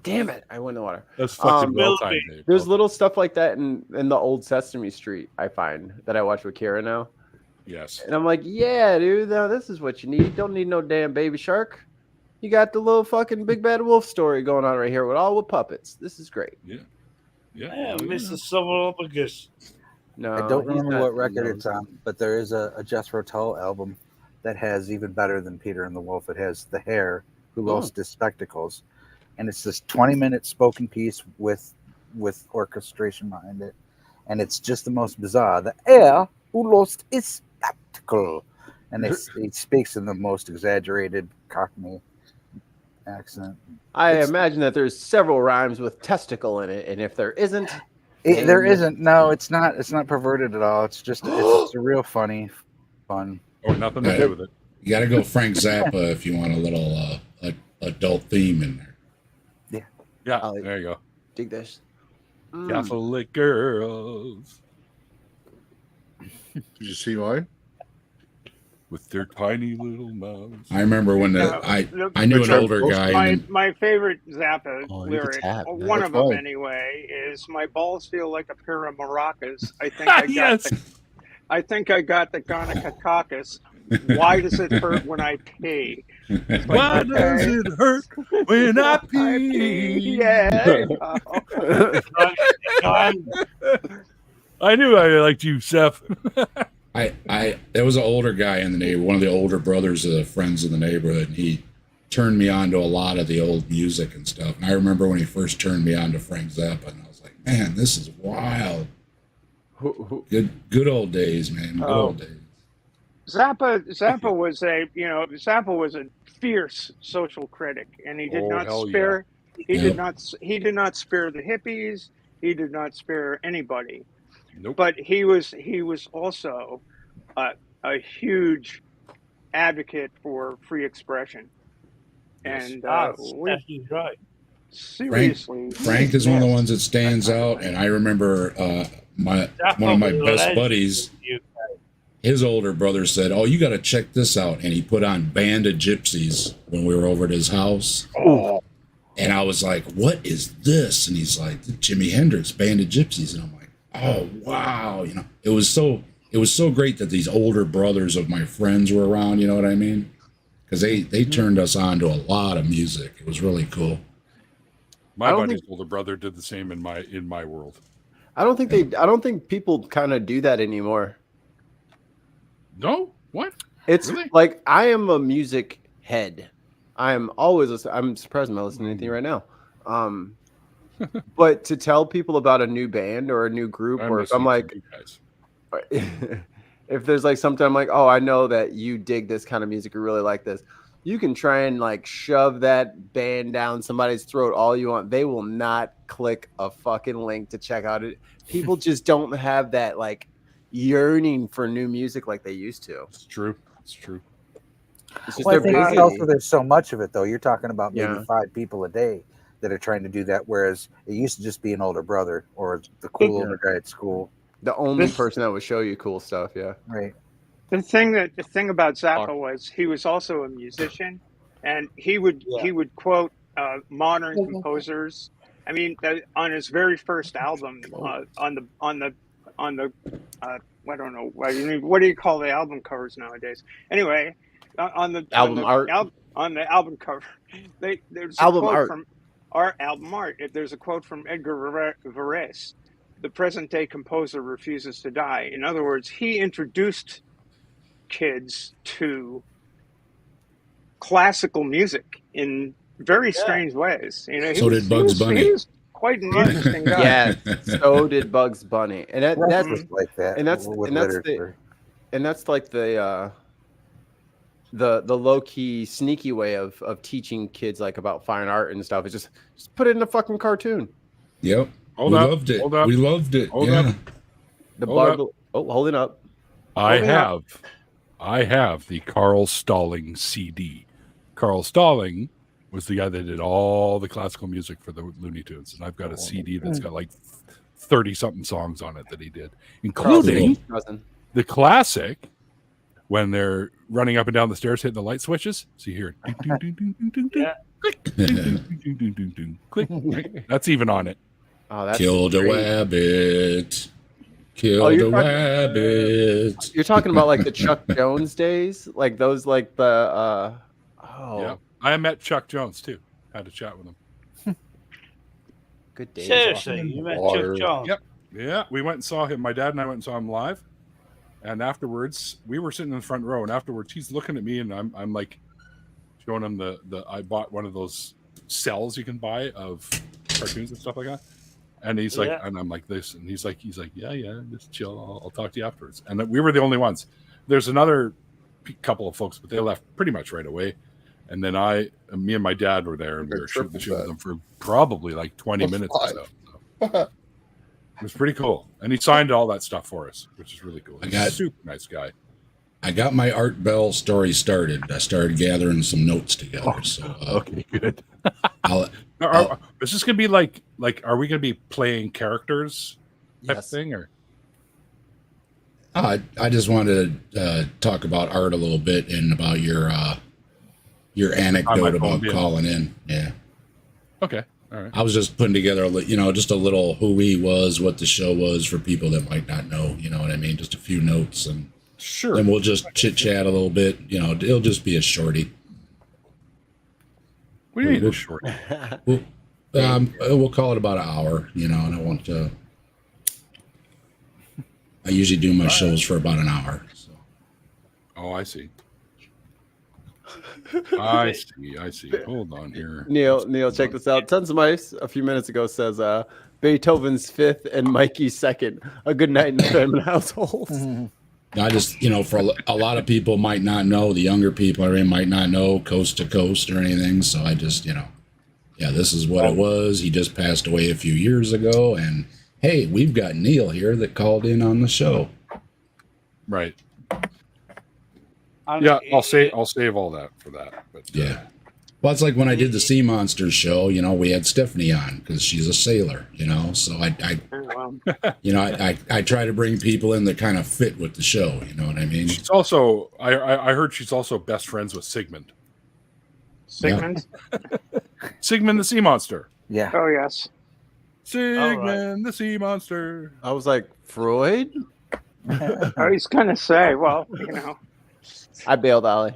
Damn it! I went in the water. That's fucking well timed. There's little stuff like that in the old Sesame Street. I find that I watch with Kira now. Yes. And I'm like, yeah, dude. Now this is what you need. Don't need no damn baby shark. You got the little fucking Big Bad Wolf story going on right here with puppets. This is great. Yeah. Yeah, Mr. Silverlophagus. No, I don't remember what record it's on, but there is a Jethro Tull album that has even better than Peter and the Wolf. It has The Hare Who Lost His Spectacles, and it's this 20-minute spoken piece with orchestration behind it, and it's just the most bizarre. The Hare Who Lost His Spectacle, and he speaks in the most exaggerated Cockney accent. I imagine that there's several rhymes with testicle in it, and if there isn't, there isn't. No, it's not. It's not perverted at all. It's just it's a real fun. Oh, nothing to do with it. You got to go Frank Zappa if you want a little adult theme in there. Yeah, there you go. Dig this. Catholic girls. Did you see mine? With their tiny little mouths. I remember when I knew an older guy. My favorite Zappa lyric, one of them anyway, is "My balls feel like a pair of maracas. I think I got the gonococcus. Why does it hurt when I pee? Like, why does it hurt when I pee? Yeah. I knew I liked you, Seth. There was an older guy in the neighborhood, one of the older brothers of the friends in the neighborhood, and he turned me on to a lot of the old music and stuff. And I remember when he first turned me on to Frank Zappa, and I was like, man, this is wild. Good old days, man. Good old days. Zappa was a fierce social critic, and he did not spare. He did not spare the hippies. He did not spare anybody. Nope. But he was also a huge advocate for free expression. Yes. And he's right. Seriously, Frank is one of the ones that stands out. And I remember one of my best buddies, his older brother said, "Oh, you got to check this out." And he put on Band of Gypsies when we were over at his house. Oh. And I was like, "What is this?" And he's like, "Jimi Hendrix, Band of Gypsies." And I'm like, oh wow, it was so great that these older brothers of my friends were around, you know what I mean? Because they turned us on to a lot of music. It was really cool. My buddy's older brother did the same in my world. I don't think people kind of do that anymore. No? What? It's really? Like I am a music head. I'm always listening. I'm surprised I'm not listening to anything right now. But to tell people about a new band or a new group, or if I'm like, if there's like something I'm like, oh, I know that you dig this kind of music, you really like this, you can try and like shove that band down somebody's throat all you want. They will not click a fucking link to check out it. People just don't have that like yearning for new music like they used to. It's true. It's true. It's just I think also there's so much of it though. You're talking about maybe 5 people a day that are trying to do that, whereas it used to just be an older brother or the cool older guy at school. The only person that would show you cool stuff, yeah. Right. The thing about Zappa was he was also a musician, and he would quote modern composers. I mean, on his very first album, on the I don't know what do you call the album covers nowadays? Anyway, on the album cover, there's a quote from our album art. There's a quote from Edgar Varese. The present day composer refuses to die. In other words, he introduced kids to classical music in very strange ways. You know, so did Bugs Bunny. He was quite an interesting guy. Yeah, so did Bugs Bunny, and that's like that. And that's like the low key sneaky way of teaching kids like about fine art and stuff. Is just put it in a fucking cartoon. Yep. We loved it. We loved it. Yeah. Holding up. I have the Carl Stalling CD. Carl Stalling was the guy that did all the classical music for the Looney Tunes, and I've got a CD that's got like 30-something songs on it that he did, including the classic when they're running up and down the stairs hitting the light switches. So you hear it. Click. That's even on it. Oh, that's Killed a rabbit. Killed a rabbit. You're talking about like the Chuck Jones days, like those, like the. Yeah, I met Chuck Jones too. Had a chat with him. Good days. Seriously, you met Chuck Jones? Yep. Yeah, we went and saw him. My dad and I went and saw him live, and afterwards we were sitting in the front row. And afterwards, he's looking at me, and I'm like showing him the. I bought one of those cells you can buy of cartoons and stuff like that. And he's like, and I'm like this, and he's like, yeah, just chill. I'll talk to you afterwards. And we were the only ones. There's another couple of folks, but they left pretty much right away. And then me and my dad were there, and we were shooting the shit with them for probably like 20 minutes or so. It was pretty cool. And he signed all that stuff for us, which is really cool. He's a super nice guy. I got my Art Bell story started. I started gathering some notes together. Okay, good. Is this gonna be like are we gonna be playing characters type thing, or I just wanted to talk about art a little bit and about your anecdote about calling in. Yeah. Okay. All right. I was just putting together, just a little who he was, what the show was for people that might not know. You know what I mean? Just a few notes, and sure. Then we'll just chit chat a little bit. It'll just be a shorty. What do you mean a shorty? We'll call it about an hour. And I want to. I usually do my shows for about an hour. So. Oh, I see. I see. Hold on here. Neil, check this out. Tons of Mice a few minutes ago says Beethoven's 5th and Mikey's 2nd. A good night in the family household. I just, for a lot of people might not know, the younger people might not know Coast to Coast or anything. So I just, this is what it was. He just passed away a few years ago, and hey, we've got Neil here that called in on the show. Right. Yeah, I'll save all that for that. But yeah. Well, it's like when I did the Sea Monsters show, we had Stephanie on because she's a sailor, so I try to bring people in that kind of fit with the show, you know what I mean? She's also, I heard she's also best friends with Sigmund. Sigmund? Yeah. Sigmund the Sea Monster. Yeah. Oh, yes. Sigmund the Sea Monster. I was like, Freud? I was going to say, well, I bailed, Ollie.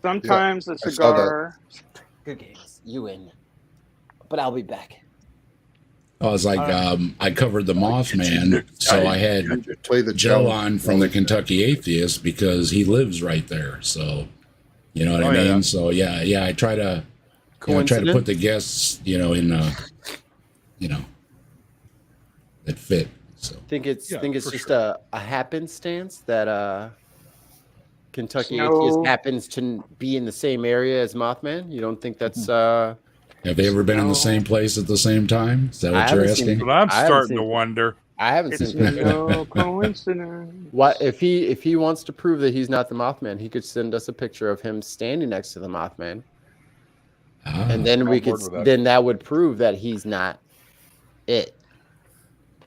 Sometimes the cigar. Good games. You win. But I'll be back. I was like, I covered the Mothman, so I had Joe on from the Kentucky Atheist because he lives right there. So, you know what I mean? Yeah. So, yeah, I try to put the guests, in, that fit. So think it's just sure. a happenstance that Kentucky Atheist happens to be in the same area as Mothman? You don't think that's have they ever been in the same place at the same time? Is that what you're asking? Well, I'm starting to wonder. I haven't seen it. No coincidence. What if he wants to prove that he's not the Mothman? He could send us a picture of him standing next to the Mothman. And then we could, then that would prove that he's not it.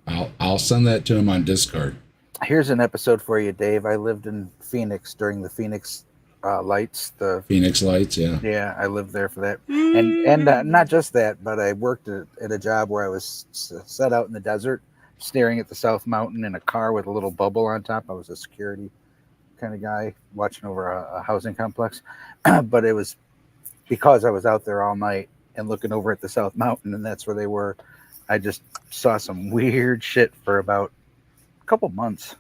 I'll send that to him on Discord. Here's an episode for you, Dave. I lived in Phoenix during the Phoenix Lights. The Phoenix Lights, yeah. Yeah, I lived there for that. And not just that, but I worked at a job where I was set out in the desert, staring at the South Mountain in a car with a little bubble on top. I was a security kind of guy watching over a housing complex. But it was because I was out there all night and looking over at the South Mountain, and that's where they were. I just saw some weird shit for about a couple months.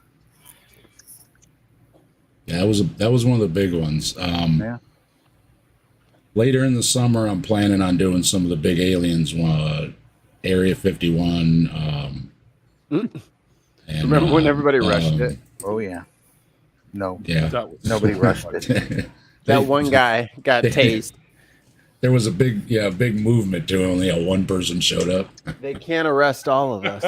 Yeah, that was one of the big ones. Yeah. Later in the summer, I'm planning on doing some of the big aliens, Area 51. And, remember when everybody rushed it? Oh yeah. No. Yeah. Nobody rushed it. That one guy got tased. There was a big movement to only one person showed up. They can't arrest all of us.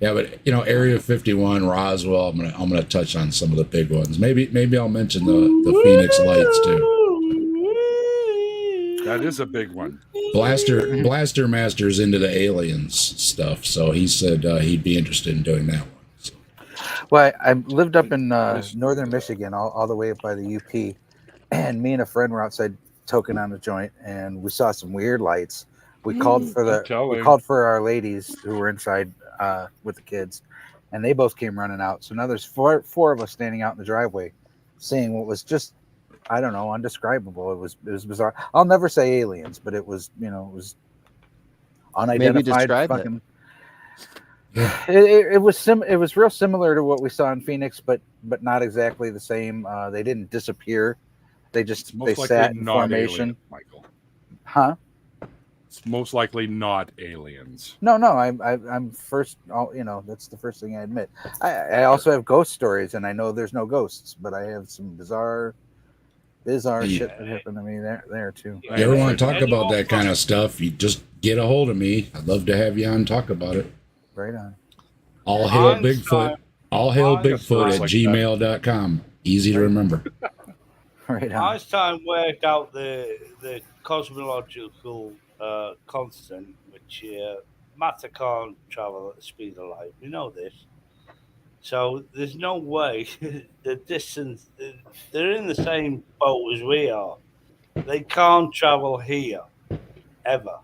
Yeah, but Area 51, Roswell. I'm gonna touch on some of the big ones. Maybe I'll mention the Phoenix Lights too. That is a big one. Blaster Master's into the aliens stuff, so he said he'd be interested in doing that one. So. Well, I lived up in northern Michigan, all the way up by the UP, and me and a friend were outside toking on a joint, and we saw some weird lights. We called for our ladies who were inside with the kids, and they both came running out. So now there's four of us standing out in the driveway, seeing what was just, I don't know, undescribable. It was bizarre. I'll never say aliens, but it was, it was unidentified. Maybe describe fucking. It was real similar to what we saw in Phoenix, but not exactly the same. They didn't disappear. They sat in formation. Alien, Michael. Huh? It's most likely not aliens. No, I'm first. That's the first thing I admit. I also have ghost stories, and I know there's no ghosts, but I have some bizarre shit that happened to me there too. You ever want to talk about that kind of stuff? You just get a hold of me. I'd love to have you on and talk about it. Right on. All hail Bigfoot. All hail Bigfoot at gmail.com. Easy to remember. Right on. Einstein worked out the cosmological constant, which matter can't travel at the speed of light. We know this. So there's no way the distance, they're in the same boat as we are. They can't travel here, ever.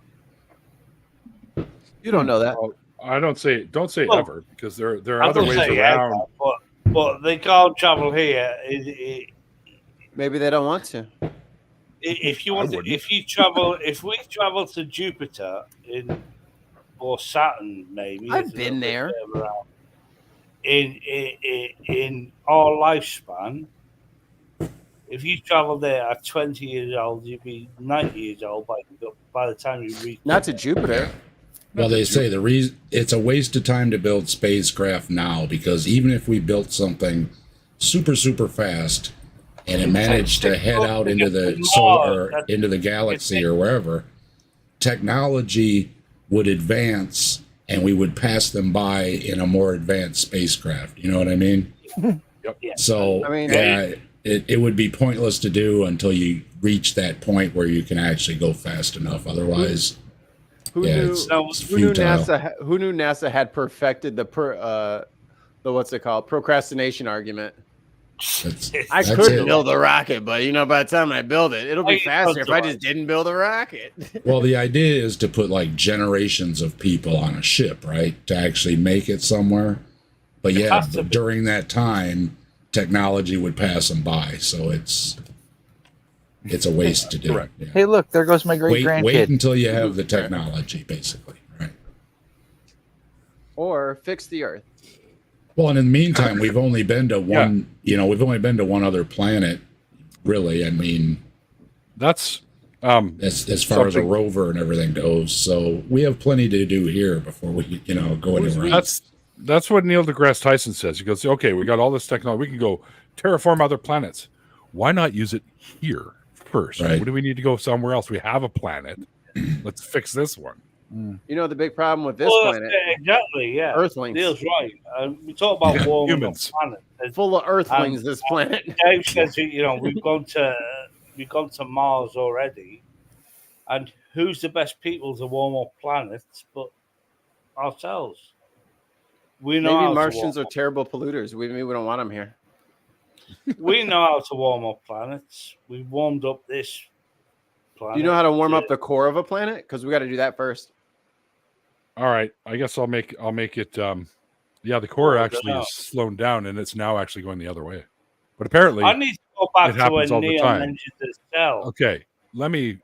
You don't know that. Well, I don't say ever, because there are other ways around. Ever, but they can't travel here. Maybe they don't want to. If we travel to Jupiter or Saturn, maybe I've been there. In our lifespan, if you travel there at 20 years old, you'd be 90 years old by the time you reach. Not to Jupiter. Well, they say the reason it's a waste of time to build spacecraft now, because even if we built something super, super fast and it managed to head out into the solar, into the galaxy or wherever, technology would advance and we would pass them by in a more advanced spacecraft. You know what I mean? Yep. So it would be pointless to do until you reach that point where you can actually go fast enough. Otherwise, who knew NASA had perfected the what's it called, procrastination argument? I couldn't build a rocket, but by the time I build it, it'll be faster if I just didn't build a rocket. Well, the idea is to put like generations of people on a ship, right, to actually make it somewhere. But during that time, technology would pass them by, so it's a waste to do. Correct. Yeah. Hey, look, there goes my great grandkid. Wait until you have the technology, basically, right? Or fix the Earth. Well, and in the meantime, we've only been to one. We've only been to one other planet, really. I mean, that's as far as a rover and everything goes. So we have plenty to do here before we, go anywhere else. That's what Neil deGrasse Tyson says. He goes, "Okay, we got all this technology. We can go terraform other planets. Why not use it here first? Right. What do we need to go somewhere else? We have a planet. Let's fix this one." The big problem with this planet. Exactly, yeah. Earthlings. Neil's right. We talk about warming humans. planet. Full of Earthlings, this planet. Dave says, we've gone to Mars already. And who's the best people to warm up planets but ourselves? We know Maybe how Martians to are warm terrible polluters. We don't want them here. We know how to warm up planets. We warmed up this planet. Do you know how to warm up the core of a planet? Because we got to do that first. All right, I guess I'll make it. Yeah, the core actually is slowed down, and it's now actually going the other way. But apparently, I need to go back it to happens when all the Neil time. mentioned the cell. Okay, let me.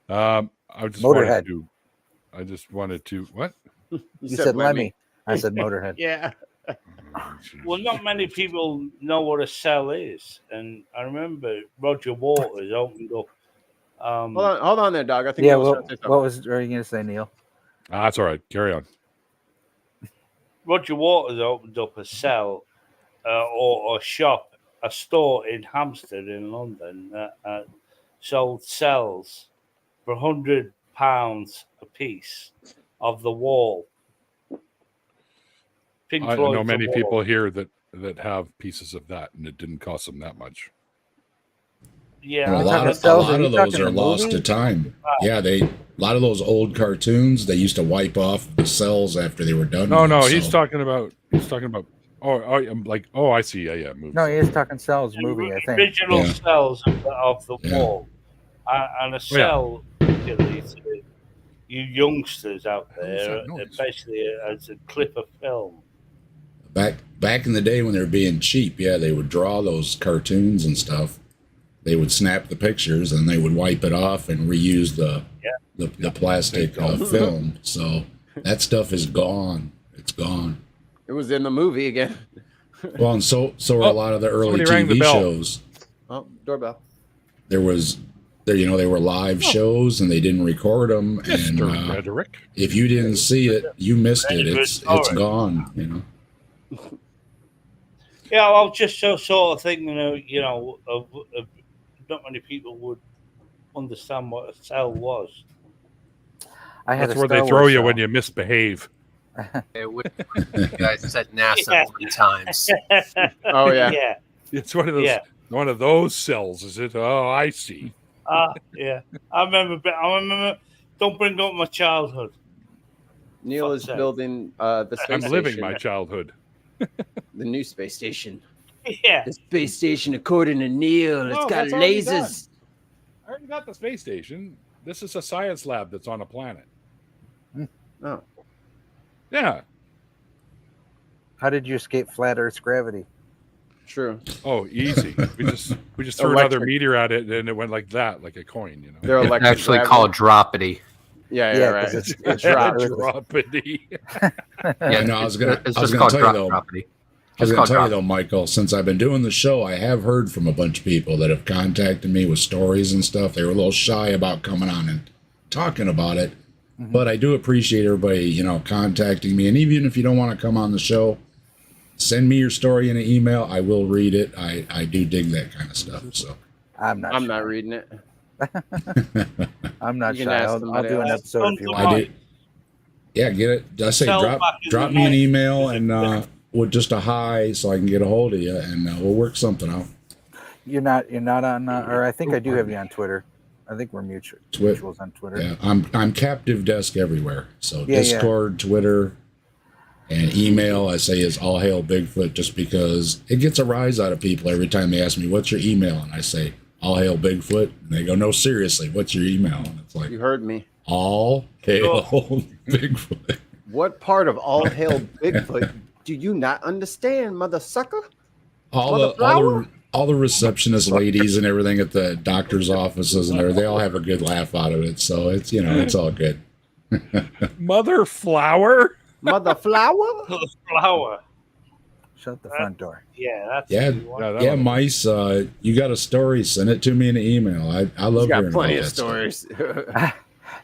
I just Motorhead. wanted to. What? You said Lemmy. I said Motorhead. Yeah. Well, not many people know what a cell is, and I remember Roger Waters opened up. Hold on there, dog. I think. Yeah. What were you going to say, Neil? That's all right. Carry on. Roger Waters opened up a cell or a shop, a store in Hampstead in London that sold cells for £100 a piece of the wall. I know many people here that have pieces of that, and it didn't cost them that much. Yeah, a lot of those are lost to time. Yeah, a lot of those old cartoons, they used to wipe off the cells after they were done. No, he's talking about. Oh, I see. Yeah, movies. No, he is talking cells movie. I think original cells of the wall, and a cell. You youngsters out there, basically as a clip of film. Back in the day when they were being cheap, they would draw those cartoons and stuff. They would snap the pictures and they would wipe it off and reuse the plastic film. So that stuff is gone. It's gone. It was in the movie again. Well, and so are a lot of the early TV shows. Oh, doorbell. They were live shows and they didn't record them. And if you didn't see it, you missed it. It's gone. You know. Yeah, I was just sort of thinking, not many people would understand what a cell was. That's where they throw you when you misbehave. You guys said NASA 3 times. Oh yeah. It's one of those. One of those cells, is it? Oh, I see. Yeah. I remember. Don't bring up my childhood. Neil is building the space station. I'm living my childhood. The new space station. Yeah. The space station, according to Neil, it's got lasers. I already got the space station. This is a science lab that's on a planet. Oh. Yeah. How did you escape flat Earth's gravity? True. Oh, easy. We just threw another meteor at it, and it went like that, like a coin. You know. They're actually called droppity. Yeah, right. It's droppity. Yeah, no, I was gonna tell you though. I was going to tell you though, Michael, since I've been doing the show, I have heard from a bunch of people that have contacted me with stories and stuff. They were a little shy about coming on and talking about it, but I do appreciate everybody, contacting me. And even if you don't want to come on the show, send me your story in an email. I will read it. I do dig that kind of stuff. So I'm not reading it. I'm not shy. I'll do an episode if you want. I did. Yeah, get it. I say drop me an email and with just a hi, so I can get a hold of you, and we'll work something out. You're not on, or I think I do have you on Twitter. I think we're mutuals on Twitter. Yeah, I'm Captive Desk everywhere. So Discord, Twitter, and email. I say is All Hail Bigfoot, just because it gets a rise out of people every time they ask me what's your email, and I say All Hail Bigfoot, and they go, no, seriously, what's your email? And it's like, you heard me. All Hail Bigfoot. What part of All Hail Bigfoot do you not understand, mother sucker? All the receptionist ladies and everything at the doctor's offices and they all have a good laugh out of it. So it's it's all good. Mother flower? Mother flower? Flower. Shut the front door. Yeah, that's Mice. You got a story? Send it to me in an email. I love hearing plenty about of stories.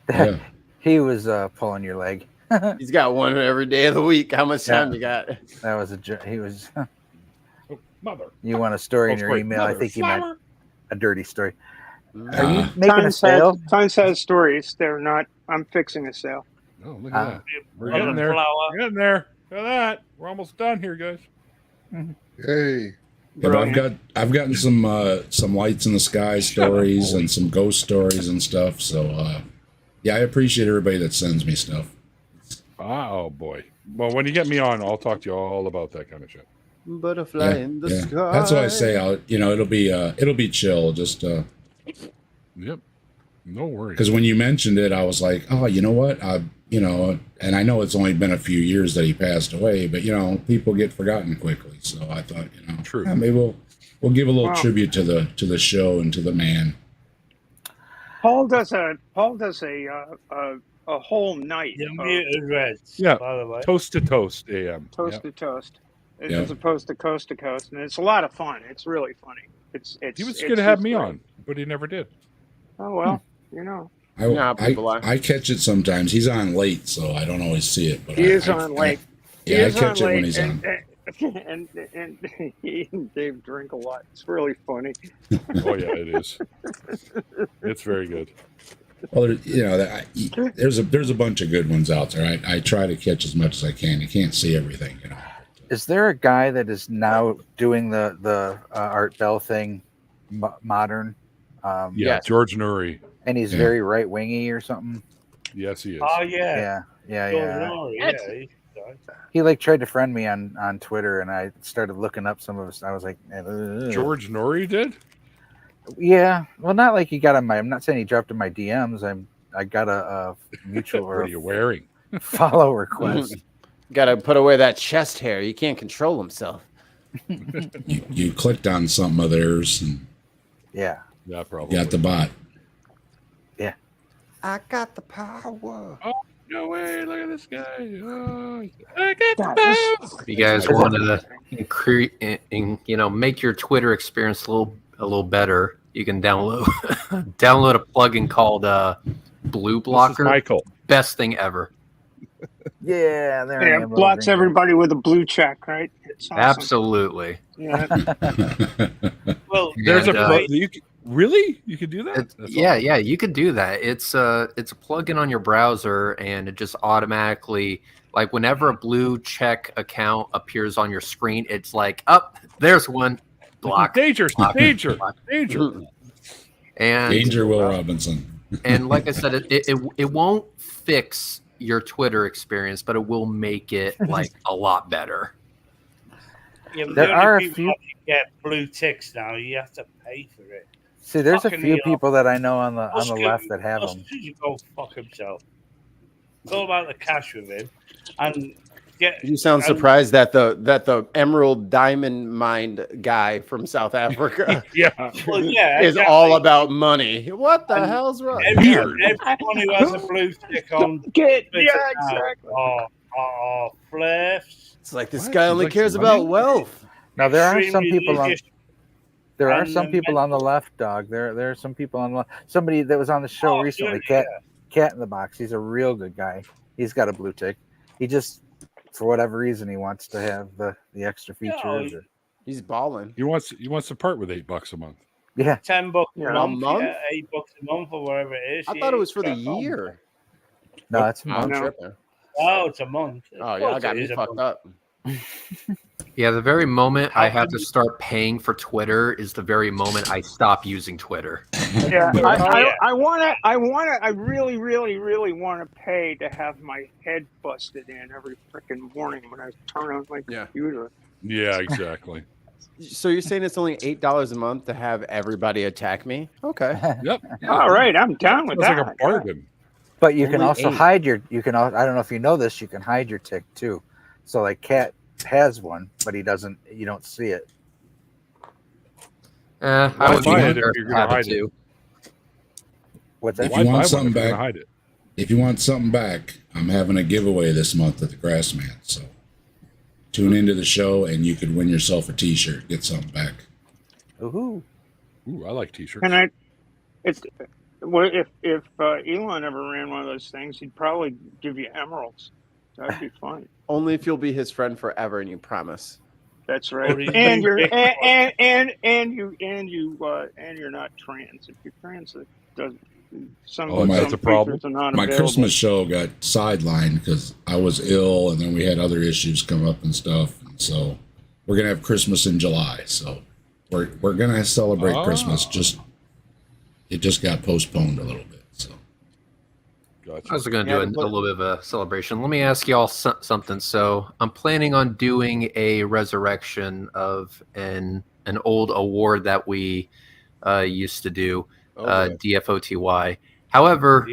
Yeah. He was pulling your leg. He's got one every day of the week. How much time you got? That was he was. Mother. You want a story in your email? Mother, I think flower. you meant a dirty story. Are you making a sale? Times has stories. They're not. I'm fixing a sale. Oh, look at that. We're getting there. We're getting there. Look at that. We're almost done here, guys. Hey. Yeah, but I've gotten some lights in the sky stories and some ghost stories and stuff. So yeah, I appreciate everybody that sends me stuff. Oh boy. Well, when you get me on, I'll talk to you all about that kind of shit. Butterfly in the sky. That's what I say. It'll be chill. Just Yep. No worries. Because when you mentioned it, I was like, oh, you know what? And I know it's only been a few years that he passed away, but people get forgotten quickly. So I thought, true. Yeah, maybe we'll give a little tribute to the show and to the man. Paul does a whole night. Yeah, by the way. Toast to toast AM. Toast to toast, as opposed to coast, and it's a lot of fun. It's really funny. He was going to have me on, but he never did. Oh well, I catch it sometimes. He's on late, so I don't always see it. But he is on late. I catch it when he's on. And he and Dave drink a lot. It's really funny. Oh yeah, it is. It's very good. Well, there's a bunch of good ones out there. I try to catch as much as I can. You can't see everything, Is there a guy that is now doing the Art Bell thing, modern? Yes. George Nuri. And he's very right wingy or something. Yes, he is. Oh yeah. Yeah. He tried to friend me on Twitter, and I started looking up some of his. I was like, ugh. George Nuri did. Yeah, well, not like he got on my. I'm not saying he dropped in my DMs. I got a mutual. What are you wearing? Follow request. Got to put away that chest hair. You can't control himself. You clicked on something of theirs, and yeah, probably got the bot. Yeah, I got the power. Oh no way! Look at this guy. Oh, I got the power. If you guys want to, make your Twitter experience a little better, you can download a plugin called Blue Blocker. Michael, best thing ever. Yeah, it blocks everybody with a blue check, right? It's awesome. Absolutely. Yeah. Well, there's really? You could do that? Yeah, you could do that. It's a plugin on your browser, and it just automatically, like, whenever a blue check account appears on your screen, it's like, there's one. Block. Danger. And Danger, Will Robinson. And like I said, it won't fix your Twitter experience, but it will make it like a lot better. Yeah, but there are a few get blue ticks now. You have to pay for it. See, there's a few people that I know on the left that have them. You go fuck himself. It's all about the cash with him. And you sound surprised that the emerald diamond mined guy from South Africa is all about money. What the hell's wrong? Everyone who has a blue stick on exactly. Flips. It's like this guy only cares about wealth. Now there are some people on the left, dog. There are some people on the left. Somebody that was on the show recently, Cat in the Box. He's a real good guy. He's got a blue tick. He just, for whatever reason, he wants to have the extra features. He's balling. He wants to part with $8 a month. Yeah, $10 a month. $8 a month or whatever it is. I thought it was for the year. No, that's a month. Oh, it's a month. Oh yeah, I got me fucked up. Yeah, the very moment I have to start paying for Twitter is the very moment I stop using Twitter. Yeah, I really, really, really want to pay to have my head busted in every freaking morning when I turn on my computer. Yeah, exactly. So you're saying it's only $8 a month to have everybody attack me? Okay. Yep. All right, I'm down with that. Like a bargain. But you can also hide your. I don't know if you know this. You can hide your tick too. So like Cat has one, but he doesn't. You don't see it. I would hide it if you're gonna hide it. What's that? If you want something back, if you want something back, I'm having a giveaway this month at the Grassman. So tune into the show, and you could win yourself a T-shirt. Get something back. Ooh, I like T-shirts. And if Elon ever ran one of those things, he'd probably give you emeralds. That'd be fun. Only if you'll be his friend forever, and you promise. That's right. And you're not trans. If you're trans, it doesn't. That's a problem. My Christmas show got sidelined because I was ill, and then we had other issues come up and stuff. And so we're gonna have Christmas in July, so we're gonna celebrate Christmas. It just got postponed a little bit. So Gotcha. I was going to do a little bit of a celebration. Let me ask y'all something. So I'm planning on doing a resurrection of an old award that we used to do, DFOTY. However,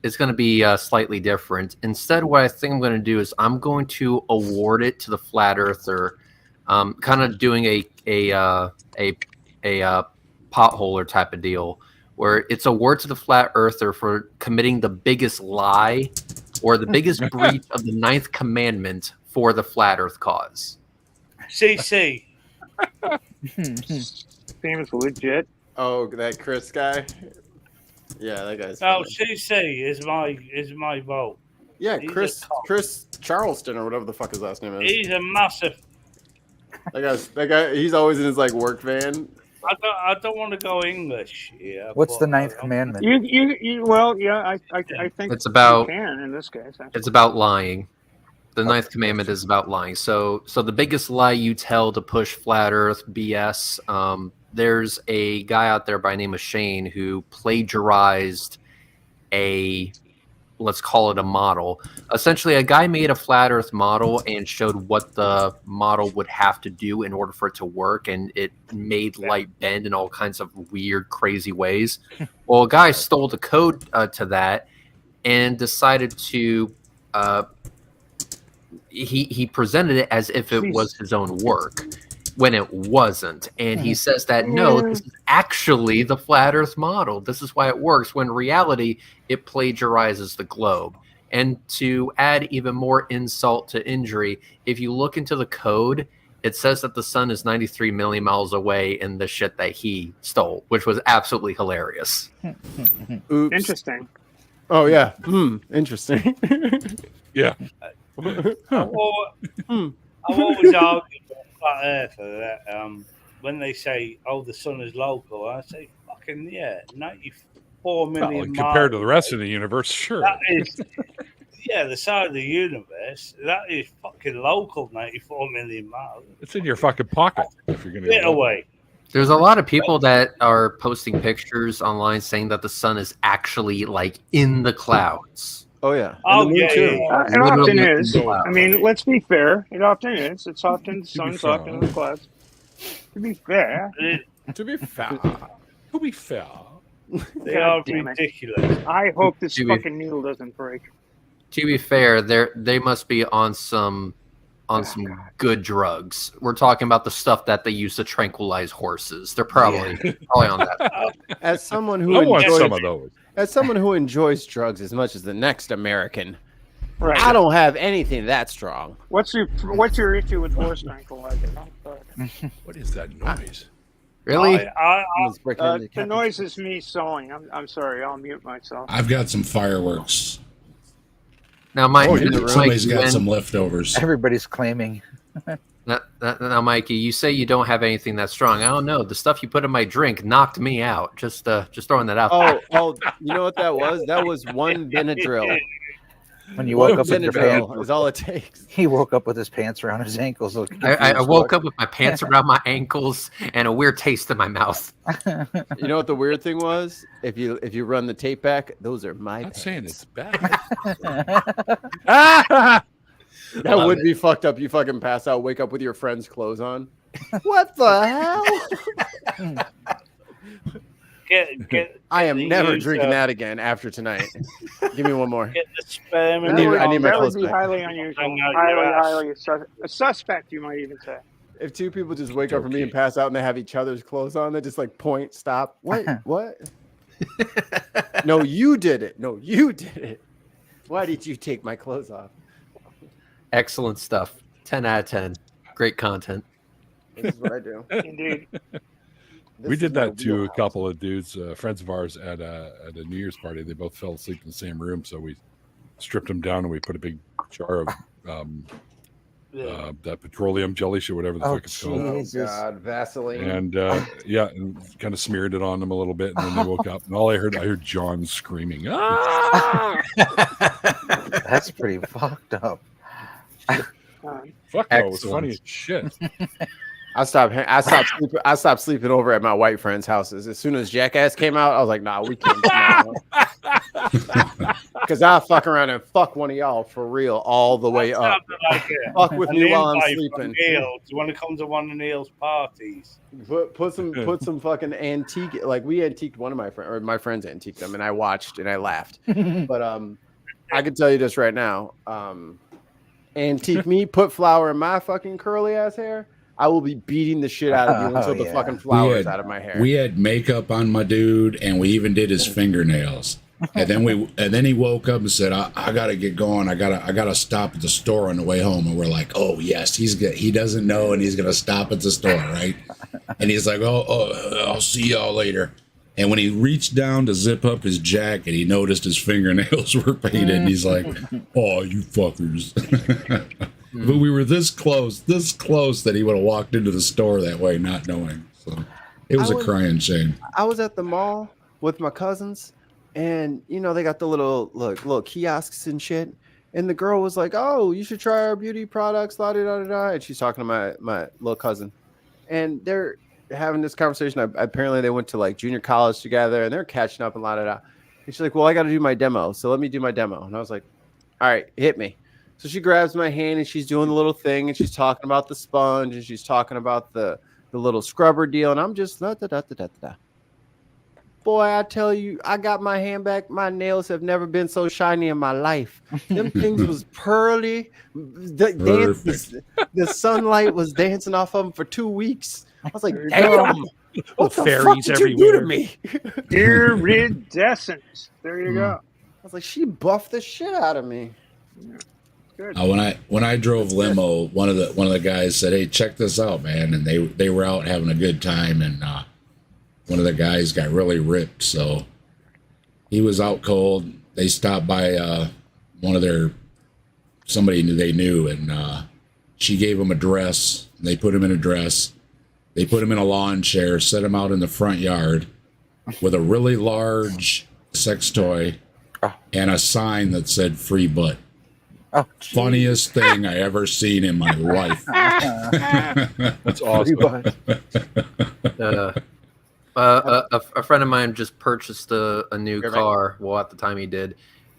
it's gonna be slightly different. Instead, what I think I'm going to do is I'm going to award it to the flat earther, kind of doing a potholer type of deal, where it's a award to the flat earther for committing the biggest lie or the biggest breach of the 9th commandment for the flat earth cause. CC. Seems legit. Oh, that Chris guy. Yeah, that guy's. No, CC is my vote. Yeah, He's Chris Charleston or whatever the fuck his last name is. He's a massive. That guy. He's always in his like work van. I don't want to go English. Yeah. What's the 9th commandment? Well, yeah, I think It's about you can in this case. Actually. It's about lying. The 9th commandment is about lying. So the biggest lie you tell to push flat Earth BS. There's a guy out there by the name of Shane who plagiarized let's call it a model. Essentially, a guy made a flat Earth model and showed what the model would have to do in order for it to work, and it made light bend in all kinds of weird, crazy ways. Well, a guy stole the code to that and decided to he presented it as if it was his own work when it wasn't. And he says that, no, this is actually the flat Earth model. This is why it works, when in reality, it plagiarizes the globe. And to add even more insult to injury, if you look into the code, it says that the sun is 93 million miles away in the shit that he stole, which was absolutely hilarious. Oops. Interesting. Oh, yeah. Interesting. Yeah. I've always argued with flat earther that when they say, "Oh, the sun is local," I say, "Fucking yeah, 94 million miles." Compared to the rest of the universe, sure. That is, the side of the universe. That is fucking local. 94 million miles. It's in your fucking pocket if you're gonna get away. There's a lot of people that are posting pictures online saying that the sun is actually like in the clouds. Oh yeah. Oh yeah. It often is. I mean, let's be fair. It often is. It's often the sun's often in the clouds. To be fair. To be fair. They are ridiculous. I hope this fucking needle doesn't break. To be fair, they must be on some good drugs. We're talking about the stuff that they use to tranquilize horses. They're probably on that. As someone who As someone who enjoys drugs as much as the next American, right. I don't have anything that strong. What's your issue with horse tranquilizer? What is that noise? Really? The noise is me sewing. I'm sorry. I'll mute myself. I've got some fireworks. Now, Mike, somebody's got some leftovers. Everybody's claiming. Now, Mikey, you say you don't have anything that strong. I don't know. The stuff you put in my drink knocked me out. Just throwing that out there. Oh, you know what that was? That was one Benadryl. When you woke up with your pants, is all it takes. He woke up with his pants around his ankles. I woke up with my pants around my ankles and a weird taste in my mouth. You know what the weird thing was? If you run the tape back, those are my pants. Saying it's bad. That would be fucked up. You fucking pass out, wake up with your friend's clothes on. What the hell? I am never drinking that again after tonight. Give me one more. Get the sperm. I need my clothes back. That would be highly unusual. Highly a suspect, you might even say. If two people just wake up from me and pass out and they have each other's clothes on, they just like point, stop. What? No, you did it. No, you did it. Why did you take my clothes off? Excellent stuff. 10 out of 10. Great content. This is what I do. Indeed. We did that to a couple of dudes, friends of ours, at a New Year's party. They both fell asleep in the same room, so we stripped them down and we put a big jar of that petroleum jelly or whatever the fuck it's called. Oh God, Vaseline. And and kind of smeared it on them a little bit, and then they woke up, and I heard John screaming. Ah! That's pretty fucked up. Fuck no, it was funny as shit. I stopped sleeping over at my white friends' houses. As soon as Jackass came out, I was like, nah, we can't. Because I'll fuck around and fuck one of y'all for real all the way up. Fuck with me while I'm sleeping. Neil, do you want to come to one of Neil's parties? Put some fucking antique, like we antiqued one of my friends, or my friends antiqued them, and I watched and I laughed. But I can tell you this right now. Antique me, put flour in my fucking curly ass hair, I will be beating the shit out of you until the fucking flour is out of my hair. We had makeup on my dude, and we even did his fingernails. And then he woke up and said, "I gotta get going. I gotta stop at the store on the way home." And we're like, "Oh yes, he's good. He doesn't know, and he's gonna stop at the store, right?" And he's like, "Oh, I'll see y'all later." And when he reached down to zip up his jacket, he noticed his fingernails were painted, and he's like, "Oh, you fuckers." But we were this close that he would have walked into the store that way, not knowing. So it was a crying shame. I was at the mall with my cousins, and they got the little kiosks and shit. And the girl was like, "Oh, you should try our beauty products, la da da da." And she's talking to my little cousin, and they're having this conversation. Apparently, they went to like junior college together, and they're catching up and la da da. And she's like, "Well, I got to do my demo, so let me do my demo." And I was like, "All right, hit me." So she grabs my hand and she's doing the little thing and she's talking about the sponge and she's talking about the little scrubber deal. And I'm just da, da, da, da, da, da. Boy, I tell you, I got my hand back. My nails have never been so shiny in my life. Them things was pearly. The sunlight was dancing off of them for 2 weeks. I was like, damn. What the fuck did you do to me? Iridescent. There you go. I was like, she buffed the shit out of me. Yeah. When I drove limo, one of the guys said, "Hey, check this out, man!" And they were out having a good time, and one of the guys got really ripped, so he was out cold. They stopped by somebody they knew, and she gave him a dress. They put him in a dress. They put him in a lawn chair, set him out in the front yard with a really large sex toy and a sign that said "free butt." Oh, funniest thing I ever seen in my life. That's awesome. A friend of mine just purchased a new car. Well, at the time he did,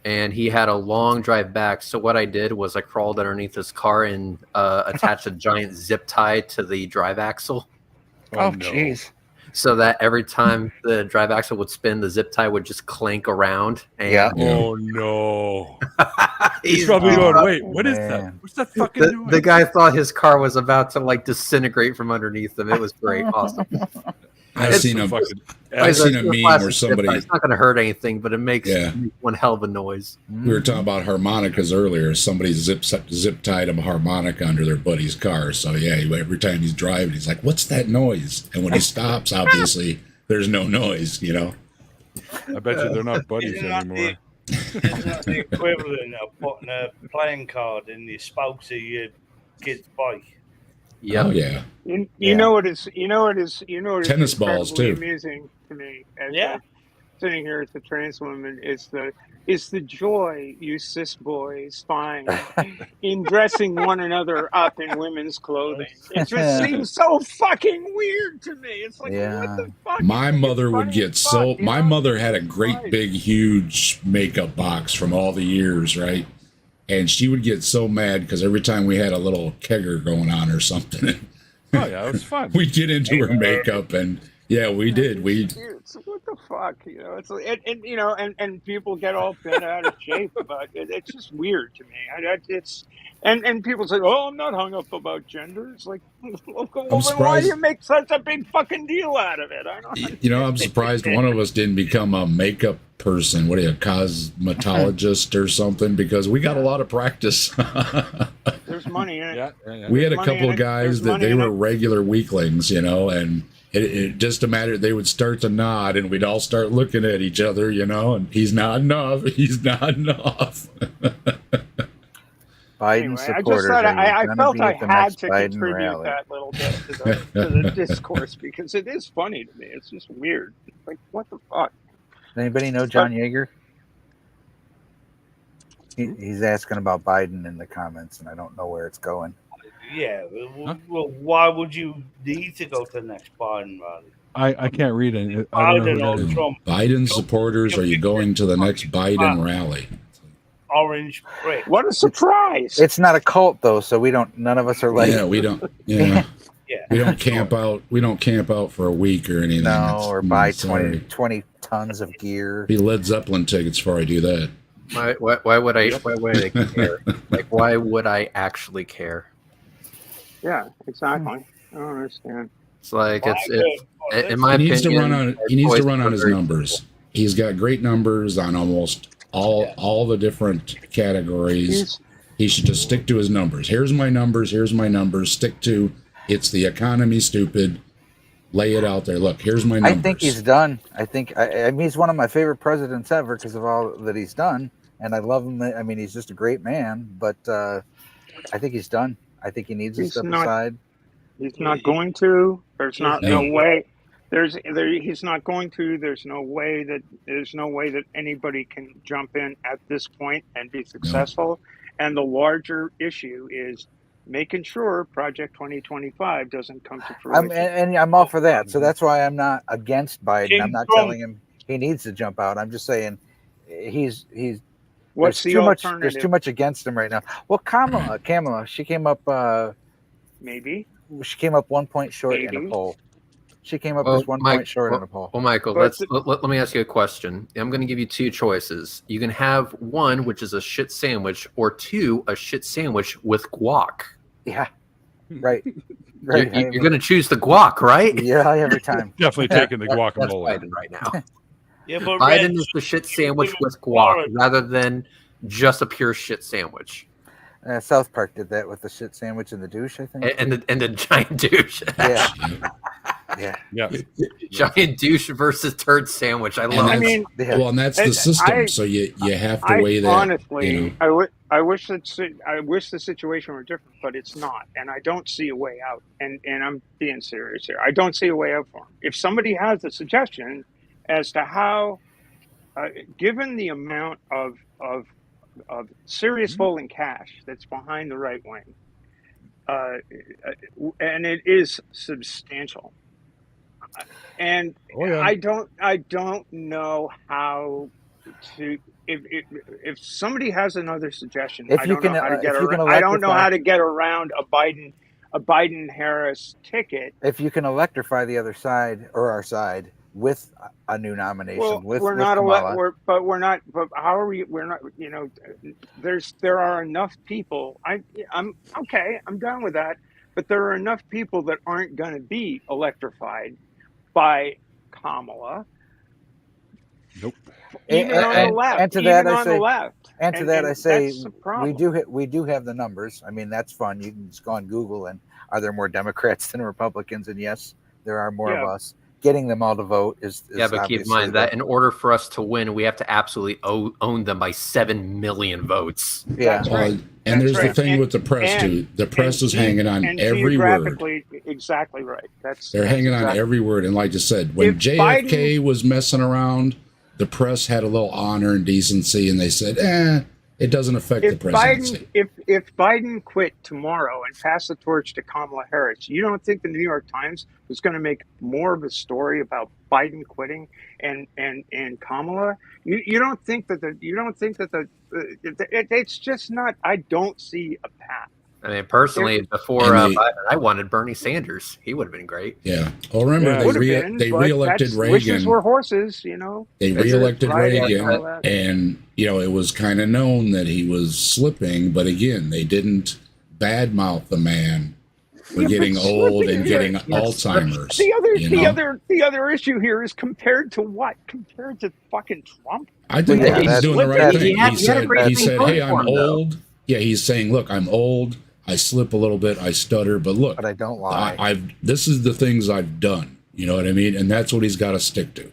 and he had a long drive back. So what I did was I crawled underneath his car and attached a giant zip tie to the drive axle. Oh, jeez. So that every time the drive axle would spin, the zip tie would just clank around. And Oh no! He's probably going, "Wait, what is that? What's that fucking doing?" The guy thought his car was about to like disintegrate from underneath him. It was great, awesome. I've seen a meme where somebody. It's not going to hurt anything, but it makes one hell of a noise. We were talking about harmonicas earlier. Somebody zip tied a harmonica under their buddy's car. So every time he's driving, he's like, "What's that noise?" And when he stops, obviously there's no noise. I bet you they're not buddies anymore. It's not the equivalent of putting a playing card in the spokes of your kid's bike. Yeah. Oh, yeah. You know what is tennis balls too. Amusing to me. As sitting here at the trans woman is the joy you cis boys find in dressing one another up in women's clothing. It just seems so fucking weird to me. It's like, what the fuck? My mother would get my mother had a great big huge makeup box from all the years, right? And she would get so mad because every time we had a little kegger going on or something. Oh yeah, it was fun. We'd get into her makeup and we did. What the fuck? It's like, and people get all bent out of shape about it. It's just weird to me. And people say, "Oh, I'm not hung up about gender." It's like, well, then why do you make such a big fucking deal out of it? I don't. I'm surprised one of us didn't become a makeup person. What are you, a cosmetologist or something? Because we got a lot of practice. There's money in it. Yeah. We had a couple of guys that they were regular weaklings, and it just a matter, they would start to nod and we'd all start looking at each other, and he's nodding off. Biden supporters. I felt I had to contribute that little bit to the discourse because it is funny to me. It's just weird. It's like, what the fuck? Anybody know John Yeager? He's asking about Biden in the comments, and I don't know where it's going. Yeah. Well, why would you need to go to the next Biden rally? I can't read it. I don't know who that is. Biden supporters, are you going to the next Biden rally? Orange prick. What a surprise! It's not a cult though, so we don't. None of us are like. Yeah, we don't. Yeah. We don't camp out. We don't camp out for a week or anything. No, or buy 20 tons of gear. Be Led Zeppelin tickets before I do that. Why would I care? Like, why would I actually care? Yeah, exactly. I don't understand. It's like it's in my opinion. He needs to run on his numbers. He's got great numbers on almost all the different categories. He should just stick to his numbers. Here's my numbers. Stick to. It's the economy, stupid. Lay it out there. Look, here's my numbers. I think he's done. I mean, he's one of my favorite presidents ever because of all that he's done, and I love him. I mean, he's just a great man. But I think he's done. I think he needs to step aside. He's not going to. There's no way. He's not going to. There's no way that anybody can jump in at this point and be successful. No. And the larger issue is making sure Project 2025 doesn't come to fruition. And I'm all for that. So that's why I'm not against Biden. I'm not telling him he needs to jump out. I'm just saying he's what's the alternative? There's too much against him right now. Well, Kamala, she came up maybe. She came up 1 point short in a poll. She came up just 1 point short in a poll. Well, Michael, let me ask you a question. I'm going to give you two choices. You can have one, which is a shit sandwich, or two, a shit sandwich with guac. Yeah, right. You're going to choose the guac, right? Yeah, every time. Definitely taking the guacamole Biden right now. Yeah, but Biden is the shit sandwich with guac rather than just a pure shit sandwich. South Park did that with the shit sandwich and the douche, I think. And the giant douche. Yeah. Giant douche versus turd sandwich. I love it. Well, and that's the system. So you have to weigh that. Honestly, I wish the situation were different, but it's not, and I don't see a way out. And I'm being serious here. I don't see a way out for him. If somebody has a suggestion as to how, given the amount of serious folding cash that's behind the right wing, and it is substantial. And I don't know how to. If somebody has another suggestion, I don't know how to get around a Biden Harris ticket. If you can electrify the other side or our side with a new nomination, But how are we? We're not. You know, there are enough people. I'm okay. I'm done with that. But there are enough people that aren't going to be electrified by Kamala. Nope. Even on the left. And to that I say, we do have the numbers. I mean, that's fun. You can just go on Google and are there more Democrats than Republicans? And yes, there are more of us. Getting them all to vote is but keep in mind that in order for us to win, we have to absolutely own them by 7 million votes. Yeah, that's right. And there's the thing with the press too. The press is hanging on every word. Exactly right. They're hanging on every word. And like I said, when JFK was messing around, the press had a little honor and decency, and they said, it doesn't affect the presidency. If Biden quit tomorrow and passed the torch to Kamala Harris, you don't think the New York Times was going to make more of a story about Biden quitting and Kamala? You don't think that it's just not. I don't see a path. I mean, personally, before Biden, I wanted Bernie Sanders. He would have been great. Yeah. Well, remember, they reelected Reagan. Wishes were horses, you know. They reelected Reagan, and, it was kind of known that he was slipping. But again, they didn't badmouth the man for getting old and getting Alzheimer's. The other issue here is compared to what? Compared to fucking Trump? I think he's doing the right thing. He said, hey, I'm old. Yeah, he's saying, look, I'm old. I slip a little bit. I stutter. But look, but I don't lie. This is the things I've done. You know what I mean? And that's what he's got to stick to.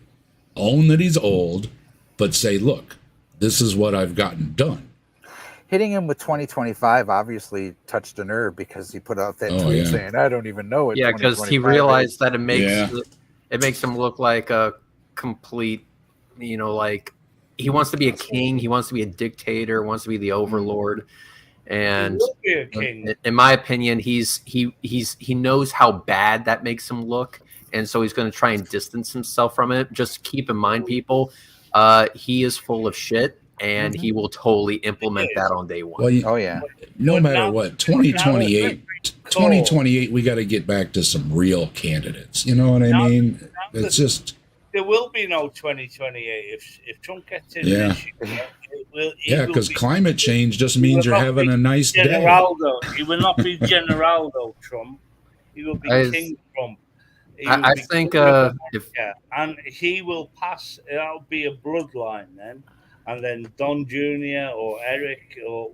Own that he's old, but say, look, this is what I've gotten done. Hitting him with 2025 obviously touched a nerve because he put out that tweet saying, I don't even know it. Yeah, because he realized that it makes him look like a complete, like he wants to be a king. He wants to be a dictator, wants to be the overlord. And will be a king. in my opinion, he knows how bad that makes him look, and so he's going to try and distance himself from it. Just keep in mind, people, he is full of shit, and he will totally implement that on day one. Well, Oh yeah. no matter what, 2028, we got to get back to some real candidates. You know what I mean? It's just there will be no 2028 if Trump gets in. Yeah. This year, because climate change just means you're having a nice day. Generaldo. He will not be Generaldo Trump. He will be King Trump. I think and he will pass. That'll be a bloodline then, and then Don Jr. or Eric or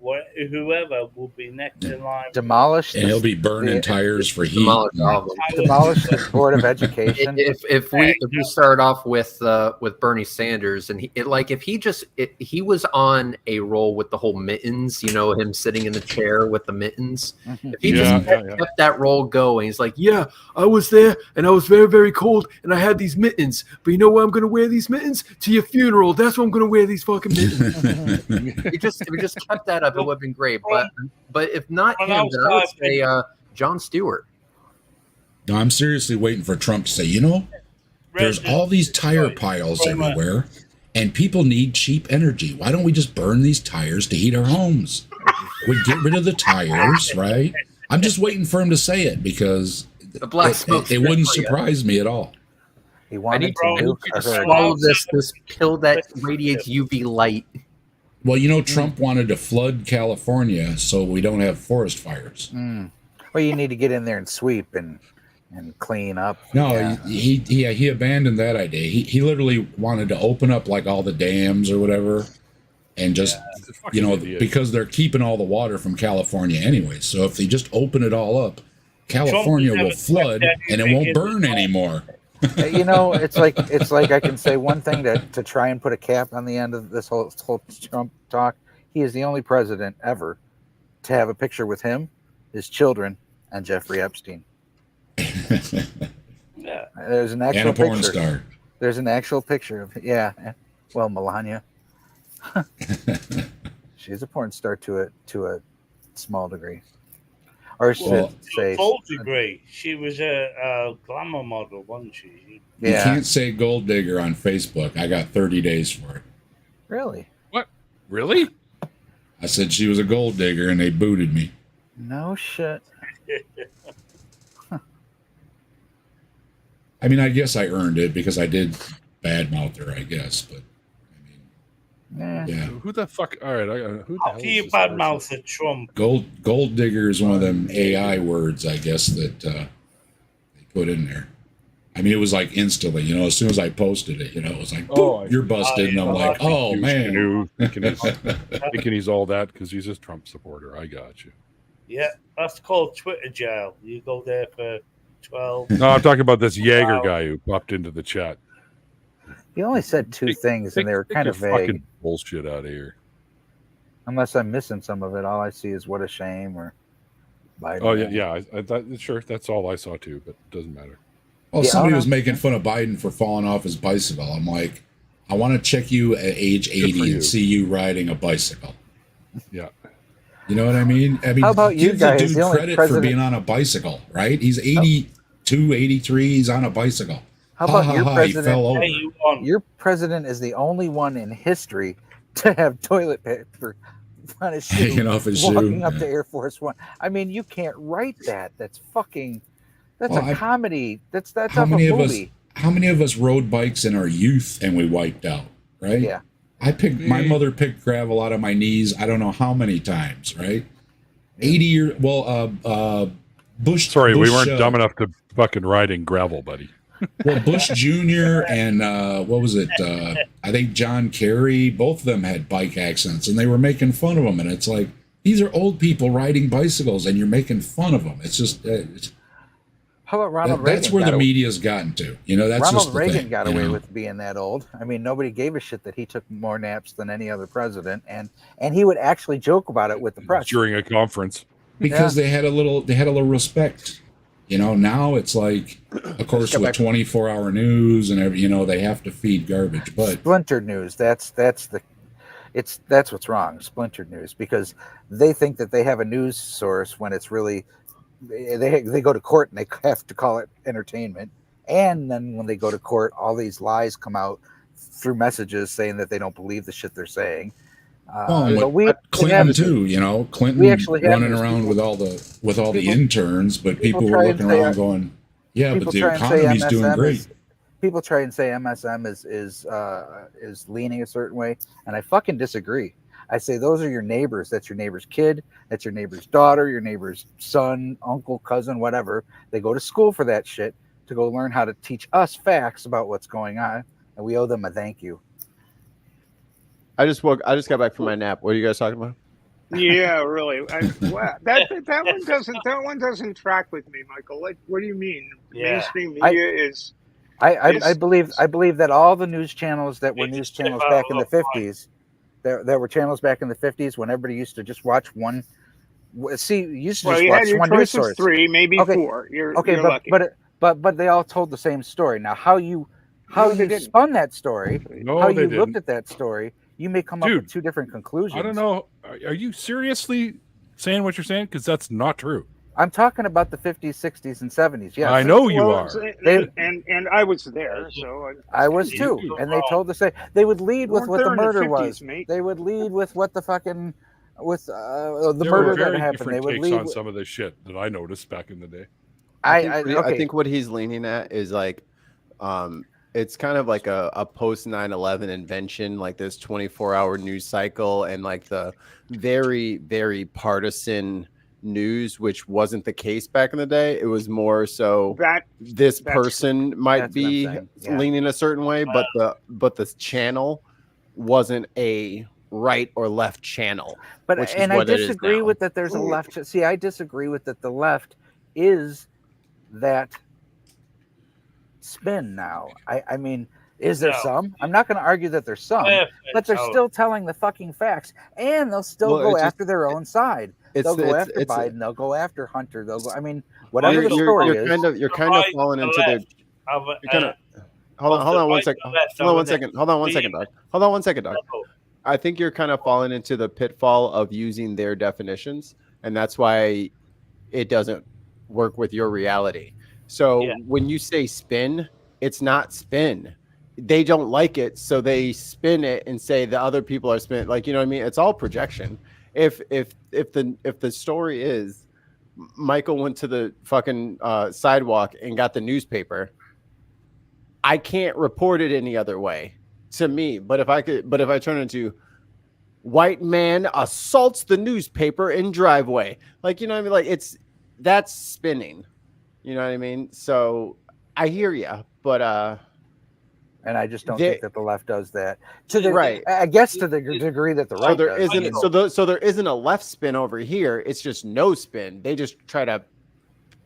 whoever will be next in line. Demolish, and he'll be burning tires for heat. Demolish the Board of Education. If we start off with Bernie Sanders, and if he was on a roll with the whole mittens, you know, him sitting in the chair with the mittens. If he kept that roll going, he's like, yeah, I was there and I was very, very cold and I had these mittens, but you know where I'm going to wear these mittens? To your funeral. That's where I'm going to wear these fucking mittens. If we just kept that up, it would have been great. But if not him, then I would say Jon Stewart. No, I'm seriously waiting for Trump to say, you know, there's all these tire piles everywhere, and people need cheap energy. Why don't we just burn these tires to heat our homes? We'd get rid of the tires, right? I'm just waiting for him to say it because the black smoke it wouldn't surprise me at all. He wanted to swallow this pill that radiates UV light. Well, you know, Trump wanted to flood California so we don't have forest fires. Well, you need to get in there and sweep and clean up. No, he abandoned that idea. He literally wanted to open up like all the dams or whatever, and just because they're keeping all the water from California anyway. So if they just open it all up, California will flood and it won't burn anymore. You know, it's like I can say one thing to try and put a cap on the end of this whole Trump talk. He is the only president ever to have a picture with him, his children, and Jeffrey Epstein. There's an actual and a porn picture. Star. There's an actual picture of well, Melania. She's a porn star to a small degree. Or to a full degree. She was a glamour model, wasn't she? You can't say gold digger on Facebook. I got 30 days for it. Really? What? Really? I said she was a gold digger and they booted me. No shit. I mean, I guess I earned it because I did badmouth her, I guess. But I mean, yeah. Who the fuck? All right. Who the hell do you badmouth at Trump? Gold digger is one of them AI words, I guess, that they put in there. I mean, it was like instantly, you know, as soon as I posted it, you know, it was like, you're busted. And I'm like, oh, man. Thinking he's all that because he's a Trump supporter. I got you. Yeah, that's called Twitter jail. You go there for 12. No, I'm talking about this Jaeger guy who popped into the chat. He only said two things, and they were kind of vague. Fucking bullshit out of here. Unless I'm missing some of it, all I see is what a shame or. Biden. Oh yeah. Sure, that's all I saw too, but it doesn't matter. Well, somebody was making fun of Biden for falling off his bicycle. I'm like, I want to check you at age 80 and see you riding a bicycle. Yeah. You know what I mean? How about you guys? Give the dude credit for being on a bicycle, right? He's 82, 83. He's on a bicycle. How about your president? He fell over. Your president is the only one in history to have toilet paper on his shoe, hanging off his walking shoe, up to Air Force One. I mean, you can't write that. That's fucking. That's a comedy. That's how a many movie. of us? How many of us rode bikes in our youth and we wiped out? Right? Yeah. My mother picked gravel out of my knees. I don't know how many times. Right? 80 years. Well, Bush. Sorry, we weren't dumb enough to fucking ride in gravel, buddy. Well, Bush Jr. and what was it? I think John Kerry. Both of them had bike accidents, and they were making fun of them. And it's like, these are old people riding bicycles, and you're making fun of them. It's just. How about Ronald Reagan? That's where the media's gotten to. You know, that's Ronald just the Reagan thing, got away with being that old. I mean, nobody gave a shit that he took more naps than any other president, and he would actually joke about it with the press during a conference because they had a little respect. You know, now it's like, of course, with 24-hour news and every, you know, they have to feed garbage. But splintered news. That's the. That's what's wrong, splintered news, because they think that they have a news source when it's really they go to court and they have to call it entertainment. And then when they go to court, all these lies come out through messages saying that they don't believe the shit they're saying. Clinton too, Clinton running around with all the interns, but people were looking around going, yeah, but the economy's doing great. People try and say MSM is leaning a certain way, and I fucking disagree. I say those are your neighbors. That's your neighbor's kid. That's your neighbor's daughter, your neighbor's son, uncle, cousin, whatever. They go to school for that shit to go learn how to teach us facts about what's going on, and we owe them a thank you. I just got back from my nap. What are you guys talking about? Yeah, really. That one doesn't track with me, Michael. Like, what do you mean? Yeah. Mainstream media is. I believe that all the news channels that were news channels back in the 50s, there were channels back in the 50s when everybody used to just watch one. See, you used to just watch one news source. 3, maybe 4. You're lucky. But they all told the same story. Now, how you spun that story, how you looked at that story, you may come up with two different conclusions. I don't know. Are you seriously saying what you're saying? Because that's not true. I'm talking about the 50s, 60s, and 70s. Yeah, I know you are. And I was there, so I was too. And they told us they would lead with what the murder was. They would lead with what the fucking the murder that happened. They would lead on some of the shit that I noticed back in the day. I think what he's leaning at is like, it's kind of like a post 9/11 invention, like this 24-hour news cycle and like the very, very partisan news, which wasn't the case back in the day. It was more so this person might be leaning a certain way, but the channel wasn't a right or left channel. But I disagree with that. There's a left. See, I disagree with that. The left is that spin now. I mean, is there some? I'm not going to argue that there's some, but they're still telling the fucking facts, and they'll still go after their own side. They'll go after Biden. They'll go after Hunter. They'll go. I mean, whatever the story is. You're kind of falling into the. Hold on one second, Doc. I think you're kind of falling into the pitfall of using their definitions, and that's why it doesn't work with your reality. So when you say spin, it's not spin. They don't like it, so they spin it and say the other people are spin. Like, you know what I mean? It's all projection. If the story is Michael went to the fucking sidewalk and got the newspaper, I can't report it any other way to me. But if I turn it into white man assaults the newspaper in driveway, like, you know what I mean? Like, that's spinning. You know what I mean? So I hear you, but and I just don't think that the left does that. I guess to the degree that the right does. So there isn't a left spin over here. It's just no spin. They just try to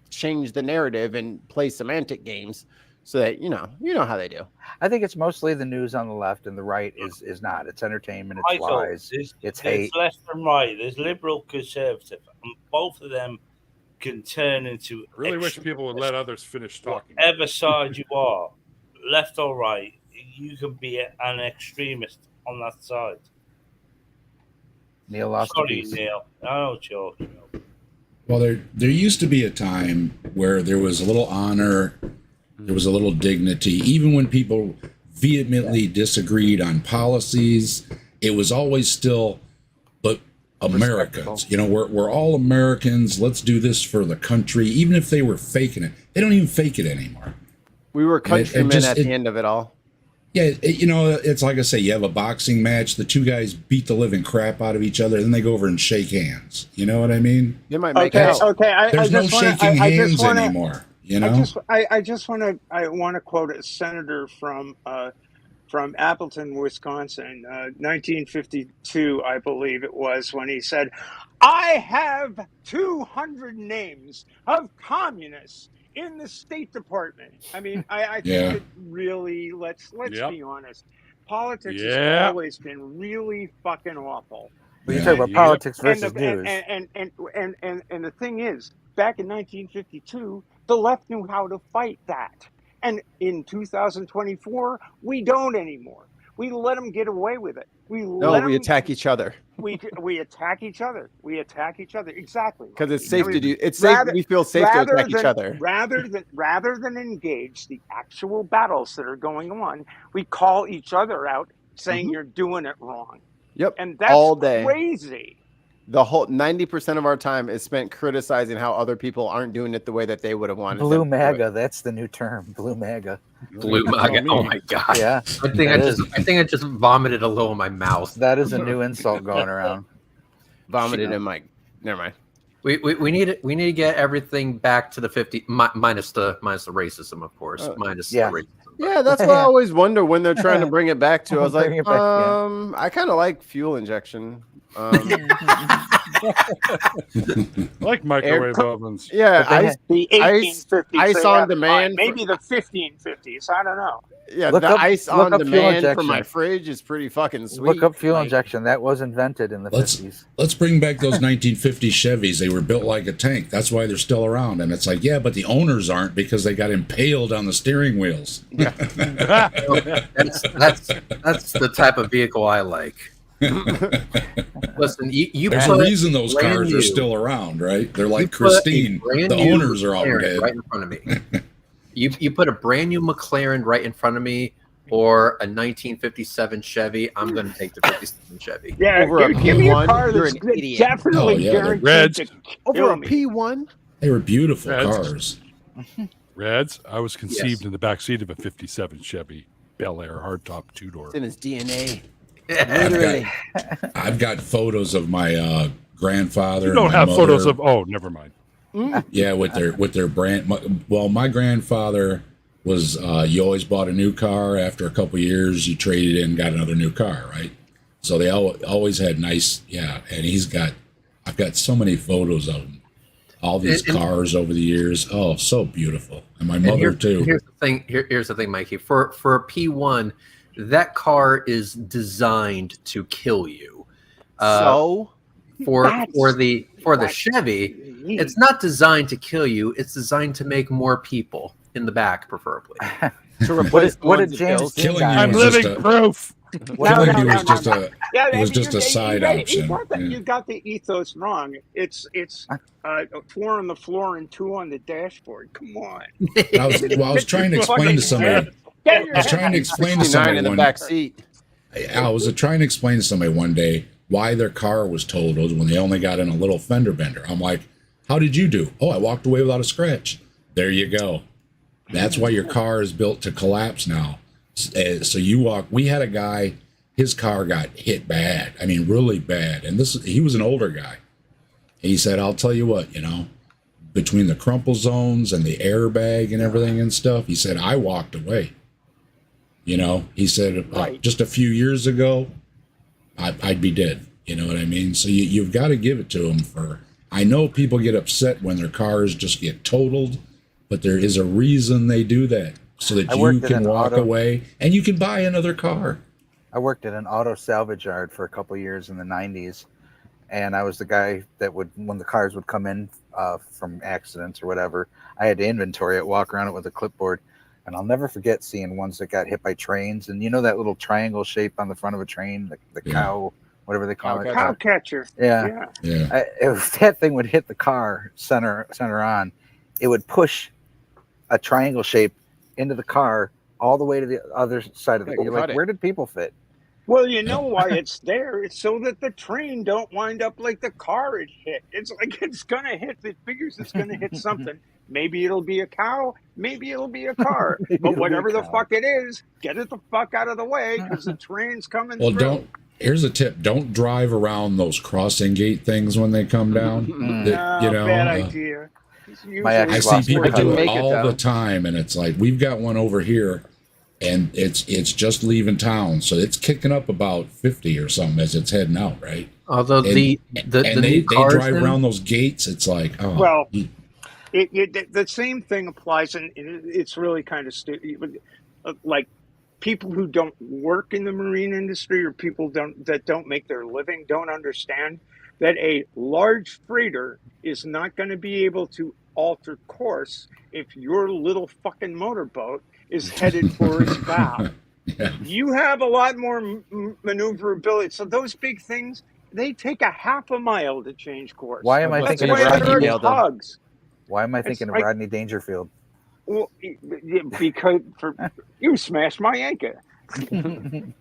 change the narrative and play semantic games so that you know how they do. I think it's mostly the news on the left, and the right is not. It's entertainment. It's lies. It's hate. There's left and right. There's liberal, conservative, and both of them can turn into. I really wish people would let others finish talking. Whatever side you are, left or right, you can be an extremist on that side. Neil lost Sorry, Neil. I know it's yours. Well, there used to be a time where there was a little honor, there was a little dignity, even when people vehemently disagreed on policies. It was always still, but Americans, we're all Americans. Let's do this for the country, even if they were faking it. They don't even fake it anymore. We were countrymen at the end of it all. Yeah, it's like I say, you have a boxing match, the two guys beat the living crap out of each other, then they go over and shake hands. You know what I mean? They might make There's no shaking hands anymore. I want to quote a senator from Appleton, Wisconsin, 1952, I believe it was, when he said, "I have 200 names of communists in the State Department." I mean, I think it really, let's be honest. Politics has always been really fucking awful. When you talk about politics versus news. And the thing is, back in 1952, the left knew how to fight that. And in 2024, we don't anymore. We let them get away with it. we attack each other. We attack each other. We attack each other. Exactly. Because it's safe to do. It's safe. We feel safe to attack each other. Rather than engage the actual battles that are going on, we call each other out, saying you're doing it wrong. Yep. And that's all day. Crazy. The whole 90% of our time is spent criticizing how other people aren't doing it the way that they would have wanted. Blue MAGA. That's the new term. Blue MAGA. Blue MAGA. Oh my god. Yeah. I think I just vomited a little in my mouth. That is a new insult going around. Vomited in my. Never mind. We need to get everything back to the 50 minus the racism, of course. The racism. Yeah, that's what I always wonder when they're trying to bring it back to. I was like, I kind of like fuel injection. Like microwave ovens. Yeah, the 1850s. Ice on demand. Maybe the 1550s. I don't know. Yeah, ice on demand for my fridge is pretty fucking sweet. Look up fuel injection. That was invented in the 50s. Let's bring back those 1950 Chevys. They were built like a tank. That's why they're still around. And it's like, yeah, but the owners aren't because they got impaled on the steering wheels. Yeah. that's the type of vehicle I like. Listen, there's a reason those cars are still around, right? They're like Christine. The owners are all dead. Right in front of me. You put a brand new McLaren right in front of me, or a 1957 Chevy. I'm going to take the 57 Chevy. Yeah, give me a car that's definitely guaranteed over a P1. They were beautiful cars. Reds. I was conceived in the back seat of a 57 Chevy Bel Air hardtop 2-door. It's in his DNA. I've got photos of my grandfather. You don't have photos of. Oh, never mind. Yeah, with their brand. Well, my grandfather was. You always bought a new car. After a couple of years, you traded in, and got another new car, right? So they always had nice. Yeah, and I've got so many photos of him. All these cars over the years. Oh, so beautiful. And my mother too. Here's the thing. Here's the thing, Mikey. For a P1. That car is designed to kill you. For the Chevy, it's not designed to kill you. It's designed to make more people in the back, preferably. To replace what did James? Killing you I'm living proof. Killing you was just a side option. You got the ethos wrong. It's 4 on the floor and 2 on the dashboard. Come on. I was trying to explain to somebody. I was trying to explain to somebody in the back seat. I was trying to explain to somebody one day why their car was totaled when they only got in a little fender bender. I'm like, how did you do? Oh, I walked away without a scratch. There you go. That's why your car is built to collapse now. So you walk. We had a guy, his car got hit bad. I mean, really bad. And he was an older guy. And he said, I'll tell you what, between the crumple zones and the airbag and everything and stuff, he said, I walked away. He said, just a few years ago, I'd be dead. You know what I mean? So you've got to give it to them I know people get upset when their cars just get totaled, but there is a reason they do that so that you can walk away and you can buy another car. I worked at an auto salvage yard for a couple of years in the 90s. And I was the guy that when the cars would come in from accidents or whatever, I had to inventory it, walk around it with a clipboard. And I'll never forget seeing ones that got hit by trains. And that little triangle shape on the front of a train, the cow, whatever they call it. Cow catcher. Yeah. If that thing would hit the car center on, it would push a triangle shape into the car all the way to the other side of the car. You're like, where did people fit? Well, you know why it's there. It's so that the train don't wind up like the car it hit. It's like it's going to hit. It figures it's going to hit something. Maybe it'll be a cow. Maybe it'll be a car. But whatever the fuck it is, get it the fuck out of the way because the train's coming through. Here's a tip. Don't drive around those crossing gate things when they come down. Bad idea. I see people do it all the time, and it's like, we've got one over here, and it's just leaving town. So it's kicking up about 50 or something as it's heading out, right? Although they drive around those gates, it's like, oh. Well, the same thing applies, and it's really kind of stupid. Like people who don't work in the marine industry or people that don't make their living don't understand that a large freighter is not going to be able to alter course if your little fucking motorboat is headed for its bow. You have a lot more maneuverability. So those big things, they take a half a mile to change course. Why am I That's thinking of why Rodney? they're hugs. Why am I It's thinking of like- Rodney Dangerfield? Well, because you smashed my anchor. That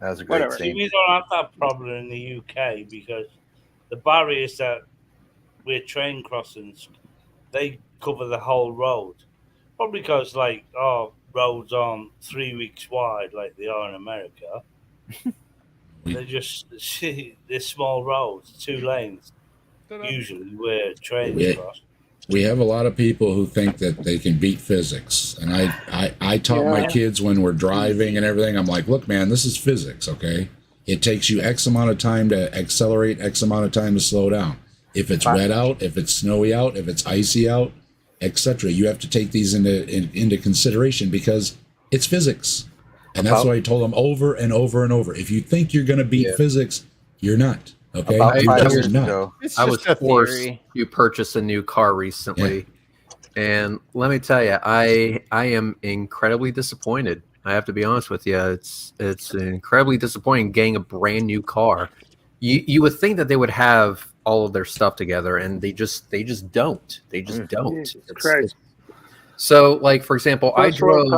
was a great See, scene. we don't have that problem in the UK because the barriers that we're train crossings, they cover the whole road. Probably because, like, roads aren't 3 weeks wide like they are in America. They're just they're small roads, 2 lanes, usually where trains cross. We have a lot of people who think that they can beat physics. And I taught my kids when we're driving and everything, I'm like, look, man, this is physics, okay? It takes you X amount of time to accelerate, X amount of time to slow down. If it's wet out, if it's snowy out, if it's icy out, etc., you have to take these into consideration because it's physics. And that's why I told them over and over and over. If you think you're going to beat physics, you're not. Okay, About you're 5 just years not. ago, I was forced to purchase a new car recently, and let me tell you, I am incredibly disappointed. I have to be honest with you. It's incredibly disappointing getting a brand new car. You would think that they would have all of their stuff together, and they just don't. They just don't. So, like for example, I drove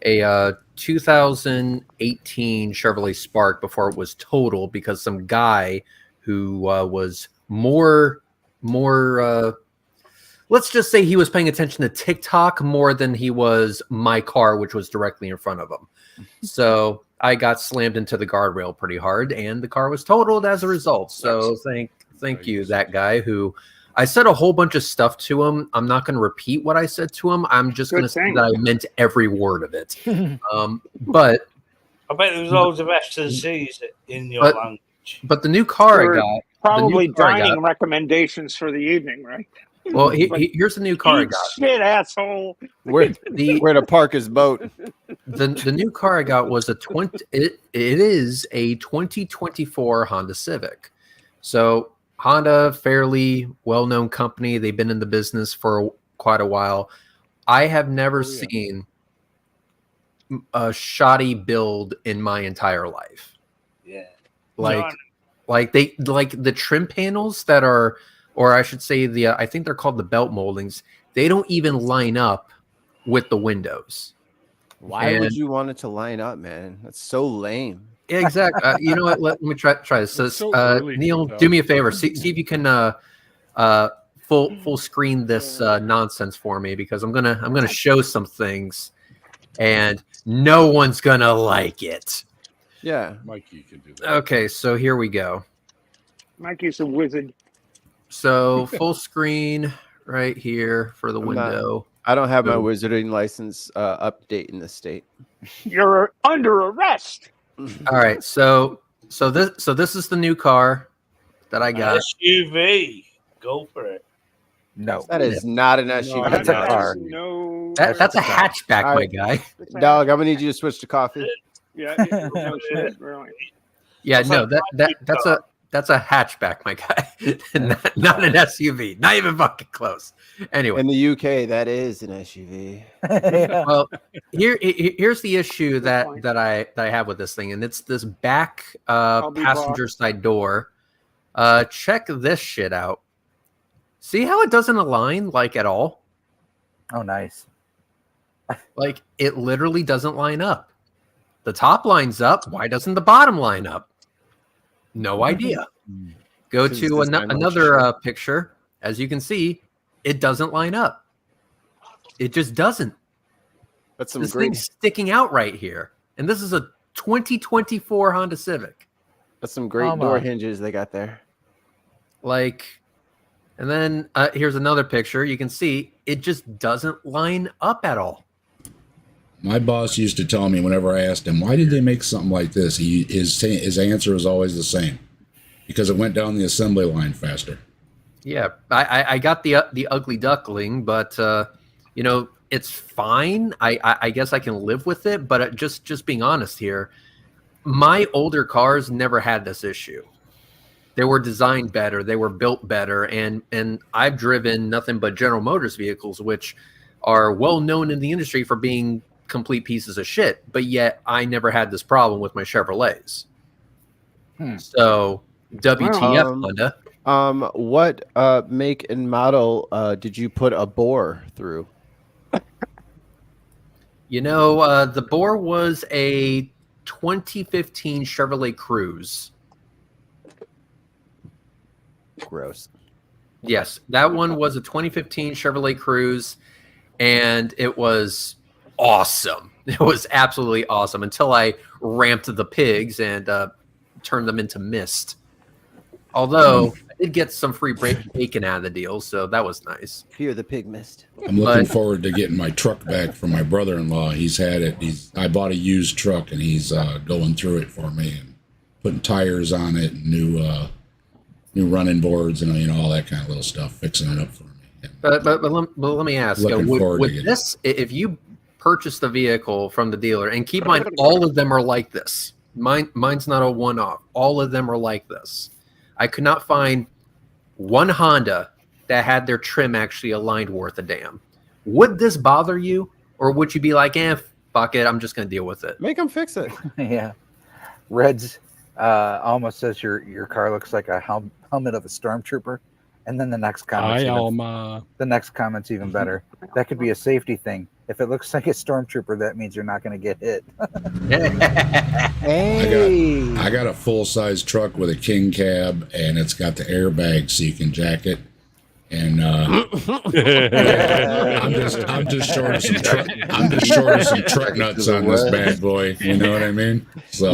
a 2018 Chevrolet Spark before it was totaled because some guy who was more let's just say he was paying attention to TikTok more than he was my car, which was directly in front of him. So I got slammed into the guardrail pretty hard and the car was totaled as a result. So thank you, that guy who I said a whole bunch of stuff to him. I'm not going to repeat what I said to him. I'm just going to say that I meant every word of it. But I bet there's loads of F's and C's in your language. But the new car I got, probably dining recommendations for the evening, right? Well, here's the new car I got. Shit, asshole. Where to park his boat? The new car I got was it is a 2024 Honda Civic. So Honda, fairly well-known company. They've been in the business for quite a while. I have never seen a shoddy build in my entire life. Yeah. Like the trim panels that are, or I should say I think they're called the belt moldings. They don't even line up with the windows. Why would you want it to line up, man? That's so lame. Exactly. You know what? Let me try this. So, Neil, do me a favor. See if you can full screen this nonsense for me because I'm gonna show some things, and no one's gonna like it. Yeah, Mikey can do that. Okay, so here we go. Mikey's a wizard. So full screen right here for the window. I don't have my wizarding license update in the state. You're under arrest. All right, so this is the new car that I got. SUV, go for it. No, that is not an SUV. That's a car. No, that's a hatchback, my guy. Dog, I'm gonna need you to switch to coffee. Yeah, no shit, really. Yeah, no, that's a hatchback, my guy. not an SUV. Not even fucking close. Anyway, in the UK, that is an SUV. Well, here's the issue that I have with this thing, and it's this back passenger side door. Check this shit out. See how it doesn't align like at all? Oh, nice. Like it literally doesn't line up. The top lines up. Why doesn't the bottom line up? No idea. Go to another picture. As you can see, it doesn't line up. It just doesn't. That's some this great thing's sticking out right here. And this is a 2024 Honda Civic. That's some great door hinges they got there. Like, and then here's another picture. You can see it just doesn't line up at all. My boss used to tell me whenever I asked him, why did they make something like this? His answer was always the same. Because it went down the assembly line faster. Yeah, I got the ugly duckling, but it's fine. I guess I can live with it. But just being honest here, my older cars never had this issue. They were designed better, they were built better, and I've driven nothing but General Motors vehicles, which are well known in the industry for being complete pieces of shit, but yet I never had this problem with my Chevrolets. So WTF, Honda. What make and model did you put a bore through? You know, the bore was a 2015 Chevrolet Cruze. Gross. Yes, that one was a 2015 Chevrolet Cruze, and it was awesome. It was absolutely awesome until I ramped the pigs and turned them into mist. Although I did get some free bacon out of the deal, so that was nice. Fear the pig mist. I'm looking forward to getting my truck back from my brother-in-law. He's had it. I bought a used truck, and he's going through it for me and putting tires on it, and new running boards, and all that kind of little stuff, fixing it up for me. But let me ask, would this, if you purchase the vehicle from the dealer, and keep in mind, all of them are like this. Mine's not a one-off. All of them are like this. I could not find one Honda that had their trim actually aligned worth a damn. Would this bother you, or would you be like, fuck it, I'm just going to deal with it? Make them fix it. Yeah. Reds almost says your car looks like a helmet of a stormtrooper. And then the next comment's even better. That could be a safety thing. If it looks like a stormtrooper, that means you're not going to get hit. Hey. I got a full-size truck with a king cab, and it's got the airbag so you can jack it. And I'm just short of some truck nuts on this bad boy. You know what I mean? So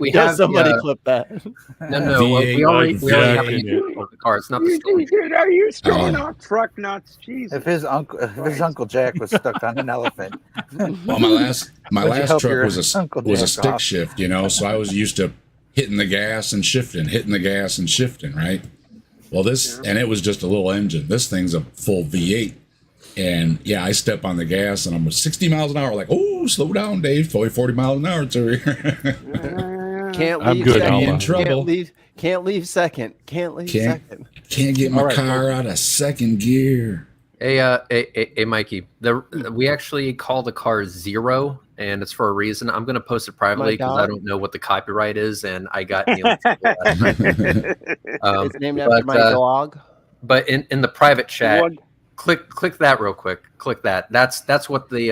we have somebody clip that. No. We already have the car. It's not the story. Are you throwing off truck nuts? Jesus. If his uncle Jack was stuck on an elephant. Well, my last truck was a stick shift. So I was used to hitting the gas and shifting, right? Well, and it was just a little engine. This thing's a full V8. And yeah, I step on the gas and I'm 60 miles an hour. Like, oh, slow down, Dave. 40 miles an hour. It's over here. Can't leave. I'm good. Second. In trouble. Can't leave second. Can't get my car out of second gear. Hey, Mikey. We actually call the car Zero, and it's for a reason. I'm going to post it privately because I don't know what the copyright is, and I got it's named after my dog. But in the private chat, click that real quick. Click that. That's what they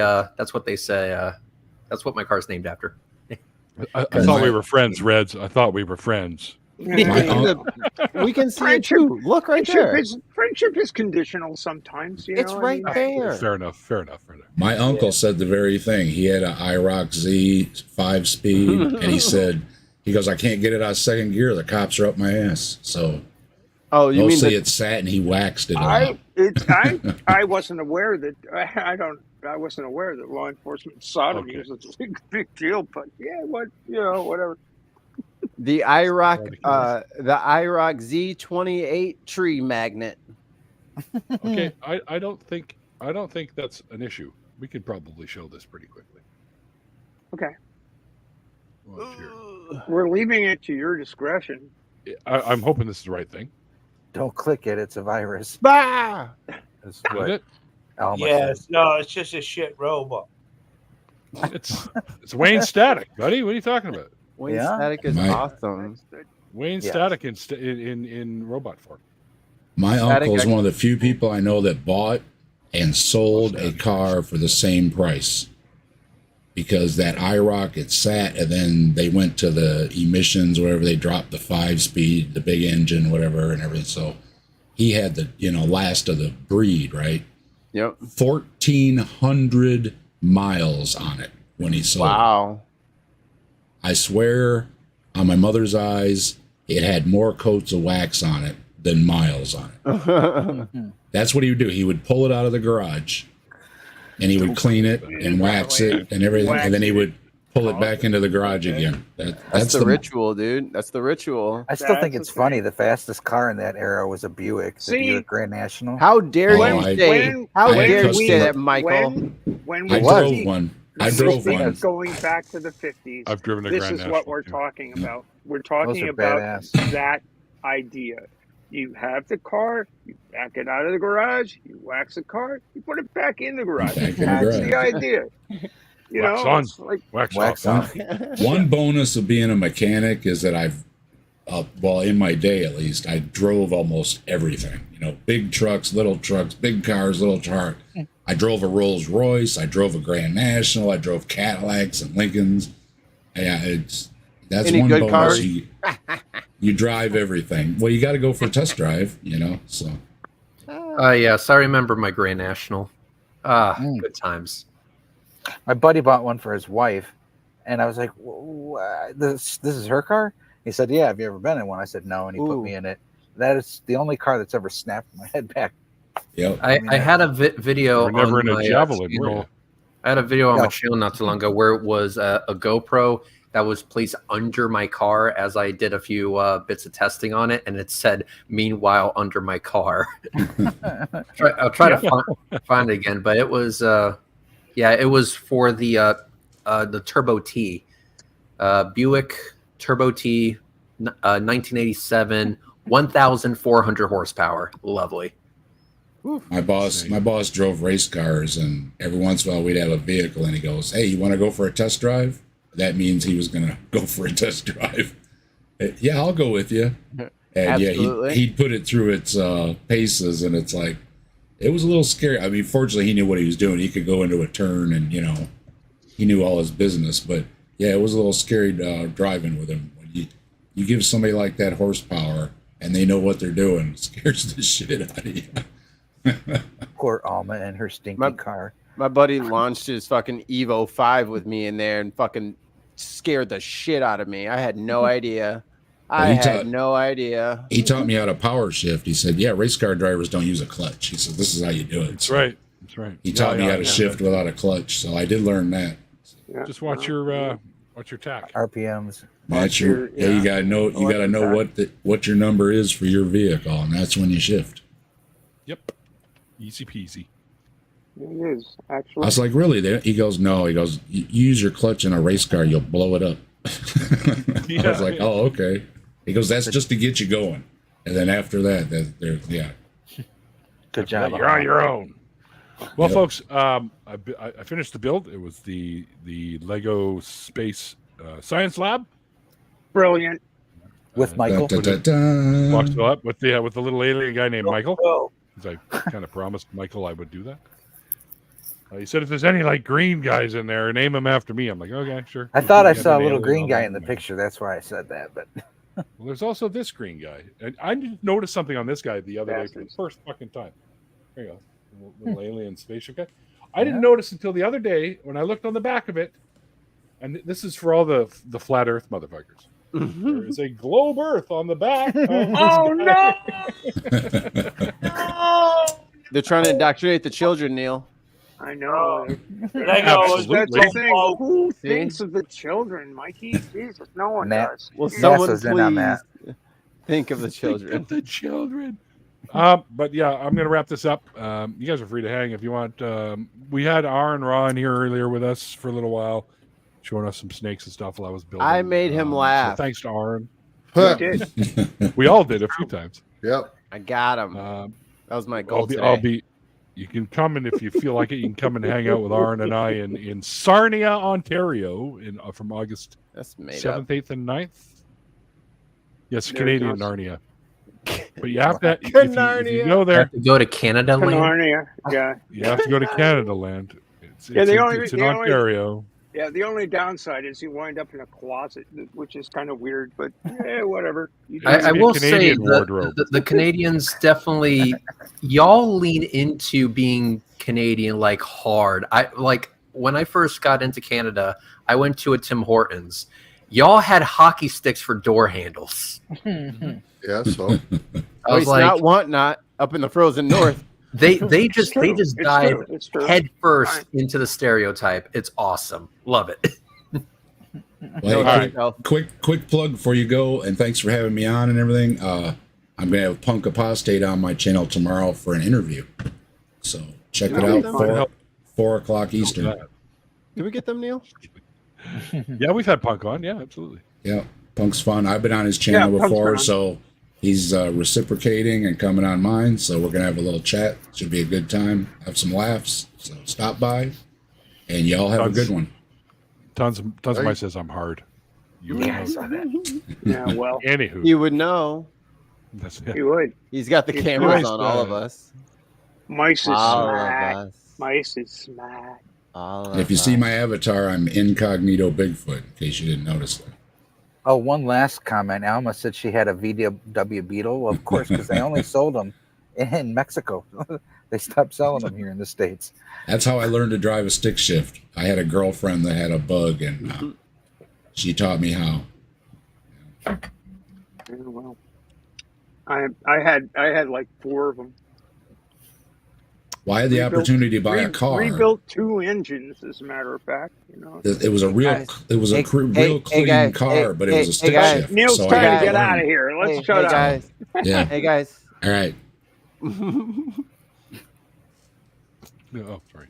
say. That's what my car's named after. I thought we were friends, Reds. I thought we were friends. We can see it too. Look right there. Friendship is conditional sometimes. It's right there. Fair enough. My uncle said the very thing. He had an IROC Z 5-speed, and he goes, I can't get it out of second gear. The cops are up my ass. So, you mean it sat and he waxed it. I wasn't aware that I wasn't aware that law enforcement sodomy was a big deal. But yeah, whatever. The IROC Z28 tree magnet. Okay, I don't think that's an issue. We could probably show this pretty quickly. Okay. We're leaving it to your discretion. I'm hoping this is the right thing. Don't click it. It's a virus. Bah! Is it? Yes. No, it's just a shit robot. It's Wayne Static, buddy. What are you talking about? Wayne Static is awesome. Wayne Static in robot form. My uncle is one of the few people I know that bought and sold a car for the same price. Because that IROC, it sat, and then they went to the emissions, whatever, they dropped the 5-speed, the big engine, whatever, and everything. So he had the, last of the breed, right? Yep. 1,400 miles on it when he sold it. Wow. I swear on my mother's eyes, it had more coats of wax on it than miles on it. That's what he would do. He would pull it out of the garage, and he would clean it and wax it and everything, and then he would pull it back into the garage again. That's the ritual, dude. That's the ritual. I still think it's funny. The fastest car in that era was a Buick, the Buick Grand National. How dare you say that, Michael? When I drove one. Going back to the 50s. I've driven a This Grand is National what we're talking about. We're talking about that idea. You have the car, you back it out of the garage, you wax the car, you put it back in the garage. Back in the That's the garage. idea. You Wax know, on, it's like wax Wax off. off. One bonus of being a mechanic is that I've, well, in my day at least, I drove almost everything. You know, big trucks, big cars, little cars. I drove a Rolls Royce. I drove a Grand National. I drove Cadillacs and Lincolns. Yeah, that's Any one good bonus. cars? You drive everything. Well, you got to go for a test drive. You know, so. Yes, I remember my Grand National. Good times. My buddy bought one for his wife, and I was like, "This is her car?" He said, "Yeah. Have you ever been in one?" I said, "No," and he put me in it. That is the only car that's ever snapped my head back. Yep. I had a video. We're never on in a my Javelin, were channel. you? I had a video on my No. channel not too long ago where it was a GoPro that was placed under my car as I did a few bits of testing on it, and it said, "Meanwhile, under my car." I'll try to find it again, but it was, it was for the Turbo T, Buick Turbo T, 1987, 1,400 horsepower. Lovely. My boss drove race cars, and every once in a while we'd have a vehicle, and he goes, "Hey, you want to go for a test drive?" That means he was going to go for a test drive. Yeah, I'll go with you. And Absolutely. yeah, he'd put it through its paces, and it's like, it was a little scary. I mean, fortunately, he knew what he was doing. He could go into a turn, and he knew all his business. But yeah, it was a little scary driving with him. When you give somebody like that horsepower, and they know what they're doing, it scares the shit out of you. Poor Alma and her stinking car. My buddy launched his fucking Evo 5 with me in there and fucking scared the shit out of me. I had no idea. I had no idea. He taught me how to power shift. He said, "Yeah, race car drivers don't use a clutch." He said, "This is how you do it." That's right. That's right. He taught me how to shift without a clutch, so I did learn that. Just watch your tack. RPMs. That's your, you gotta know. You gotta know what your number is for your vehicle, and that's when you shift. Yep. Easy peasy. it is actually. I was like, "Really?" He goes, "No." He goes, "You use your clutch in a race car, you'll blow it up." I was like, "Oh, okay." He goes, "That's just to get you going, and then after that, yeah." Good job. You're on your own. Well, folks, I finished the build. It was the Lego Space Science Lab. Brilliant. With Michael. Walks up with the little alien guy named Michael. Because I kind of promised Michael I would do that. He said, if there's any like green guys in there, name them after me. I'm like, okay, sure. I thought I saw a little green guy in the picture. That's why I said that. But well, there's also this green guy. And I noticed something on this guy the other day for the first fucking time. There you go. Little alien spaceship guy. I didn't notice until the other day when I looked on the back of it. And this is for all the flat earth motherfuckers. There is a globe earth on the back. Oh, no! No! They're trying to indoctrinate the children, Neil. I know. Absolutely. That's the thing. Who thinks of the children, Mikey? Jesus, no one does. Well, someone NASA's in on that. please think of the children. Think of the children. But yeah, I'm going to wrap this up. You guys are free to hang if you want. We had Aaron Ron here earlier with us for a little while, showing us some snakes and stuff while I was building. I made him laugh. So thanks to Aaron. You did. We all did a few times. Yep. I got him. That was my goal today. You can come, and if you feel like it, you can come and hang out with Aaron and I in Sarnia, Ontario, from August 7th, 8th, and 9th. Yes, Canadian Narnia. But you have to, if you go there, go to Canada land. Narnia, yeah. You have to go to Canada land. It's in Ontario. Yeah, the only downside is you wind up in a closet, which is kind of weird, but whatever. I will say the Canadians definitely, y'all lean into being Canadian like hard. When I first got into Canada, I went to a Tim Hortons. Y'all had hockey sticks for door handles. Yeah, so I was like, not up in the frozen north. They just dive head first into the stereotype. It's awesome. Love it. Well, quick plug before you go, and thanks for having me on and everything. I'm gonna have Punk Apostate on my channel tomorrow for an interview, so check it out. 4 o'clock Eastern. Did we get them, Neil? Yeah, we've had Punk on. Yeah, absolutely. Yeah, Punk's fun. I've been on his channel before, so He's reciprocating and coming on mine, so we're gonna have a little chat. Should be a good time. Have some laughs. So stop by, and y'all have a good one. Tons of my says I'm hard. You would Yeah, I know. saw that. Yeah, well, Anywho, You would know. that's he would. He's got the He's cameras nice, on all of us. Mice is All smack. of us. Mice is smack. All And if you see my avatar, I'm incognito Bigfoot. In case you didn't notice that. Oh, one last comment. Alma said she had a VW Beetle. Well, of course, because they only sold them in Mexico. They stopped selling them here in the States. That's how I learned to drive a stick shift. I had a girlfriend that had a bug, and she taught me how. Yeah, well, I had like 4 of them. Well, I had the opportunity to buy a car. Rebuilt 2 engines, as a matter of fact. You know, It was a real, real clean car, but it was a stick shift. Neil's so trying I to get learn. out of here. Let's shut up. Guys. Yeah. Hey guys. All right. oh, sorry.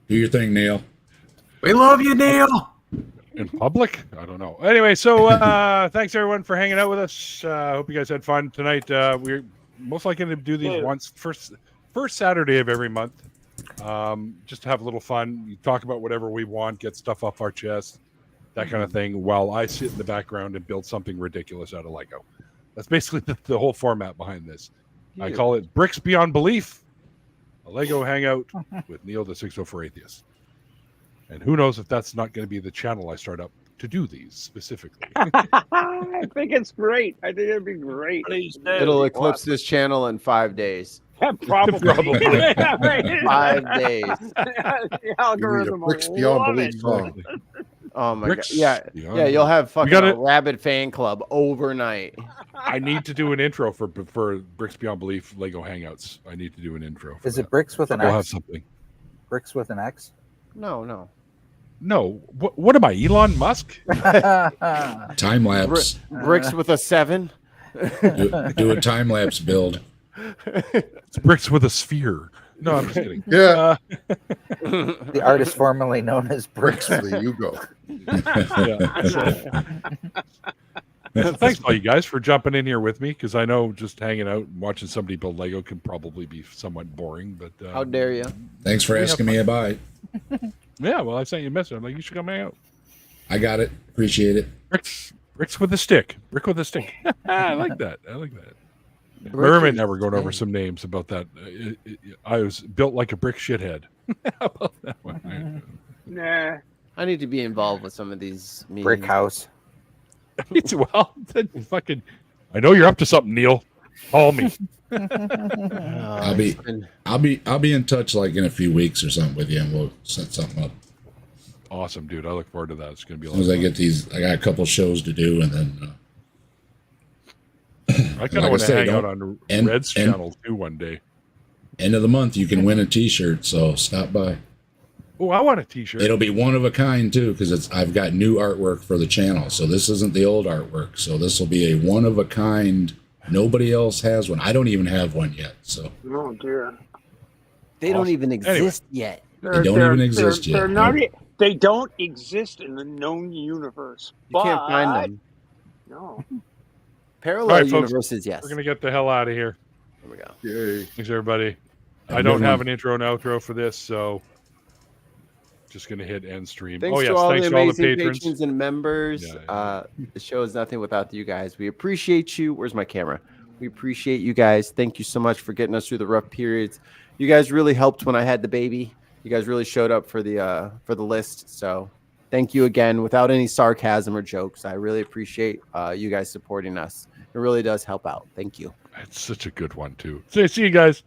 Do your thing, Neil. We love you, Neil. In public? I don't know. Anyway, so thanks everyone for hanging out with us. Hope you guys had fun tonight. We're most likely going to do these first Saturday of every month, just to have a little fun. You talk about whatever we want, get stuff off our chest, that kind of thing, while I sit in the background and build something ridiculous out of Lego. That's basically the whole format behind this. I call it Bricks Beyond Belief, a Lego hangout with Neil the 604 Atheist. And who knows if that's not going to be the channel I start up to do these specifically. I think it's great. I think it'd be great. It'll eclipse this channel in 5 days. Probably. Yeah, right. 5 days. The algorithm. Bricks will Beyond love Belief it. song. Oh my Bricks god. Yeah. Beyond Yeah, you'll have fucking gotta- a rabid fan club overnight. I need to do an intro for Bricks Beyond Belief Lego Hangouts. I need to do an intro. Is it Bricks with an We'll have X? something. Bricks with an X? No. No, what am I, Elon Musk? Time lapse. Bricks with a 7. Do a time lapse build. It's bricks with a sphere. No, I'm just kidding. Yeah. The artist formerly known as Bricks. There you go. Thanks all you guys for jumping in here with me, because I know just hanging out and watching somebody build Lego can probably be somewhat boring. But How dare you? Thanks for asking me about. yeah, well, I sent you a message. I'm like, you should come hang out. I got it. Appreciate it. Bricks with a stick. Brick with a stick. I like that. Merman never going over some names about that. I was built like a brick shithead. How about that one? Nah. I need to be involved with some of these meetings. Brick house. Well, then fucking, I know you're up to something, Neil. Call me. I'll be in touch like in a few weeks or something with you, and we'll set something up. Awesome, dude. I look forward to that. It's going to be As soon as I get these, I got a couple shows to do, and then I kind of want to hang out on Red's channel too one day. End of the month, you can win a T-shirt, so stop by. Oh, I want a T-shirt. It'll be one of a kind too, because I've got new artwork for the channel, so this isn't the old artwork. So this will be a one of a kind. Nobody else has one. I don't even have one yet. So Oh dear. They don't even exist yet. They don't even exist yet. They're not. They don't exist in the known universe. You can't find them. No. Parallel All right, folks, universes, yes. We're going to get the hell out of here. There we go. Yay. Thanks, everybody. I don't have an intro and outro for this, so just going to hit end stream. Thanks to all the amazing patrons and members. The show is nothing without you guys. We appreciate you. Where's my camera? We appreciate you guys. Thank you so much for getting us through the rough periods. You guys really helped when I had the baby. You guys really showed up for the list. So thank you again. Without any sarcasm or jokes, I really appreciate you guys supporting us. It really does help out. Thank you. It's such a good one, too. See you guys.